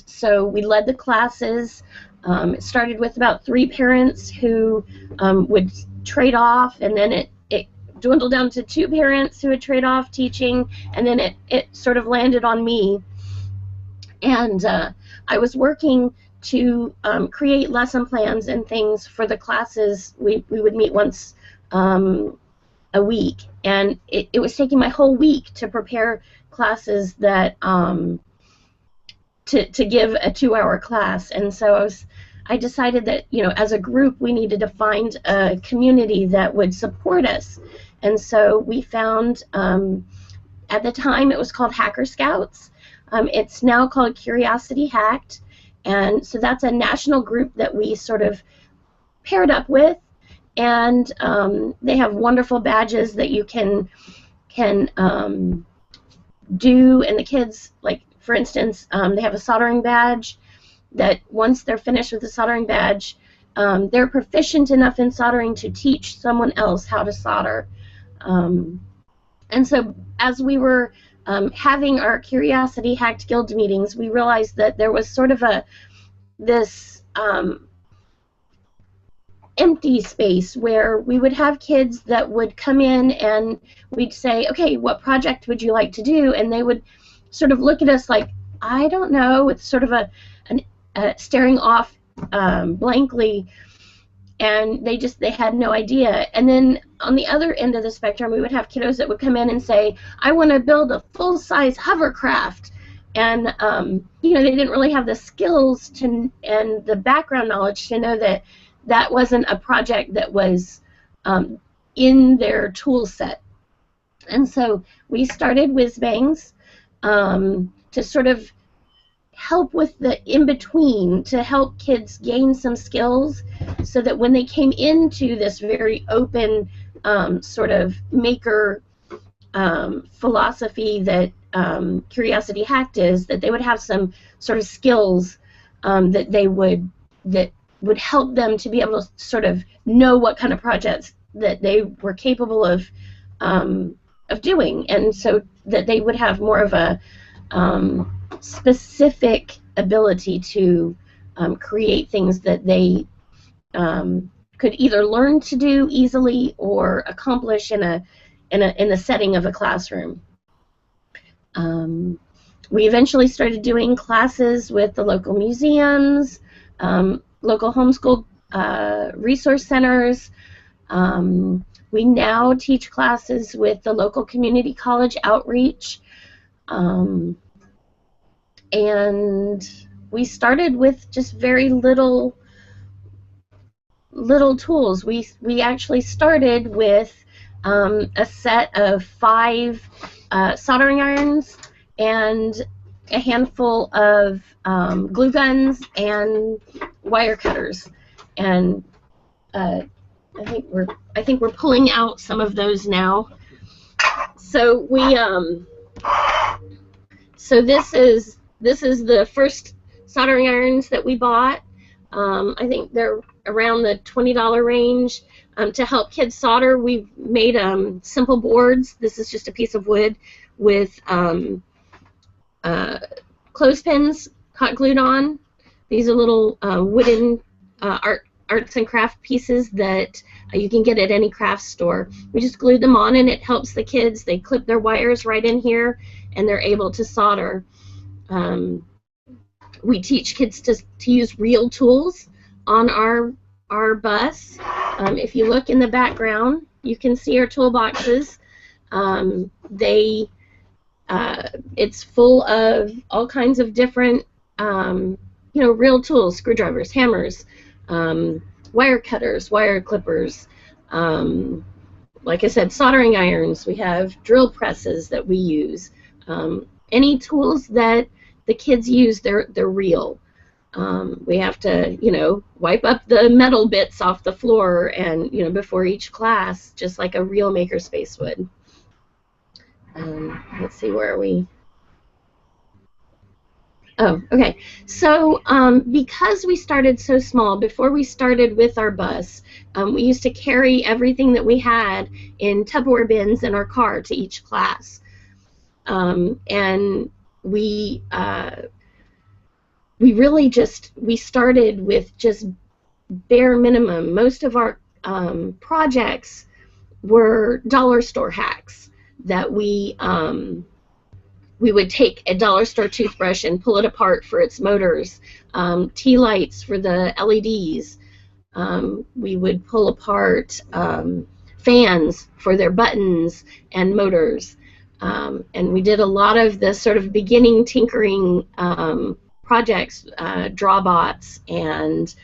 so we led the classes. It started with about 3 parents who would trade off, and then it dwindled down to 2 parents who would trade off teaching, and then it sort of landed on me. And I was working to create lesson plans and things for the classes. We would meet once a week, and it was taking my whole week to prepare classes that to give a 2-hour class. And so I decided that, as a group, we needed to find a community that would support us. And so we found, at the time, it was called Hacker Scouts. It's now called Curiosity Hacked, and so that's a national group that we sort of paired up with, and they have wonderful badges that you can do, and the kids, like, for instance, they have a soldering badge that once they're finished with the soldering badge, they're proficient enough in soldering to teach someone else how to solder. And so as we were having our Curiosity Hacked Guild meetings, we realized that there was sort of this empty space where we would have kids that would come in and we'd say, okay, what project would you like to do? And they would sort of look at us like, I don't know, with sort of a staring off blankly, and they had no idea. And then on the other end of the spectrum, we would have kiddos that would come in and say, I want to build a full-size hovercraft. And you know, they didn't really have the skills and the background knowledge to know that that wasn't a project that was in their tool set. And so we started Whiz Bangs to sort of help with the in-between, to help kids gain some skills so that when they came into this very open sort of maker philosophy that Curiosity Hacked is, that they would have some sort of skills that would help them to be able to sort of know what kind of projects that they were capable of doing, and so that they would have more of a specific ability to create things that they could either learn to do easily or accomplish in the setting of a classroom. We eventually started doing classes with the local museums, local homeschool resource centers. We now teach classes with the local community college outreach. And we started with just very little tools. We actually started with a set of 5 soldering irons and a handful of glue guns and wire cutters, and I think we're pulling out some of those now. So we so this is the first soldering irons that we bought. I think they're around the $20 range. To help kids solder, we've made simple boards. This is just a piece of wood with clothespins hot glued on. These are little wooden arts and craft pieces that you can get at any craft store. We just glued them on, and it helps the kids. They clip their wires right in here, and they're able to solder. We teach kids to use real tools on our bus. If you look in the background, you can see our toolboxes. It's full of all kinds of different, real tools: screwdrivers, hammers, wire cutters, wire clippers. Like I said, soldering irons. We have drill presses that we use. Any tools that the kids use, they're real. We have to, wipe up the metal bits off the floor and, before each class, just like a real makerspace would. Let's see, where are we? Oh, okay. So because we started so small, before we started with our bus, we used to carry everything that we had in Tupperware bins in our car to each class. And we really we started with just bare minimum. Most of our projects were dollar store hacks that we would take a dollar store toothbrush and pull it apart for its motors, tea lights for the LEDs. We would pull apart fans for their buttons and motors. And we did a lot of the sort of beginning tinkering projects, drawbots, and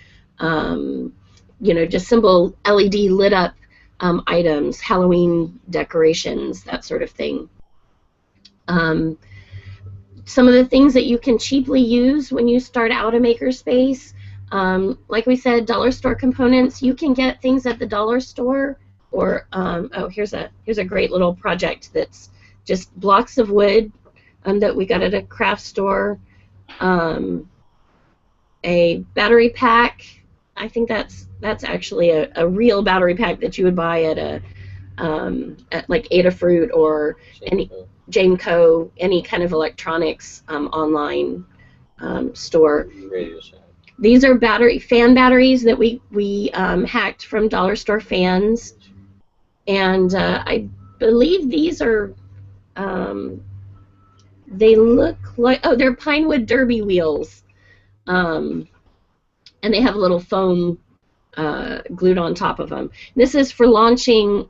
just simple LED lit up items, Halloween decorations, that sort of thing. Some of the things that you can cheaply use when you start out a makerspace, like we said, dollar store components. You can get things at the dollar store, or here's a great little project that's just blocks of wood that we got at a craft store, a battery pack, I think that's actually a real battery pack that you would buy at like Adafruit or any Jameco, any kind of electronics online store. These are fan batteries that we hacked from dollar store fans, and I believe these are they look like, oh, they're Pinewood Derby wheels, and they have a little foam glued on top of them. This is for launching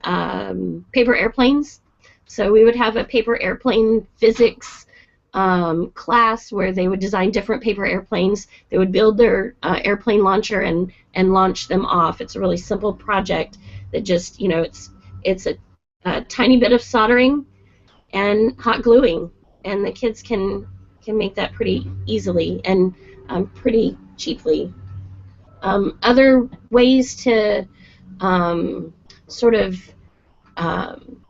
paper airplanes. So we would have a paper airplane physics class where they would design different paper airplanes. They would build their airplane launcher and launch them off. It's a really simple project that just, you know, it's a tiny bit of soldering and hot gluing, and the kids can make that pretty easily and pretty cheaply. Other ways to sort of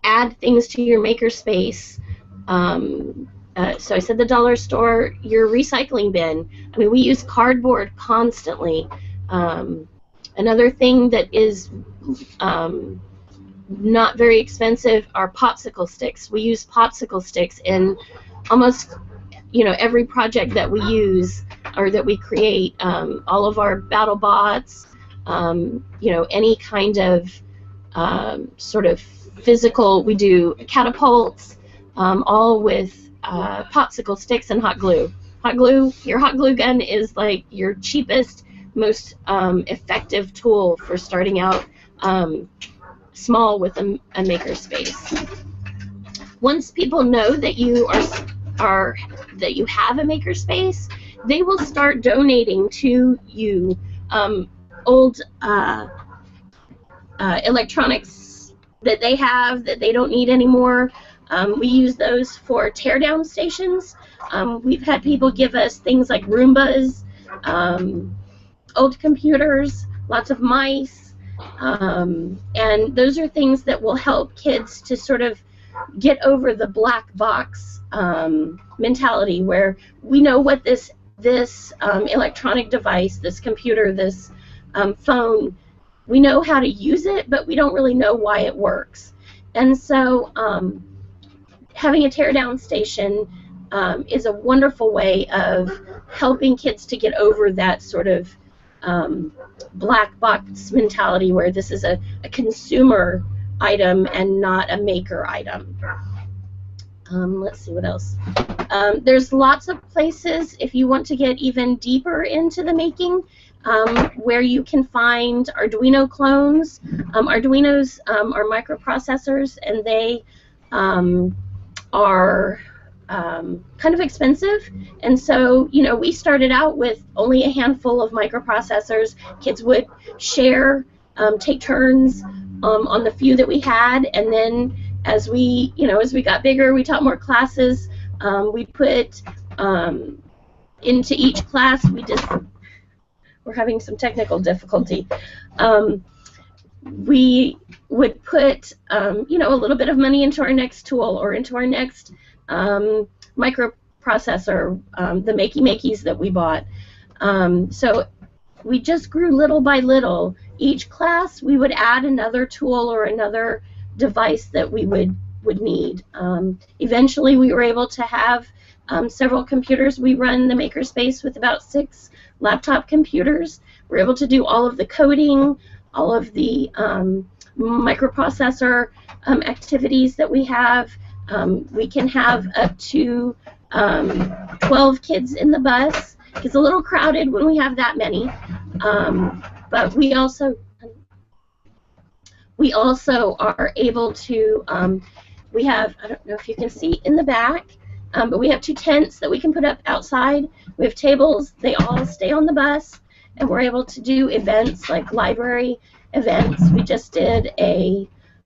add things to your makerspace. So I said the dollar store, your recycling bin. I mean, we use cardboard constantly. Another thing that is not very expensive are popsicle sticks. We use popsicle sticks in almost, you know, every project that we use or that we create. All of our battle bots, you know, any kind of sort of physical, we do catapults, all with popsicle sticks and hot glue. Your hot glue gun is like your cheapest, most effective tool for starting out small with a makerspace. Once people know that you that you have a makerspace, they will start donating to you old electronics that they have that they don't need anymore. We use those for teardown stations. We've had people give us things like Roombas, old computers, lots of mice, and those are things that will help kids to sort of get over the black box mentality, where we know what this electronic device, this computer, this phone, we know how to use it, but we don't really know why it works. And so having a teardown station is a wonderful way of helping kids to get over that sort of black box mentality where this is a consumer item and not a maker item. Let's see what else. There's lots of places, if you want to get even deeper into the making, where you can find Arduino clones. Arduinos are microprocessors, and they are kind of expensive. And so, you know, we started out with only a handful of microprocessors. Kids would share, take turns on the few that we had, and then as we got bigger, we taught more classes. We put into each class, we're having some technical difficulty. We would put, you know, a little bit of money into our next tool or into our next microprocessor, the Makey-Makeys that we bought. So we just grew little by little. Each class, we would add another tool or another device that we would need. Eventually, we were able to have several computers. We run the makerspace with about 6 laptop computers. We're able to do all of the coding, all of the microprocessor activities that we have. We can have up to 12 kids in the bus. It's a little crowded when we have that many, but we also are able to, we have, I don't know if you can see in the back, but we have 2 tents that we can put up outside. We have tables. They all stay on the bus, and we're able to do events like library events. We just did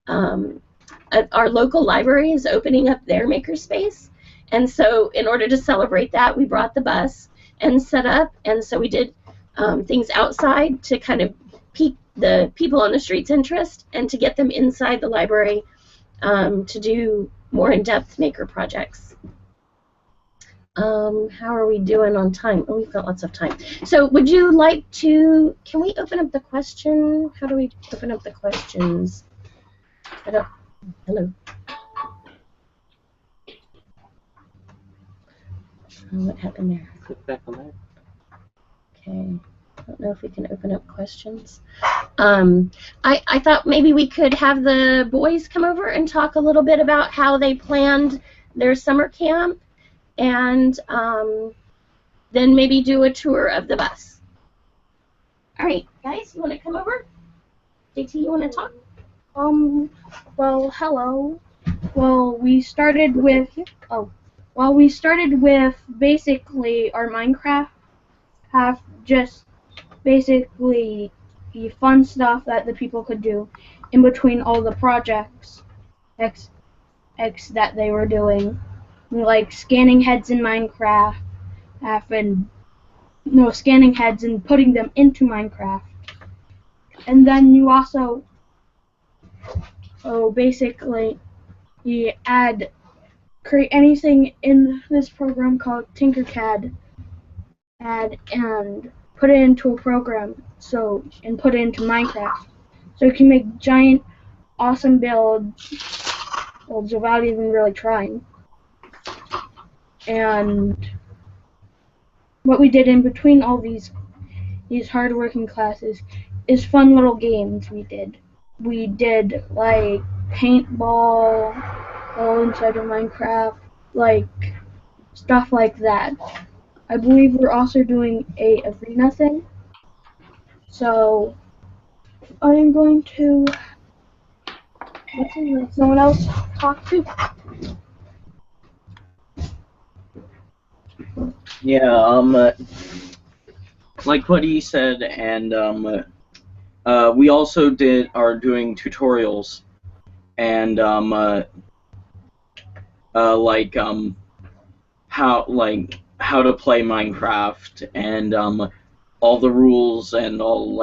our local library is opening up their makerspace, and so in order to celebrate that, we brought the bus and set up, and so we did things outside to kind of pique the people on the street's interest and to get them inside the library to do more in-depth maker projects. How are we doing on time? Oh, we've got lots of time. So would you like to, can we open up the question? How do we open up the questions? I don't, hello. What happened there? Click back on that. Okay. I don't know if we can open up questions. I thought maybe we could have the boys come over and talk a little bit about how they planned their summer camp, and then maybe do a tour of the bus. All right, guys, you want to come over? JT, you want to talk? Well, hello. Well, we started with basically our Minecraft have just basically the fun stuff that the people could do in between all the projects that they were doing, like scanning heads in Minecraft, scanning heads and putting them into Minecraft. And then you also, basically, you create anything in this program called Tinkercad, and put it into a program, and put it into Minecraft. So you can make giant, awesome builds without even really trying. And what we did in between all these hard-working classes is fun little games we did. We did, like, paintball, all inside of Minecraft, like, stuff like that. I believe we're also doing a arena thing. So, I am going to let someone else talk to. Yeah, like what he said, and we also are doing tutorials, and how to play Minecraft, and all the rules, and all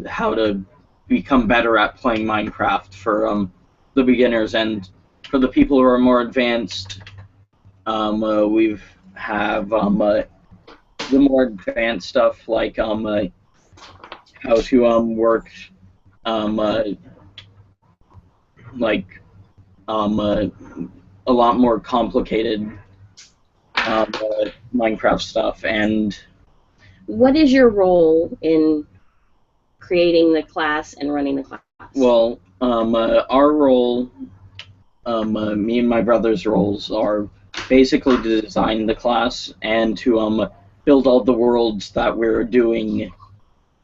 how to become better at playing Minecraft for the beginners, and for the people who are more advanced. We have the more advanced stuff, like how to work a lot more complicated Minecraft stuff. And what is your role in creating the class and running the class? Well, our role, me and my brother's roles, are basically to design the class and to build all the worlds that we're doing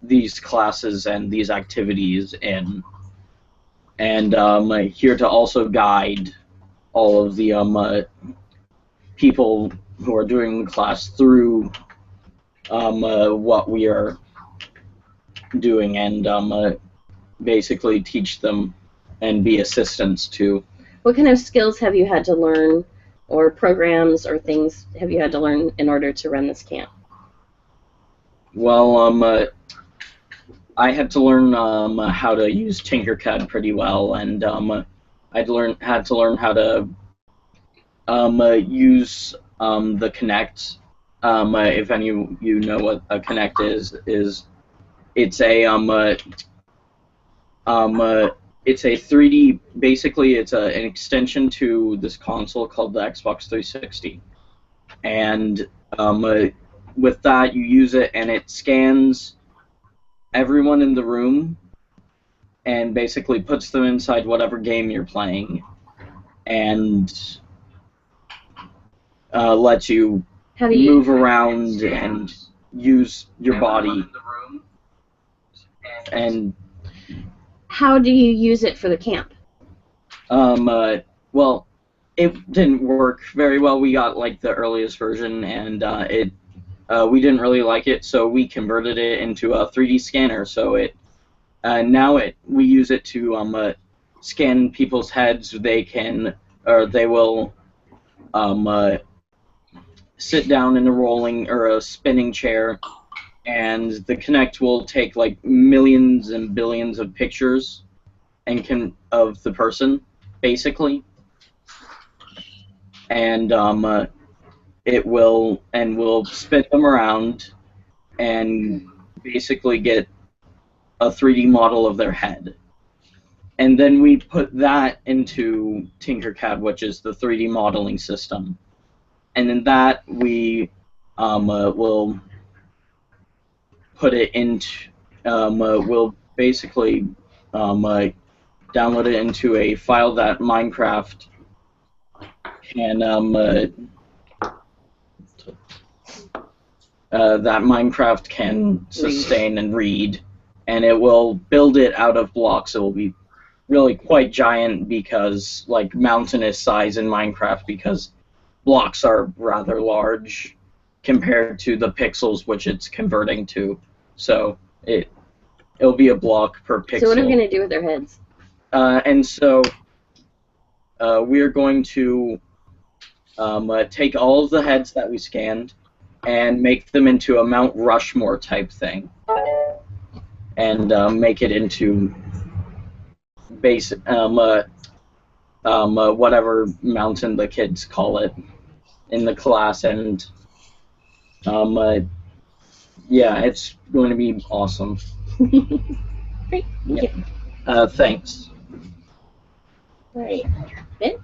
these classes and these activities in, and here to also guide all of the people who are doing the class through what we are doing, and basically teach them and be assistants to. What kind of skills have you had to learn, or programs or things have you had to learn in order to run this camp? Well, I had to learn how to use Tinkercad pretty well, and had to learn how to use the Kinect. If any of you know what a Kinect is it's a 3D, basically it's an extension to this console called the Xbox 360. And with that, you use it, and it scans everyone in the room and basically puts them inside whatever game you're playing, and lets you move around and use your body. And how do you use it for the camp? Well, it didn't work very well. We got the earliest version, and we didn't really like it, so we converted it into a 3D scanner. So we use it to scan people's heads. They will sit down in a rolling or a spinning chair, and the Kinect will take millions and billions of pictures of the person, basically. And it will, and we'll spin them around and basically get a 3D model of their head. And then we put that into Tinkercad, which is the 3D modeling system. And in that, we will put it into, we'll basically download it into a file that Minecraft can sustain and read, and it will build it out of blocks. It will be really quite giant, because like mountainous size in Minecraft, because blocks are rather large compared to the pixels which it's converting to. So it'll be a block per pixel. So what are we going to do with their heads? And so we're going to take all of the heads that we scanned and make them into a Mount Rushmore type thing, and make it into whatever mountain the kids call it in the class, and yeah, it's going to be awesome. Great, thank you. Thanks. All right, Ben?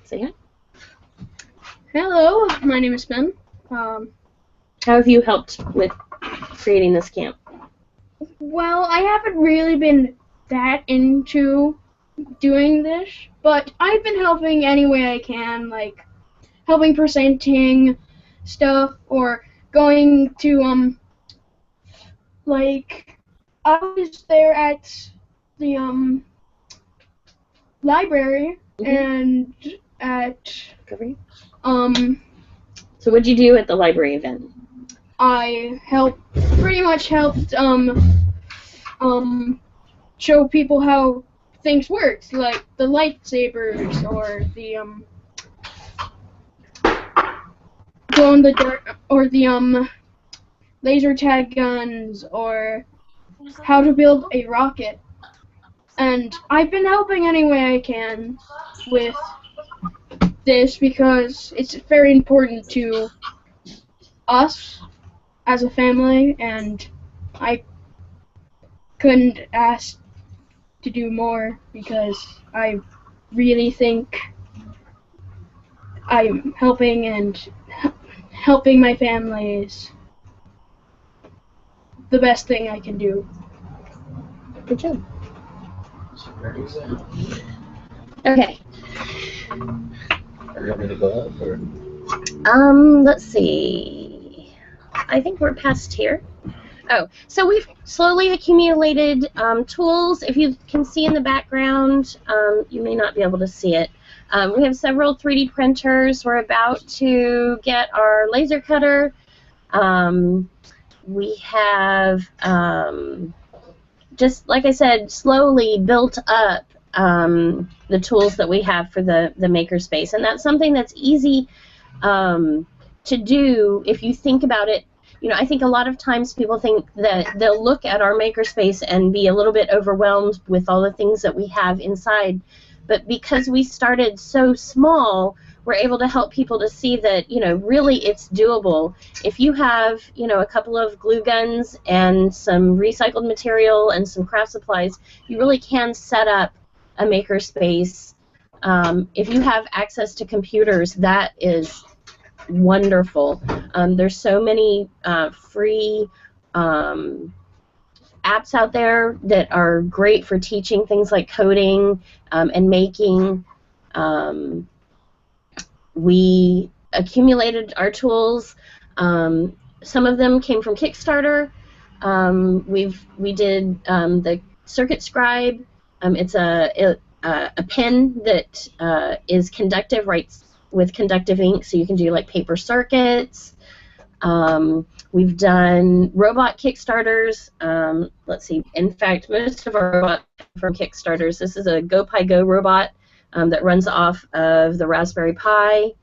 Say hi. Hello, my name is Ben. How have you helped with creating this camp? Well, I haven't really been that into doing this, but I've been helping any way I can, like helping presenting stuff, or going to like I was there at the library and at So what'd you do at the library event? I pretty much helped show people how things work, like the lightsabers, or the glow in the dark, or the laser tag guns, or how to build a rocket. And I've been helping any way I can with this, because it's very important to us as a family, and I couldn't ask to do more, because I really think I'm helping, and helping my family is the best thing I can do. Good job. Okay. Are you ready to go up, or? Let's see. I think we're past here. Oh, so we've slowly accumulated tools. If you can see in the background, you may not be able to see it. We have several 3D printers. We're about to get our laser cutter. We have, just like I said, slowly built up the tools that we have for the makerspace, and that's something that's easy to do if you think about it. You know, I think a lot of times people think that they'll look at our makerspace and be a little bit overwhelmed with all the things that we have inside, but because we started so small, we're able to help people to see that, you know, really it's doable. If you have, you know, a couple of glue guns and some recycled material and some craft supplies, you really can set up a makerspace. If you have access to computers, that is wonderful. There's so many free apps out there that are great for teaching things like coding and making. We accumulated our tools. Some of them came from Kickstarter. We did the Circuit Scribe. It's a pen that is conductive, writes with conductive ink, so you can do like paper circuits. We've done robot Kickstarters. Let's see. In fact, most of our robots from Kickstarters. This is a GoPiGo robot that runs off of the Raspberry Pi.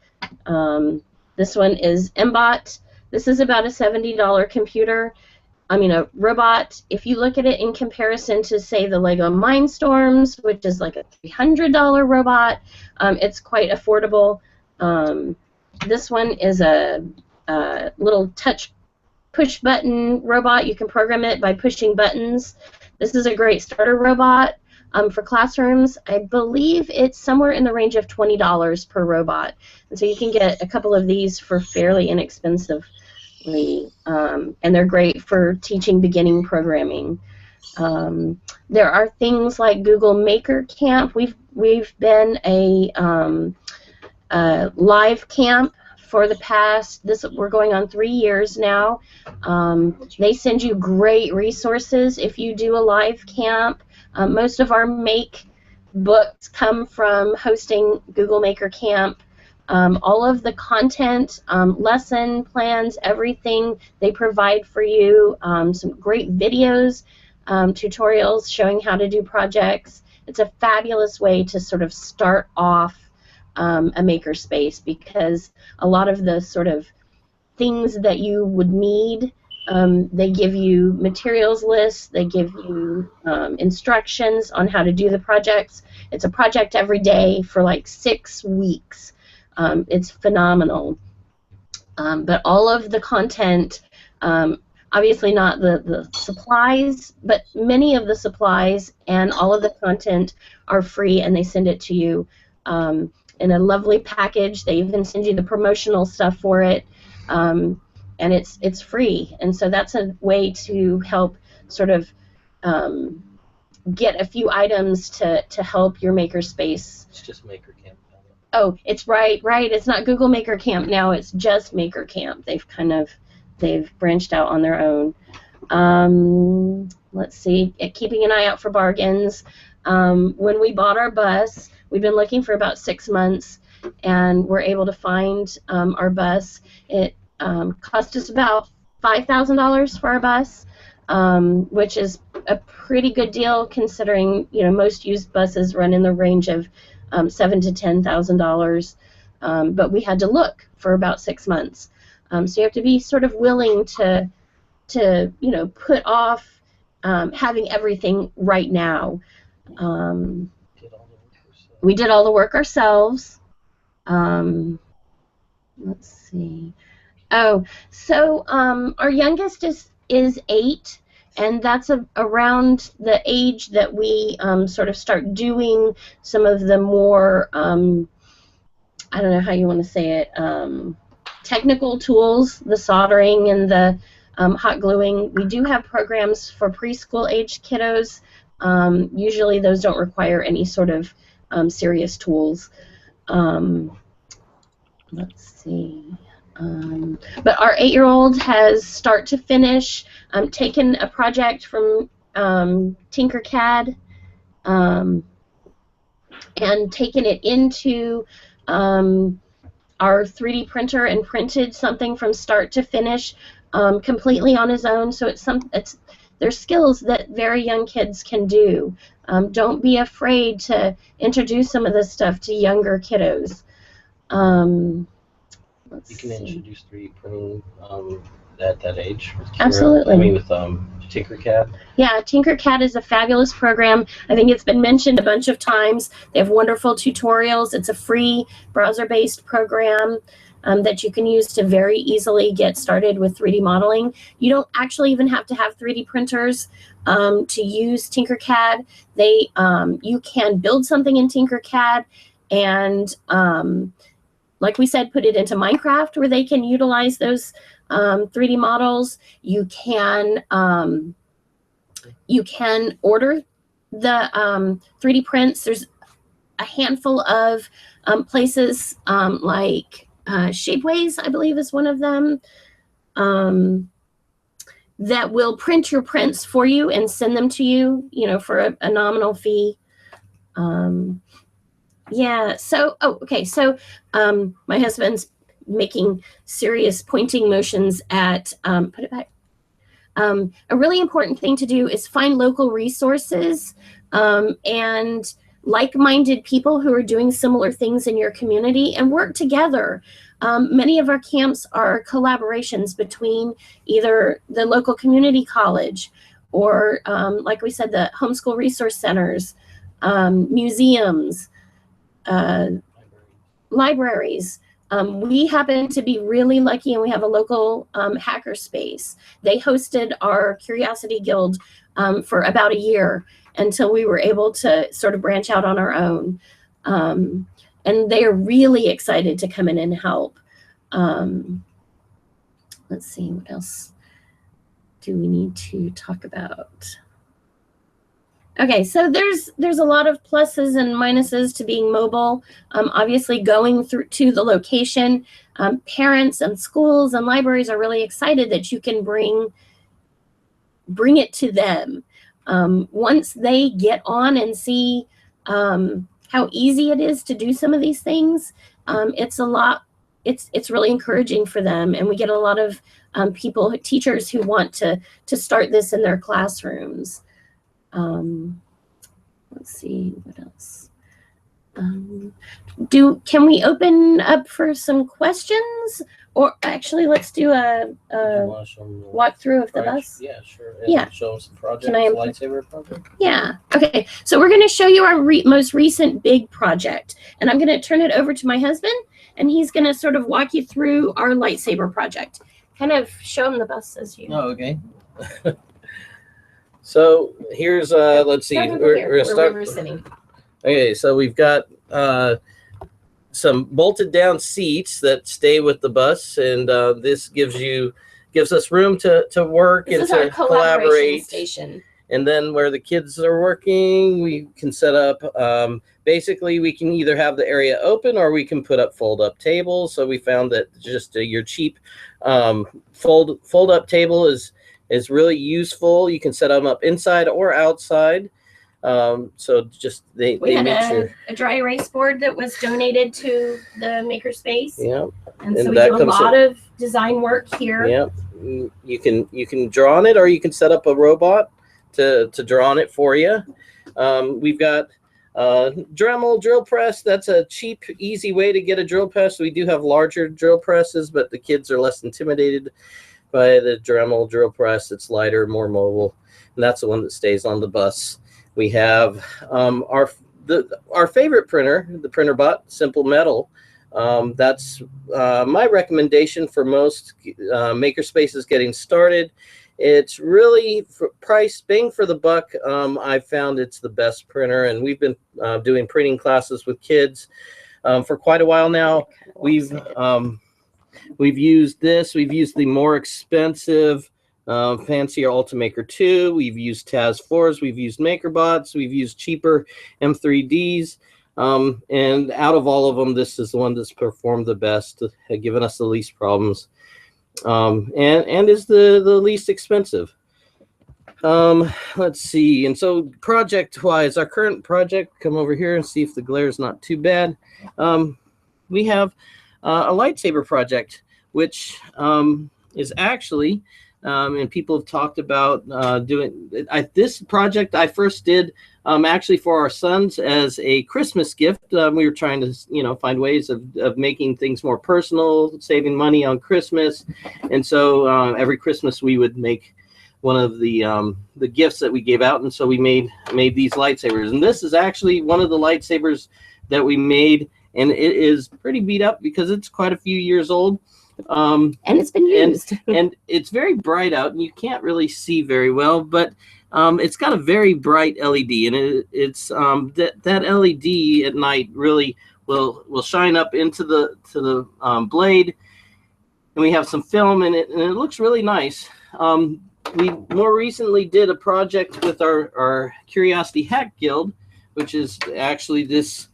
This one is MBot. This is about a $70 computer. a robot, if you look at it in comparison to, say, the Lego Mindstorms, which is like a $300 robot, it's quite affordable. This one is a little touch push button robot. You can program it by pushing buttons. This is a great starter robot for classrooms. I believe it's somewhere in the range of $20 per robot. And so you can get a couple of these for fairly inexpensively. And they're great for teaching beginning programming. There are things like Google Maker Camp. We've been a live camp for the past, we're going on 3 years now. They send you great resources if you do a live camp. Most of our Make books come from hosting Google Maker Camp. All of the content, lesson plans, everything they provide for you, some great videos, tutorials showing how to do projects. It's a fabulous way to sort of start off a makerspace, because a lot of the sort of things that you would need, they give you materials lists, they give you instructions on how to do the projects. It's a project every day for like 6 weeks. It's phenomenal. But all of the content, obviously not the supplies, but many of the supplies and all of the content are free, and they send it to you in a lovely package. They even send you the promotional stuff for it, and it's free. And so that's a way to help sort of get a few items to help your makerspace. It's just Maker Camp. Oh, it's right. It's not Google Maker Camp now. It's just Maker Camp. They've branched out on their own. Let's see. Keeping an eye out for bargains. When we bought our bus, we've been looking for about 6 months, and we're able to find our bus. It cost us about $5,000 for our bus, which is a pretty good deal considering most used buses run in the range of $7,000 to $10,000. But we had to look for about 6 months. So you have to be sort of willing to put off having everything right now. We did all the work ourselves. Let's see. Oh, so our youngest is 8, and that's around the age that we sort of start doing some of the more, I don't know how you want to say it, technical tools, the soldering and the hot gluing. We do have programs for preschool-age kiddos. Usually those don't require any sort of serious tools. Let's see. But our 8-year-old has start to finish taken a project from Tinkercad and taken it into our 3D printer and printed something from start to finish completely on his own. So there's skills that very young kids can do. Don't be afraid to introduce some of this stuff to younger kiddos. You can introduce 3D printing at that age. Absolutely. I mean, with Tinkercad. Yeah, Tinkercad is a fabulous program. I think it's been mentioned a bunch of times. They have wonderful tutorials. It's a free browser-based program that you can use to very easily get started with 3D modeling. You don't actually even have to have 3D printers to use Tinkercad. You can build something in Tinkercad and like we said, put it into Minecraft where they can utilize those 3D models. You can order the 3D prints. There's a handful of places like Shapeways, I believe, is one of them, that will print your prints for you and send them to you, for a nominal fee. Yeah, so, okay, so my husband's making serious pointing motions at, put it back. A really important thing to do is find local resources and like-minded people who are doing similar things in your community and work together. Many of our camps are collaborations between either the local community college or, like we said, the homeschool resource centers, museums, libraries. We happen to be really lucky, and we have a local hackerspace. They hosted our Curiosity Guild for about a year until we were able to sort of branch out on our own. And they're really excited to come in and help. Let's see, what else do we need to talk about? Okay, so there's a lot of pluses and minuses to being mobile. Obviously, going through to the location, parents and schools and libraries are really excited that you can bring it to them. Once they get on and see how easy it is to do some of these things, it's really encouraging for them, and we get a lot of teachers who want to start this in their classrooms. Let's see, what else? Can we open up for some questions? Or actually, let's do a walkthrough of the bus. Yeah, sure. Yeah. Show them some projects, Can I lightsaber project. Yeah. Okay. So we're going to show you our most recent big project, and I'm going to turn it over to my husband, and he's going to sort of walk you through our lightsaber project. Kind of show him the bus as you. Oh, okay. So here's let's see. We're gonna start. We're sitting. Okay, so we've got some bolted down seats that stay with the bus, and this gives us room to work This and is our to collaboration collaborate. station. And then where the kids are working, we can set up. Basically, we can either have the area open or we can put up fold-up tables. So we found that just your cheap fold-up table is really useful. You can set them up inside or outside. So just they We make had sure. a dry erase board that was donated to the makerspace. Yeah. And so we do a lot of design work here. Yeah. You can draw on it, or you can set up a robot to draw on it for you. We've got Dremel drill press. That's a cheap, easy way to get a drill press. We do have larger drill presses, but the kids are less intimidated by the Dremel drill press. It's lighter, more mobile, and that's the one that stays on the bus. We have our favorite printer, the PrinterBot Simple Metal. That's my recommendation for most makerspaces getting started. It's really price bang for the buck. I found it's the best printer, and we've been doing printing classes with kids for quite a while now. We've used this. We've used the more expensive, fancier Ultimaker 2. We've used Taz 4s. We've used MakerBots. We've used cheaper M3Ds. And out of all of them, this is the one that's performed the best, given us the least problems, and is the least expensive. Let's see. And so project-wise, our current project, come over here and see if the glare is not too bad. We have a lightsaber project, which is actually, and people have talked about doing this project. I first did actually for our sons as a Christmas gift. We were trying to, find ways of making things more personal, saving money on Christmas, and so every Christmas we would make one of the gifts that we gave out, and so we made these lightsabers. And this is actually one of the lightsabers that we made, and it is pretty beat up because it's quite a few years old. And it's been used. and it's very bright out, and you can't really see very well, but it's got a very bright LED, and it's that LED at night really will shine up into the blade, and we have some film in it, and it looks really nice. We more recently did a project with our Curiosity Hack Guild, which is actually this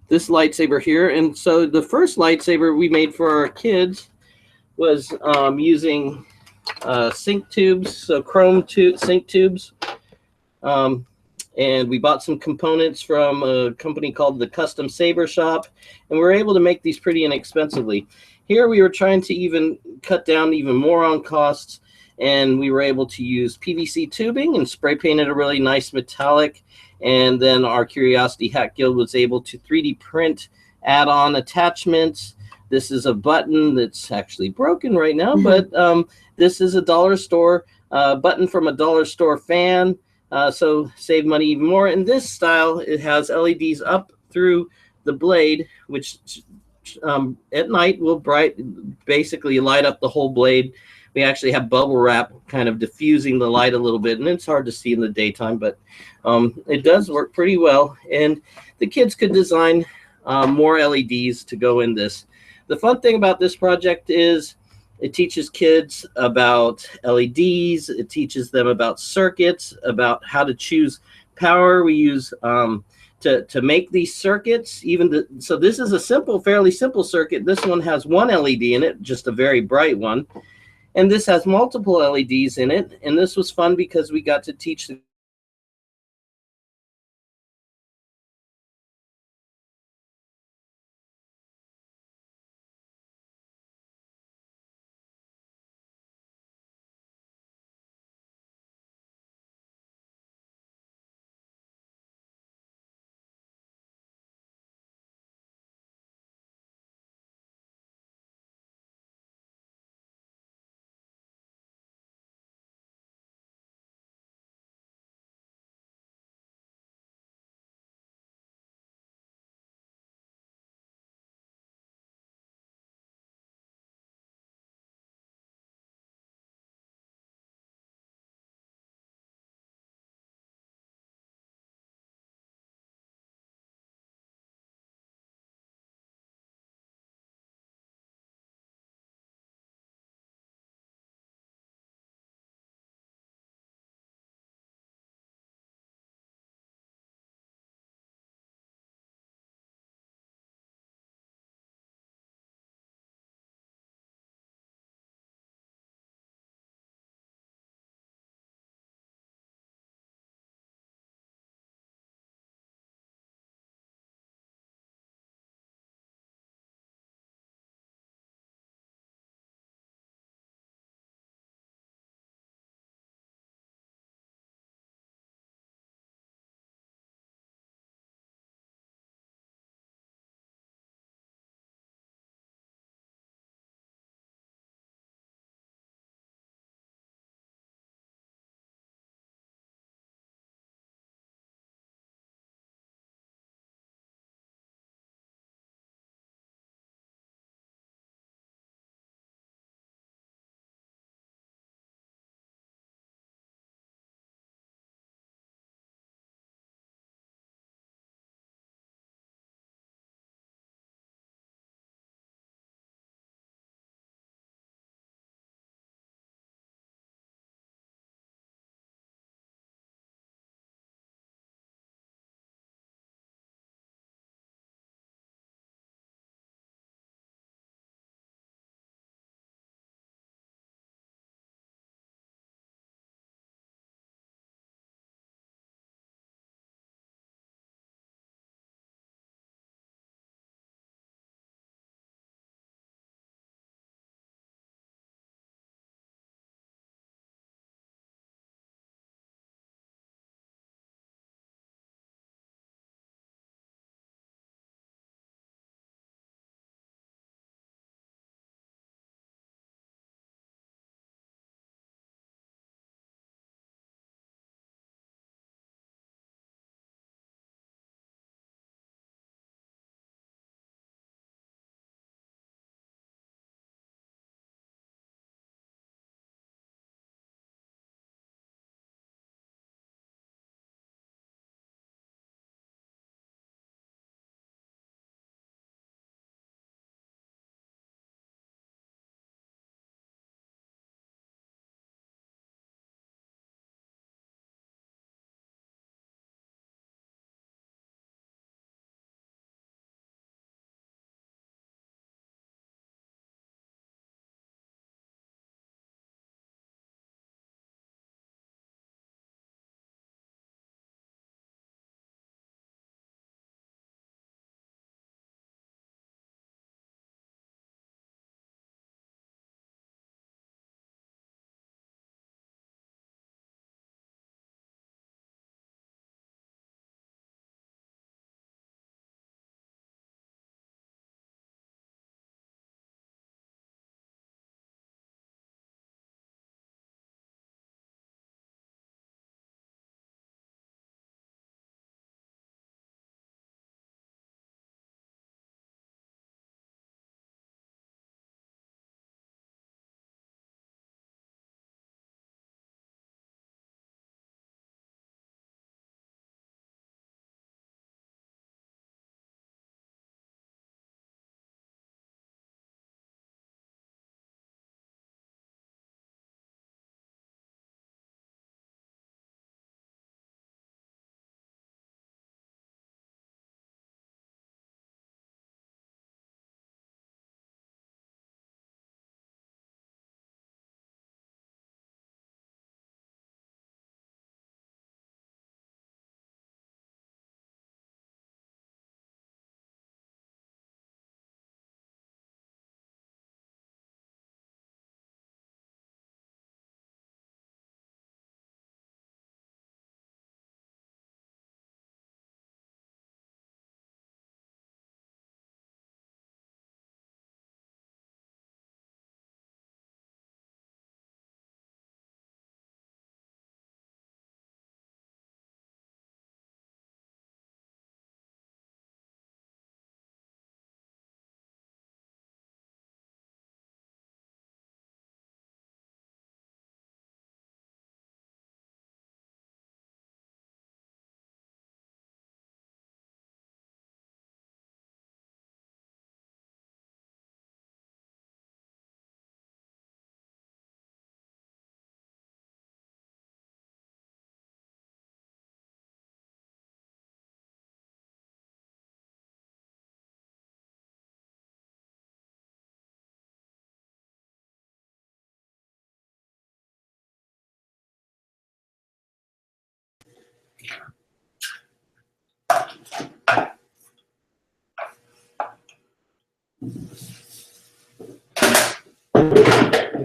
lightsaber here. And so the first lightsaber we made for our kids was using sync tubes, so chrome sync tubes. And we bought some components from a company called the Custom Saber Shop, and we were able to make these pretty inexpensively. Here we were trying to even cut down even more on costs, and we were able to use PVC tubing and spray painted a really nice metallic. And then our Curiosity Hack Guild was able to 3D print add-on attachments. This is a button that's actually broken right now, but this is a dollar store button from a dollar store fan, so save money even more. In this style, it has LEDs up through the blade, which at night will basically light up the whole blade. We actually have bubble wrap kind of diffusing the light a little bit, and it's hard to see in the daytime, but it does work pretty well. And the kids could design more LEDs to go in this. The fun thing about this project is it teaches kids about LEDs. It teaches them about circuits, about how to choose power. We use to make these circuits. So this is a fairly simple circuit. This one has one LED in it, just a very bright one. And this has multiple LEDs in it. And this was fun because we got to teach the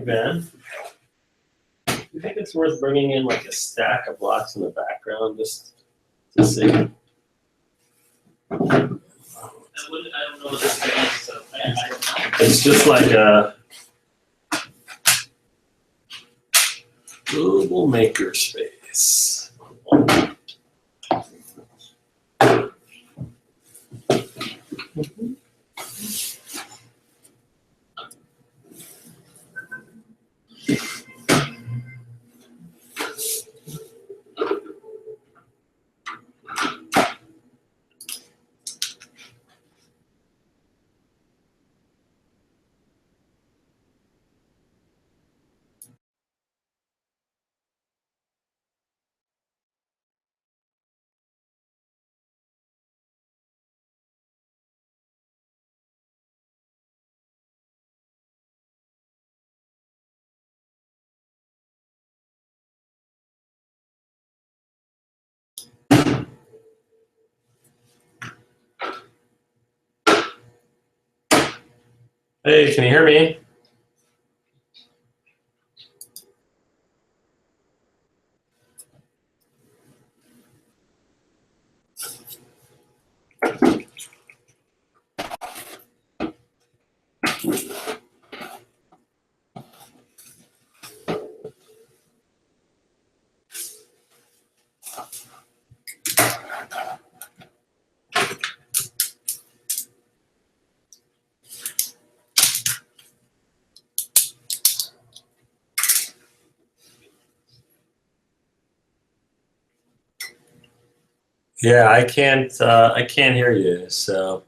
Hey, Ben. You think it's worth bringing in like a stack of blocks in the background just to see? I don't know what this is, so it's just like a global makerspace. Hey, can you hear me? Yeah, I can't. I can't hear you. So.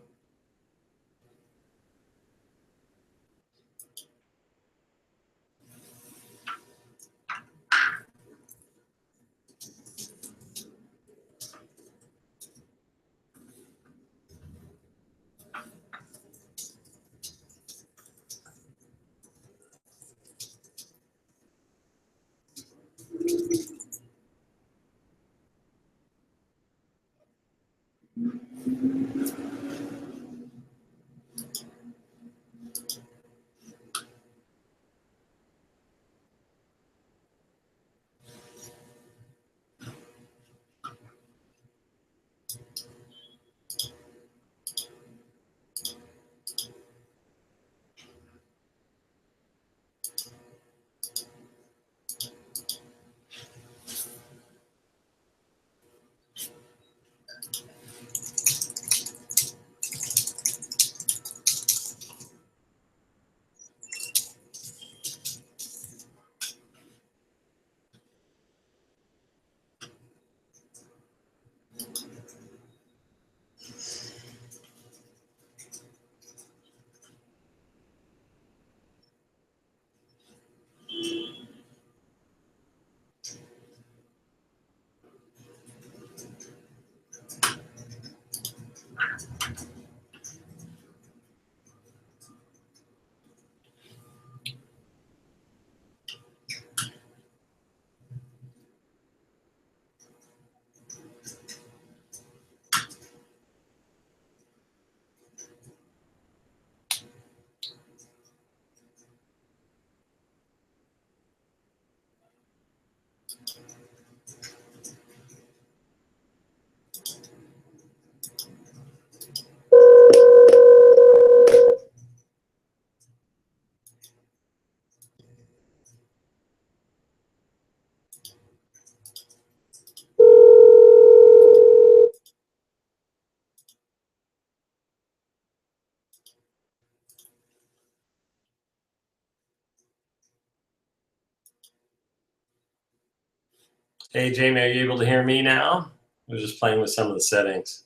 Hey, Jamie, are you able to hear me now? I was just playing with some of the settings.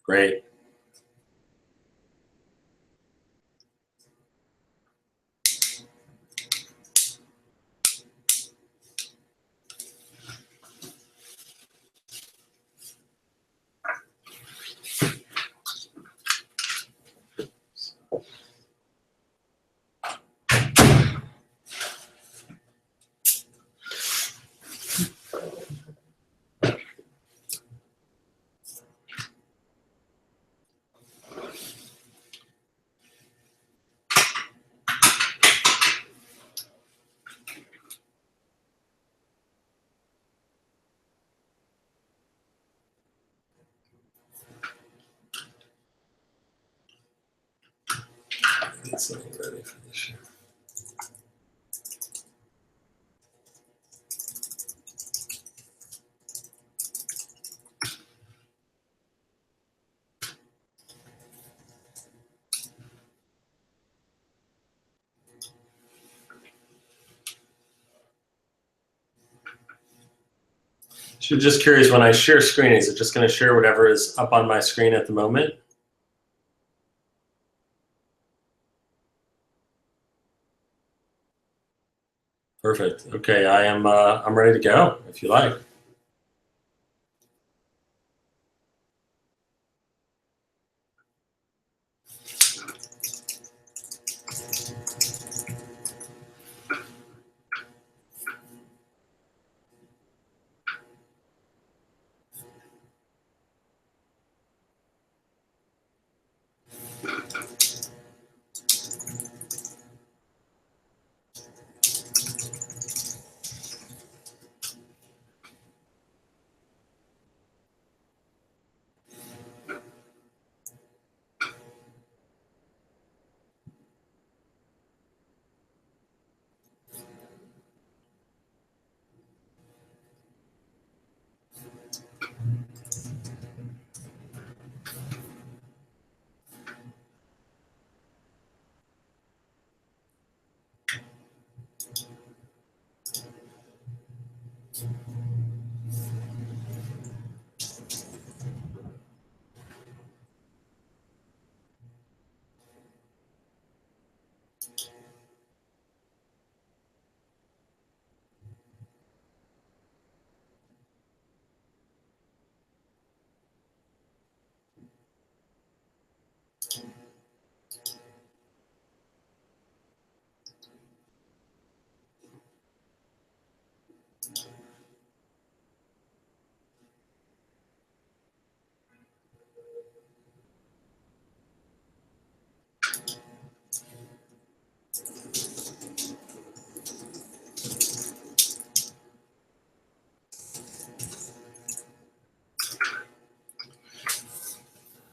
Great. something ready for the show. So just curious, when I share screen, is it just going to share whatever is up on my screen at the moment? Perfect. Okay, I'm ready to go if you like.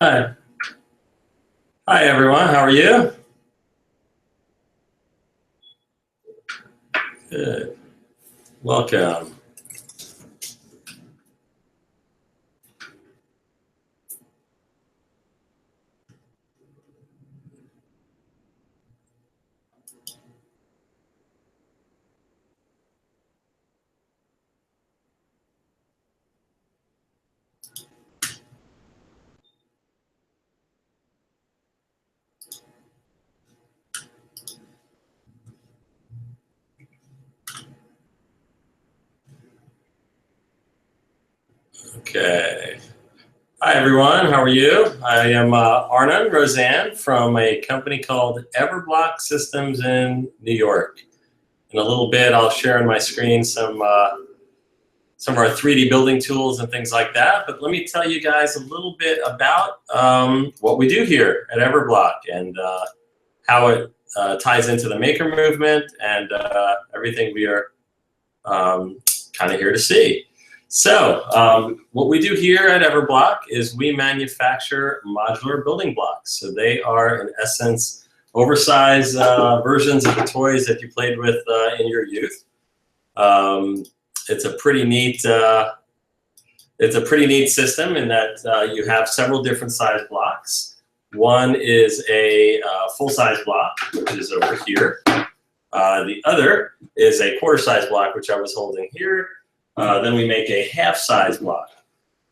Hi. Hi, everyone. How are you? Good. Welcome. Okay. Hi, everyone. How are you? I am Arnon Roseanne from a company called Everblock Systems in New York. In a little bit, I'll share on my screen some of our 3D building tools and things like that. But let me tell you guys a little bit about what we do here at Everblock and how it ties into the maker movement and everything we are kind of here to see. So what we do here at Everblock is we manufacture modular building blocks. So they are, in essence, oversized versions of the toys that you played with in your youth. It's a pretty neat system in that you have several different size blocks. One is a full-size block, which is over here. The other is a quarter-size block, which I was holding here. Then we make a half-size block,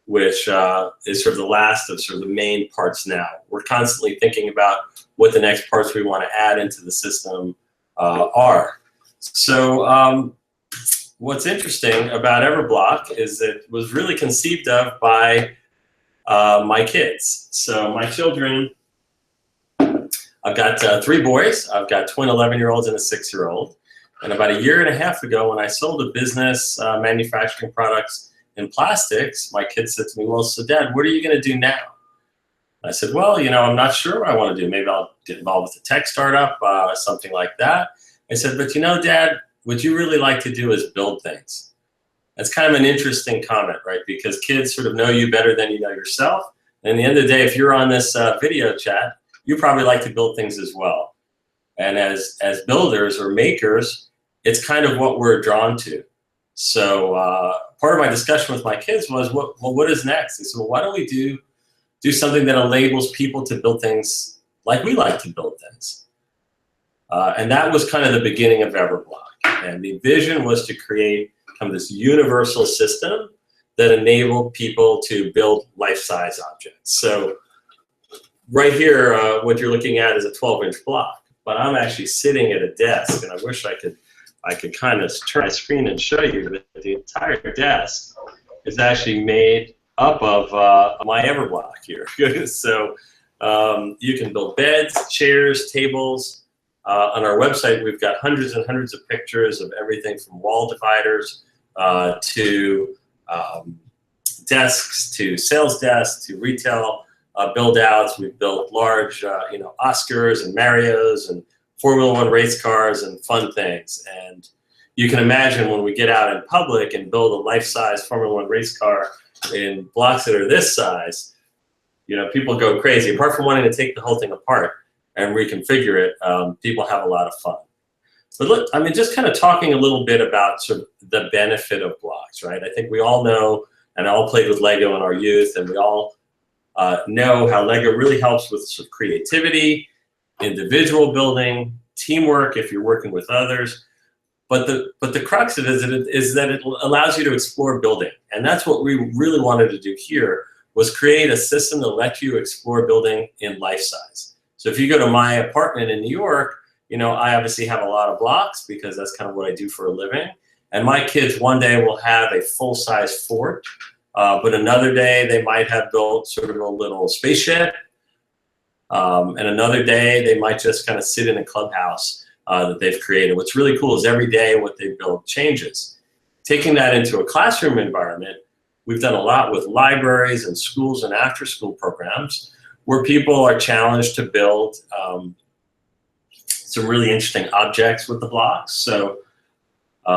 which is sort of the last of sort of the main parts now. We're constantly thinking about what the next parts we want to add into the system are. So what's interesting about Everblock is it was really conceived of by my kids. So my children, I've got 3 boys. I've got twin 11-year-olds and a 6-year-old. And about a year and a half ago, when I sold a business manufacturing products in plastics, my kids said to me, well, so Dad, what are you going to do now? I said, well, you know, I'm not sure what I want to do. Maybe I'll get involved with a tech startup, something like that. I said, but you know, Dad, what you really like to do is build things. That's kind of an interesting comment, right? Because kids sort of know you better than you know yourself. And at the end of the day, if you're on this video chat, you probably like to build things as well. And as builders or makers, it's kind of what we're drawn to. So part of my discussion with my kids was, well, what is next? They said, well, why don't we do something that enables people to build things like we like to build things? And that was kind of the beginning of Everblock. And the vision was to create kind of this universal system that enabled people to build life-size objects. So right here, what you're looking at is a 12-inch block, but I'm actually sitting at a desk, and I wish I could kind of turn my screen and show you that the entire desk is actually made up of my Everblock here. So you can build beds, chairs, tables. On our website, we've got hundreds and hundreds of pictures of everything from wall dividers to desks, to sales desks, to retail build-outs. We've built large, Oscars and Marios and Formula One race cars and fun things. And you can imagine when we get out in public and build a life-size Formula One race car in blocks that are this size, people go crazy. Apart from wanting to take the whole thing apart and reconfigure it, people have a lot of fun. But look, I mean, just kind of talking a little bit about sort of the benefit of blocks, right? I think we all know, and I all played with Lego in our youth, and we all know how Lego really helps with sort of creativity, individual building, teamwork if you're working with others. But the crux of it is that it allows you to explore building. And that's what we really wanted to do here, was create a system that lets you explore building in life size. So if you go to my apartment in New York, I obviously have a lot of blocks because that's kind of what I do for a living. And my kids one day will have a full-size fort, but another day they might have built sort of a little spaceship. And another day they might just kind of sit in a clubhouse that they've created. What's really cool is every day what they build changes. Taking that into a classroom environment, we've done a lot with libraries and schools and after-school programs where people are challenged to build some really interesting objects with the blocks. So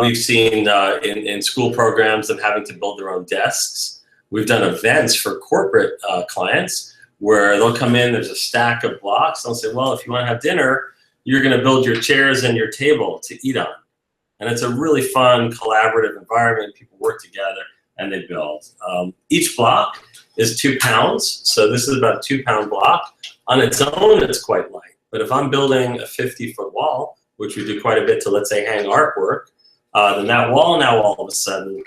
we've seen in school programs them having to build their own desks. We've done events for corporate clients where they'll come in, there's a stack of blocks. They'll say, well, if you want to have dinner, you're going to build your chairs and your table to eat on. And it's a really fun, collaborative environment. People work together and they build. Each block is 2 pounds. So this is about a 2-pound block. On its own, it's quite light. But if I'm building a 50-foot wall, which we do quite a bit to, let's say, hang artwork, then that wall now all of a sudden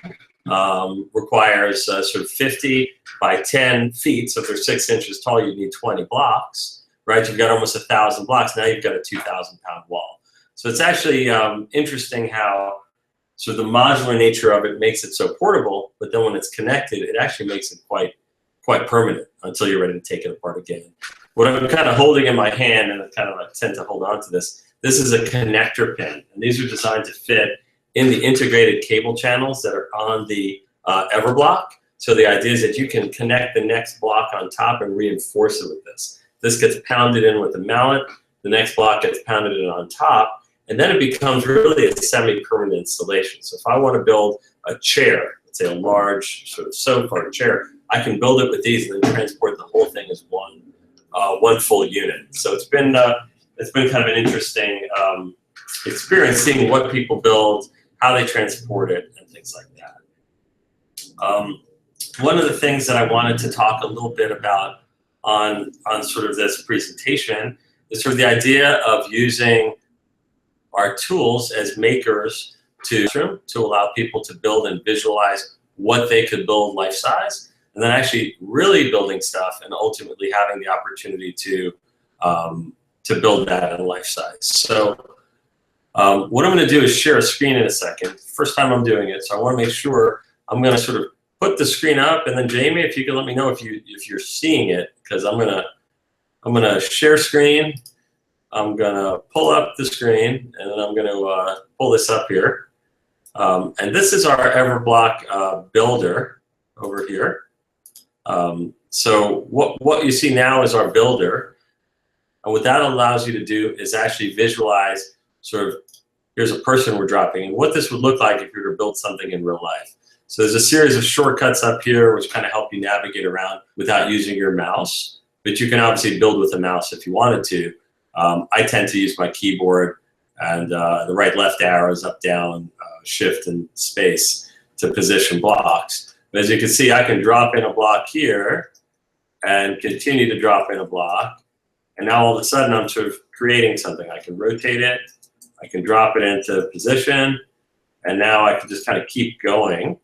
requires sort of 50 by 10 feet. So if they're 6 inches tall, you need 20 blocks, right? You've got almost 1,000 blocks. Now you've got a 2,000-pound wall. So it's actually interesting how sort of the modular nature of it makes it so portable, but then when it's connected, it actually makes it quite permanent until you're ready to take it apart again. What I'm kind of holding in my hand, and I kind of tend to hold on to this is a connector pin. And these are designed to fit in the integrated cable channels that are on the Everblock. So the idea is that you can connect the next block on top and reinforce it with this. This gets pounded in with a mallet, the next block gets pounded in on top, and then it becomes really a semi-permanent installation. So if I want to build a chair, let's say a large sort of sofa chair, I can build it with these and then transport the whole thing as one full unit. So it's been kind of an interesting experience seeing what people build, how they transport it, and things like that. One of the things that I wanted to talk a little bit about on sort of this presentation is sort of the idea of using our tools as makers to allow people to build and visualize what they could build life size, and then actually really building stuff and ultimately having the opportunity to build that in life size. So what I'm going to do is share a screen in a second. First time I'm doing it, so I want to make sure I'm going to sort of put the screen up, and then Jamie, if you can let me know if you're seeing it, because I'm gonna share screen. I'm gonna pull up the screen, and then I'm gonna pull this up here. And this is our Everblock builder over here. So what you see now is our builder. And what that allows you to do is actually visualize sort of, here's a person we're dropping, and what this would look like if you were to build something in real life. So there's a series of shortcuts up here which kind of help you navigate around without using your mouse. But you can obviously build with a mouse if you wanted to. I tend to use my keyboard and the right left arrows, up, down, shift, and space to position blocks. But as you can see, I can drop in a block here and continue to drop in a block. And now all of a sudden I'm sort of creating something. I can rotate it, I can drop it into position, and now I can just kind of keep going,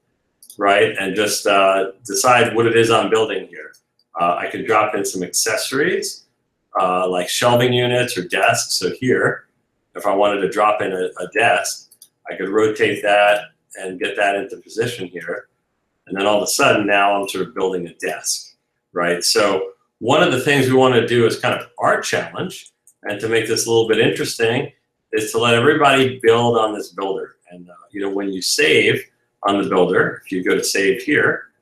right? And just decide what it is I'm building here. I can drop in some accessories like shelving units or desks. So here, if I wanted to drop in a desk, I could rotate that and get that into position here. And then all of a sudden now I'm sort of building a desk, right? So one of the things we want to do as kind of our challenge, and to make this a little bit interesting, is to let everybody build on this builder. And you know, when you save on the builder, if you go to save here,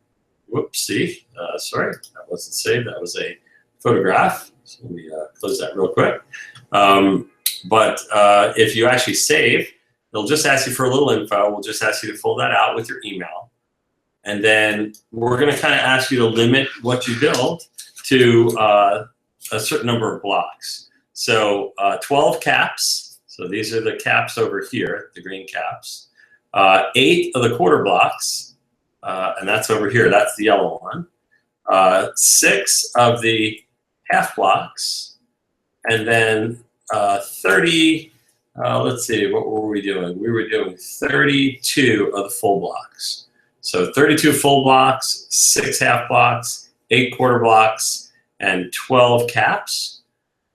whoopsie, sorry, that wasn't saved, that was a photograph. So let me close that real quick. But if you actually save, it'll just ask you for a little info. We'll just ask you to fill that out with your email. And then we're going to kind of ask you to limit what you build to a certain number of blocks. So 12 caps. So these are the caps over here, the green caps. 8 of the quarter blocks, and that's over here. That's the yellow one. 6 of the half blocks, and then 30. Let's see, what were we doing? We were doing 32 of the full blocks. So 32 full blocks, 6 half blocks, 8 quarter blocks, and 12 caps.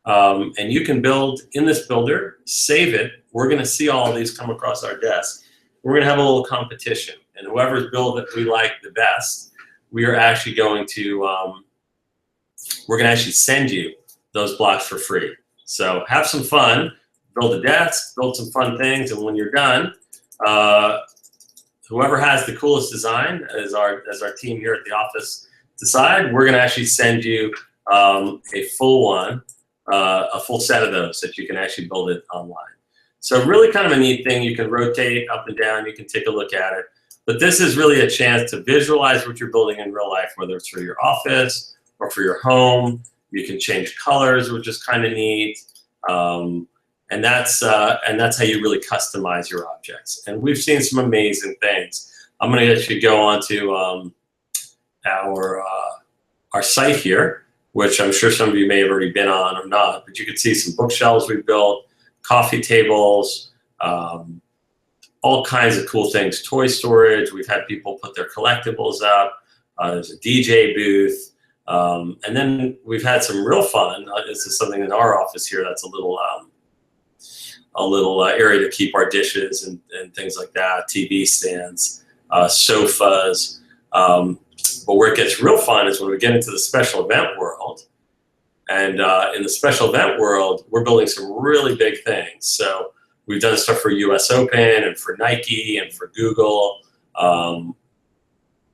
And you can build in this builder, save it. We're going to see all of these come across our desk. We're going to have a little competition. And whoever's build that we like the best, we are actually going to, we're going to actually send you those blocks for free. So have some fun. Build a desk, build some fun things, and when you're done, whoever has the coolest design, as our team here at the office decide, we're going to actually send you a full one, a full set of those that you can actually build it online. So really kind of a neat thing. You can rotate up and down. You can take a look at it. But this is really a chance to visualize what you're building in real life, whether it's for your office or for your home. You can change colors, which is kind of neat. And that's how you really customize your objects. And we've seen some amazing things. I'm going to actually go on to our site here, which I'm sure some of you may have already been on or not. But you can see some bookshelves we've built, coffee tables, all kinds of cool things. Toy storage. We've had people put their collectibles up. There's a DJ booth. And then we've had some real fun. This is something in our office here that's a little area to keep our dishes and things like that, TV stands, sofas. But where it gets real fun is when we get into the special event world. And in the special event world, we're building some really big things. So we've done stuff for US Open and for Nike and for Google,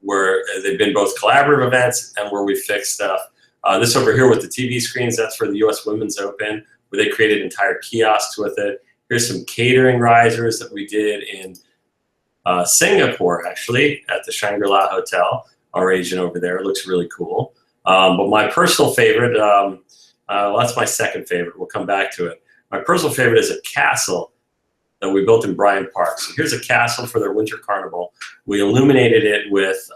where they've been both collaborative events and where we fixed stuff. This over here with the TV screens, that's for the US Women's Open, where they created entire kiosks with it. Here's some catering risers that we did in Singapore, actually, at the Shangri-La Hotel, our agent over there. It looks really cool. But my personal favorite, well, that's my second favorite. We'll come back to it. My personal favorite is a castle that we built in Bryant Park. So here's a castle for their winter carnival. We illuminated it with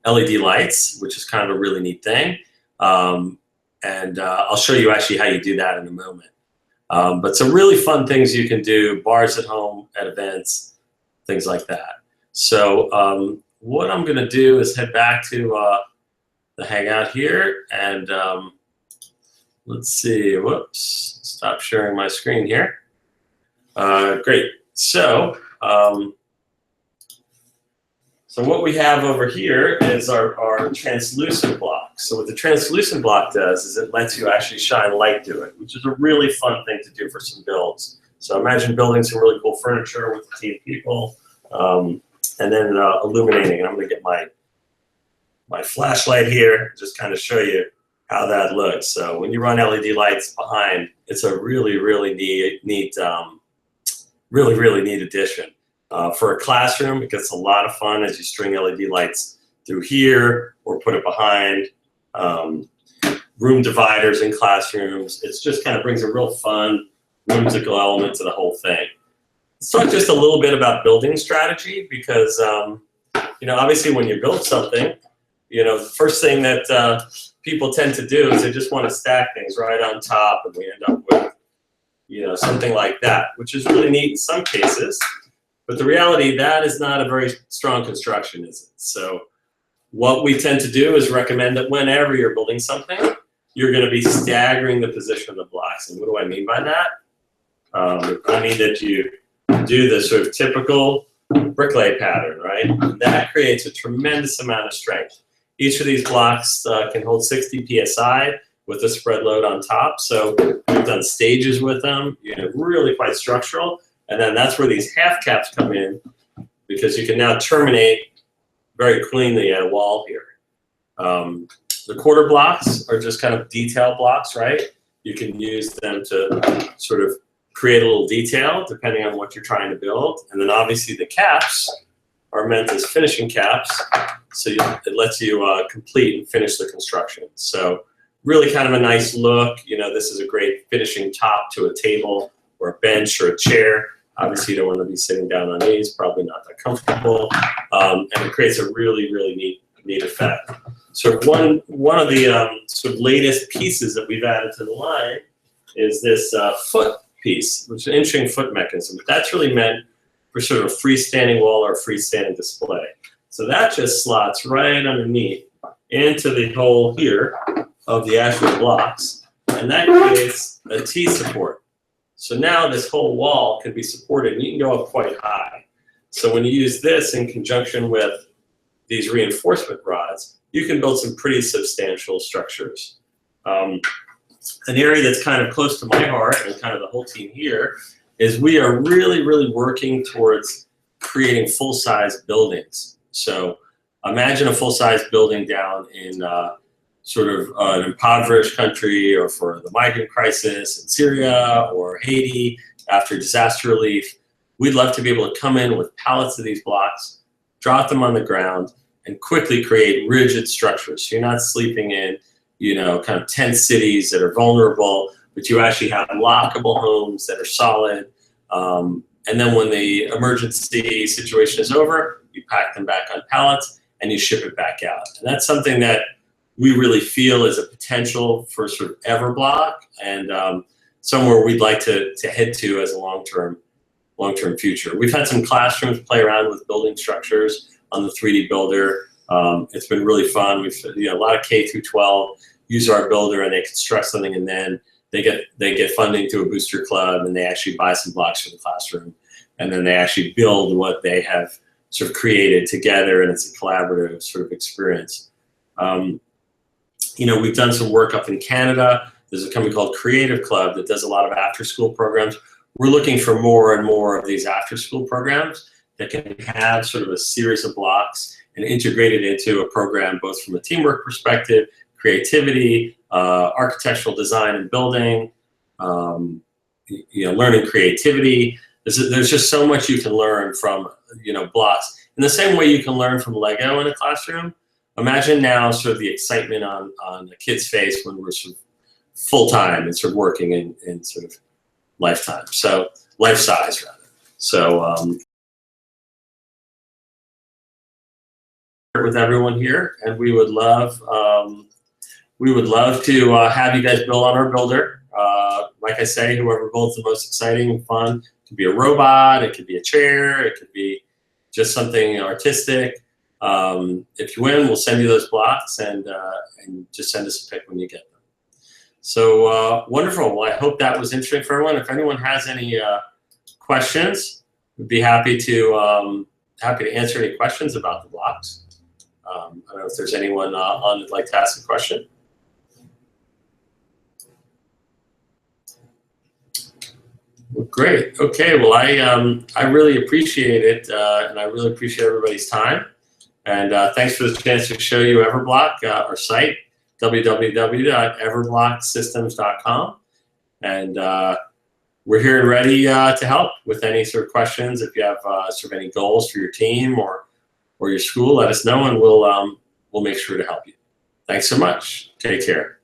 LED lights, which is kind of a really neat thing. And I'll show you actually how you do that in a moment. But some really fun things you can do, bars at home, at events, things like that. So what I'm going to do is head back to the Hangout here. And let's see, whoops, stop sharing my screen here. Great. So, so what we have over here is our translucent block. So what the translucent block does is it lets you actually shine light through it, which is a really fun thing to do for some builds. So imagine building some really cool furniture with a team of people, and then illuminating. And I'm going to get my flashlight here, just kind of show you how that looks. So when you run LED lights behind, it's a really, really neat really neat addition. For a classroom, it gets a lot of fun as you string LED lights through here or put it behind. room dividers in classrooms. It just kind of brings a real fun, whimsical element to the whole thing. Let's talk just a little bit about building strategy because, you know, obviously when you build something, you know, the first thing that people tend to do is they just want to stack things right on top, and we end up with, you know, something like that, which is really neat in some cases. But the reality, that is not a very strong construction, is it? So what we tend to do is recommend that whenever you're building something, you're going to be staggering the position of the blocks. And what do I mean by that? I mean that you do the sort of typical brick lay pattern, right? That creates a tremendous amount of strength. Each of these blocks can hold 60 psi with a spread load on top. So we've done stages with them, you know, really quite structural. And then that's where these half caps come in, because you can now terminate very cleanly at a wall here. The quarter blocks are just kind of detail blocks, right? You can use them to sort of create a little detail depending on what you're trying to build. And then obviously the caps are meant as finishing caps, so it lets you complete and finish the construction. So really kind of a nice look. You know, this is a great finishing top to a table or a bench or a chair. Obviously you don't want to be sitting down on these, probably not that comfortable. And it creates a really, really neat effect. So one of the sort of latest pieces that we've added to the line is this foot piece, which is an interesting foot mechanism. But that's really meant for sort of a freestanding wall or a freestanding display. So that just slots right underneath into the hole here of the actual blocks, and that creates a T-support. So now this whole wall can be supported, and you can go up quite high. So when you use this in conjunction with these reinforcement rods, you can build some pretty substantial structures. An area that's kind of close to my heart and kind of the whole team here is we are really, really working towards creating full-size buildings. So imagine a full-size building down in sort of an impoverished country, or for the migrant crisis in Syria or Haiti after disaster relief. We'd love to be able to come in with pallets of these blocks, drop them on the ground, and quickly create rigid structures. So you're not sleeping in, you know, kind of tent cities that are vulnerable, but you actually have lockable homes that are solid. And then when the emergency situation is over, you pack them back on pallets and you ship it back out. And that's something that we really feel is a potential for sort of Everblock, and somewhere we'd like to head to as a long-term future. We've had some classrooms play around with building structures on the 3D Builder. It's been really fun. We've, you know, a lot of K through 12 use our builder, and they construct something, and then they get funding through a booster club, and they actually buy some blocks for the classroom, and then they actually build what they have sort of created together, and it's a collaborative sort of experience. You know, we've done some work up in Canada. There's a company called Creative Club that does a lot of after-school programs. We're looking for more and more of these after-school programs that can have sort of a series of blocks and integrate it into a program, both from a teamwork perspective, creativity, architectural design and building, you know, learning creativity. There's just so much you can learn from, you know, blocks. In the same way you can learn from Lego in a classroom, imagine now sort of the excitement on a kid's face when we're sort of full-time and sort of working in sort of lifetime. So life-size, rather. So with everyone here, and we would love to have you guys build on our builder. Like I say, whoever builds the most exciting and fun, it could be a robot, it could be a chair, it could be just something artistic. If you win, we'll send you those blocks, and just send us a pic when you get them. So wonderful. Well, I hope that was interesting for everyone. If anyone has any questions, we'd be happy to answer any questions about the blocks. I don't know if there's anyone on that'd like to ask a question. Well, great. Okay. Well, I really appreciate it, and I really appreciate everybody's time. And thanks for the chance to show you Everblock, our site, www.everblocksystems.com. And we're here and ready to help with any sort of questions. If you have sort of any goals for your team or your school, let us know, and we'll make sure to help you. Thanks so much. Take care.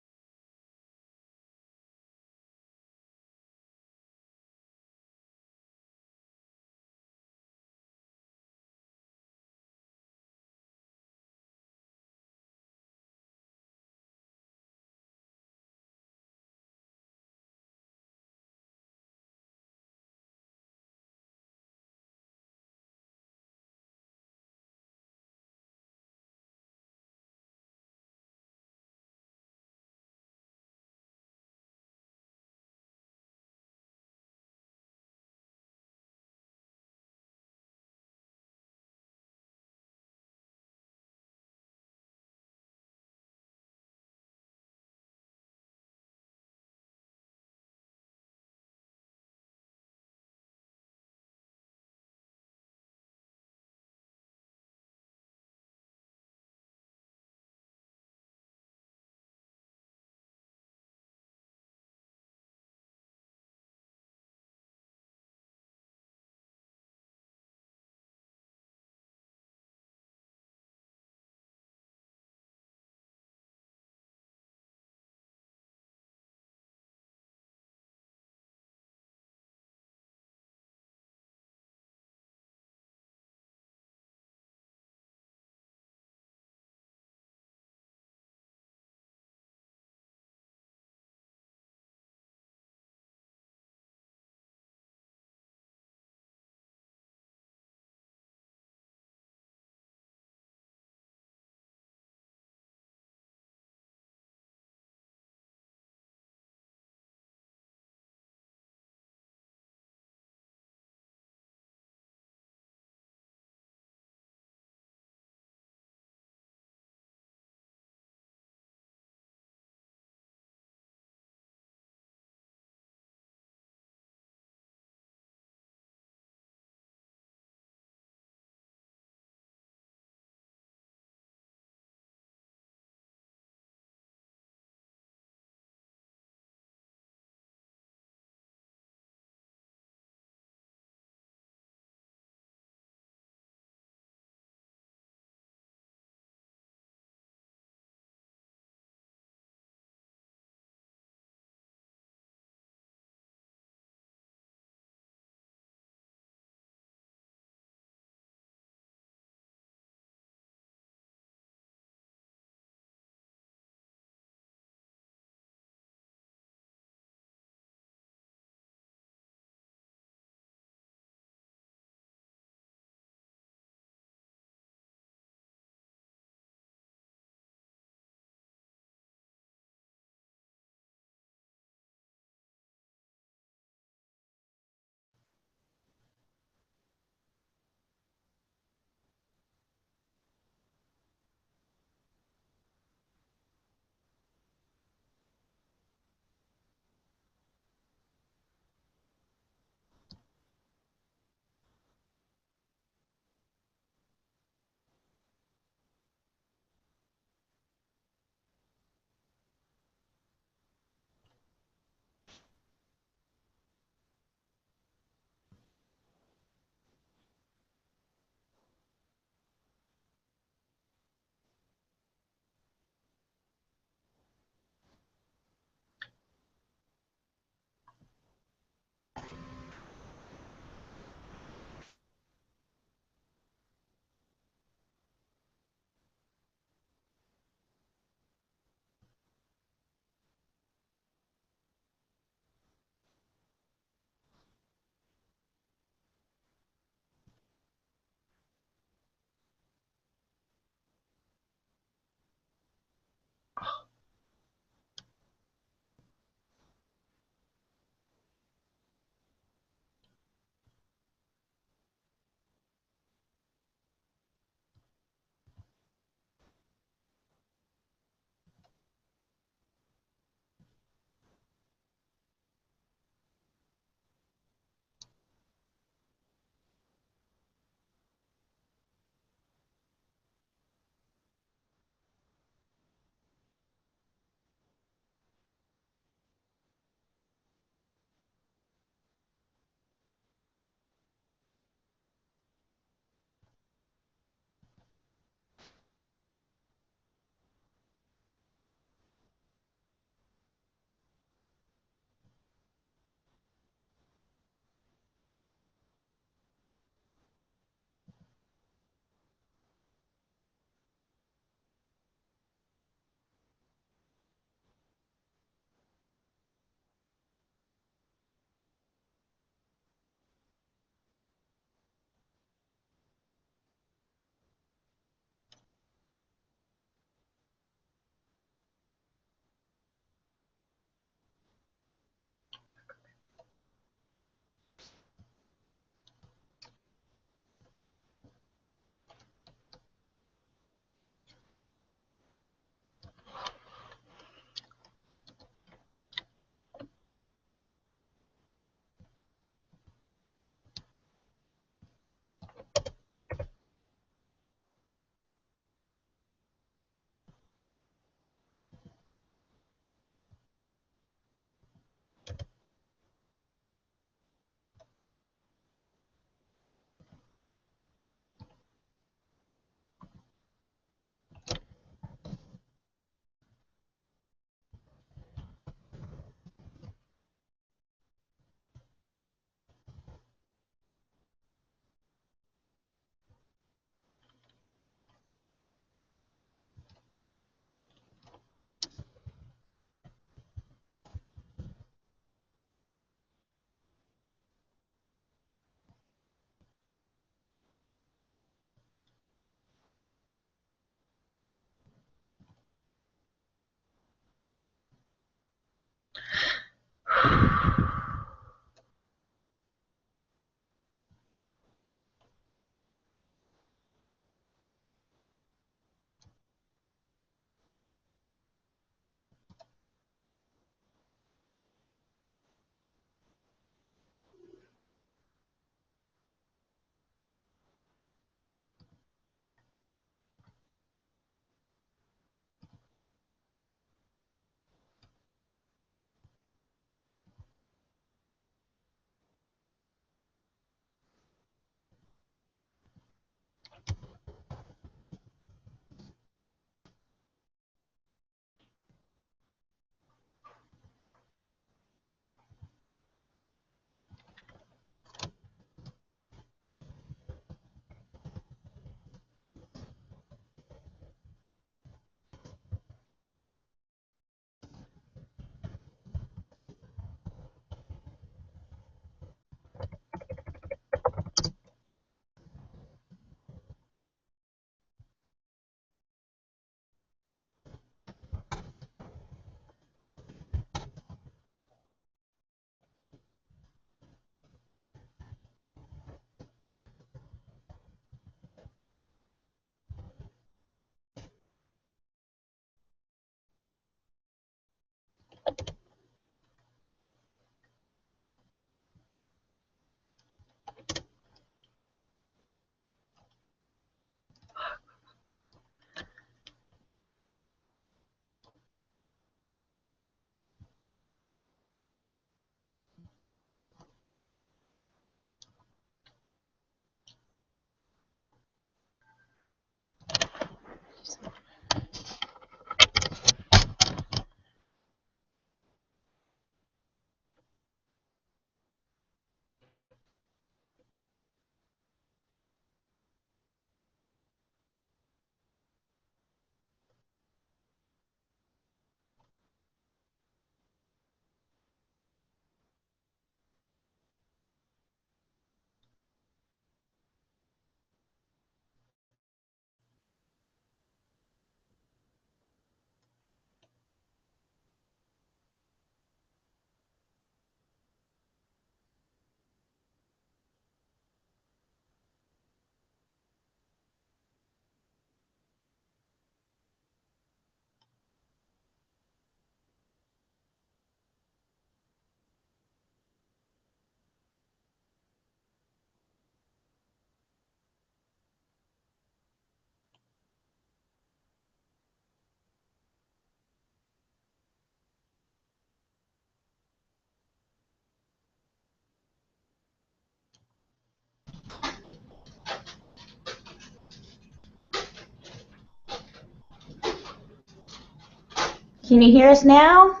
Can you hear us now?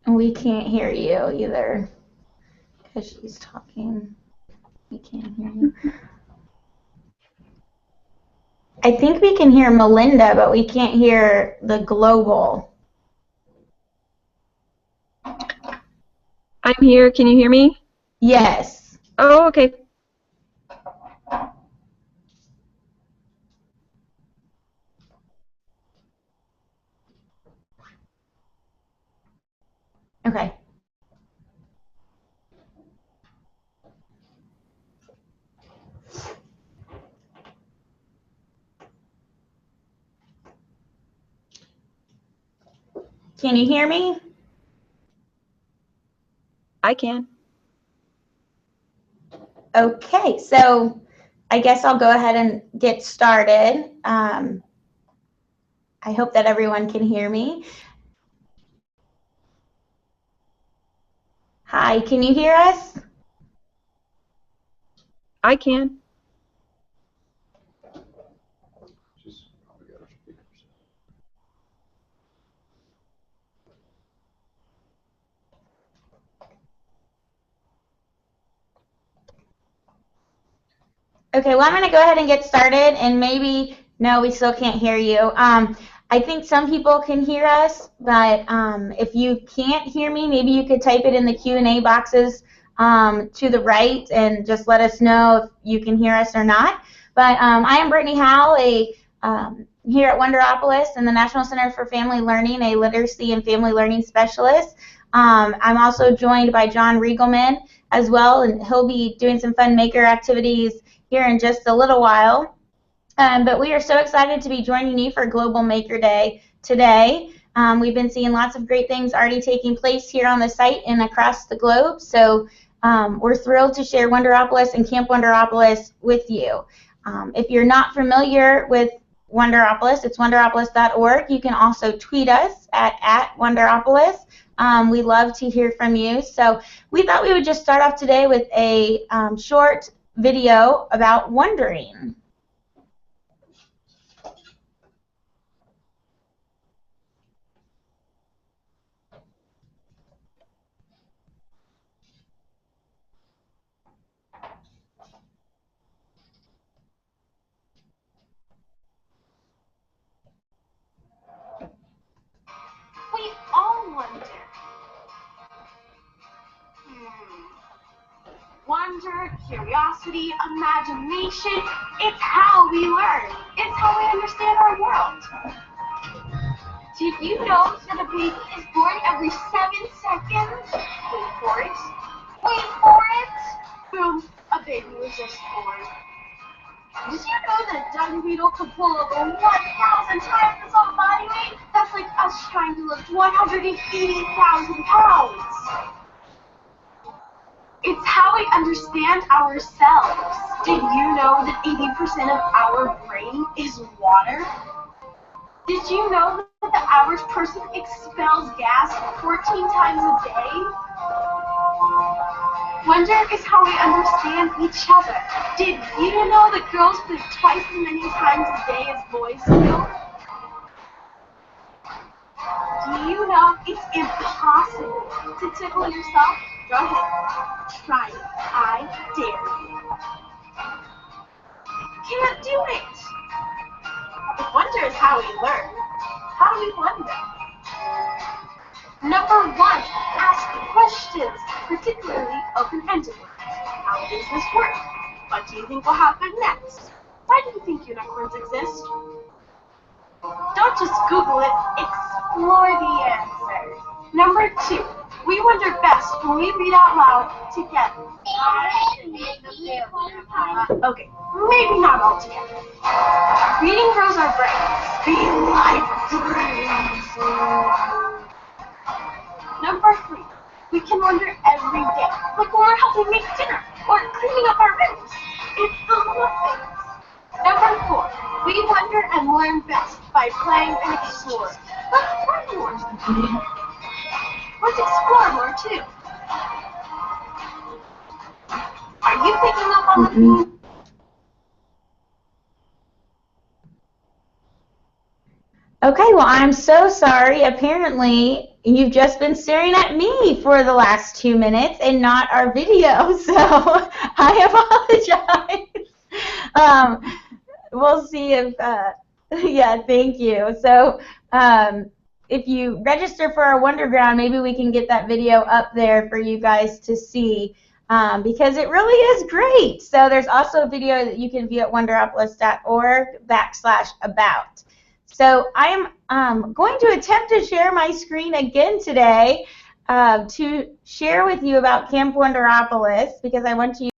We can't hear you either because she's talking. We can't hear you. I think we can hear Melinda, but we can't hear the global. I'm here. Can you hear me? Yes. Oh, okay. Okay. Can you hear me? I can. Okay, so I guess I'll go ahead and get started. I hope that everyone can hear me. Hi, can you hear us? I can. Okay, well, I'm going to go ahead and get started, and maybe, no, we still can't hear you. I think some people can hear us, but if you can't hear me, maybe you could type it in the Q&A boxes to the right and just let us know if you can hear us or not. But I am Brittany Howell, here at Wonderopolis in the National Center for Family Learning, a literacy and family learning specialist. I'm also joined by John Riegelman as well, and he'll be doing some fun maker activities here in just a little while. But we are so excited to be joining you for Global Maker Day today. We've been seeing lots of great things already taking place here on the site and across the globe, so we're thrilled to share Wonderopolis and Camp Wonderopolis with you. If you're not familiar with Wonderopolis, it's wonderopolis.org. You can also tweet us at Wonderopolis. We love to hear from you. So we thought we would just start off today with a short video about wondering. We all wonder. Wonder, curiosity, imagination, it's how we learn. It's how we understand our world. Did you know that a baby is born every 7 seconds? Wait for it. Wait for it. Boom, a baby was just born. Did you know that a dung beetle could pull over 1,000 times its own body weight? That's like us trying to lift 180,000 pounds. It's how we understand ourselves. Did you know that 80% of our brain is water? Did you know that the average person expels gas 14 times a day? Wonder is how we understand each other. Did you know that girls poop twice as many times a day as boys do? Do you know it's impossible to tickle yourself? Go ahead. Try it. I dare you. Can't do it. If wonder is how we learn, how do we wonder? Number 1, ask questions, particularly open-ended ones. How does this work? What do you think will happen next? Why do you think unicorns exist? Don't just Google it, explore the answer. Number 2, we wonder best when we read out loud together. Okay, maybe not all together. Reading grows our brains. Be like brains. Number 3, we can wonder every day, like when we're helping make dinner or cleaning up our rooms. It's the little things. Number 4, we wonder and learn best by playing and exploring. Let's play more. Let's explore more too. Are you picking up on the theme? Okay, well, I'm so sorry. Apparently, you've just been staring at me for the last 2 minutes and not our video, so I apologize. We'll see if, yeah, thank you. So if you register for our Wonderground, maybe we can get that video up there for you guys to see. Because it really is great. So there's also a video that you can view at wonderopolis.org/about. So I am going to attempt to share my screen again today to share with you about Camp Wonderopolis because I want you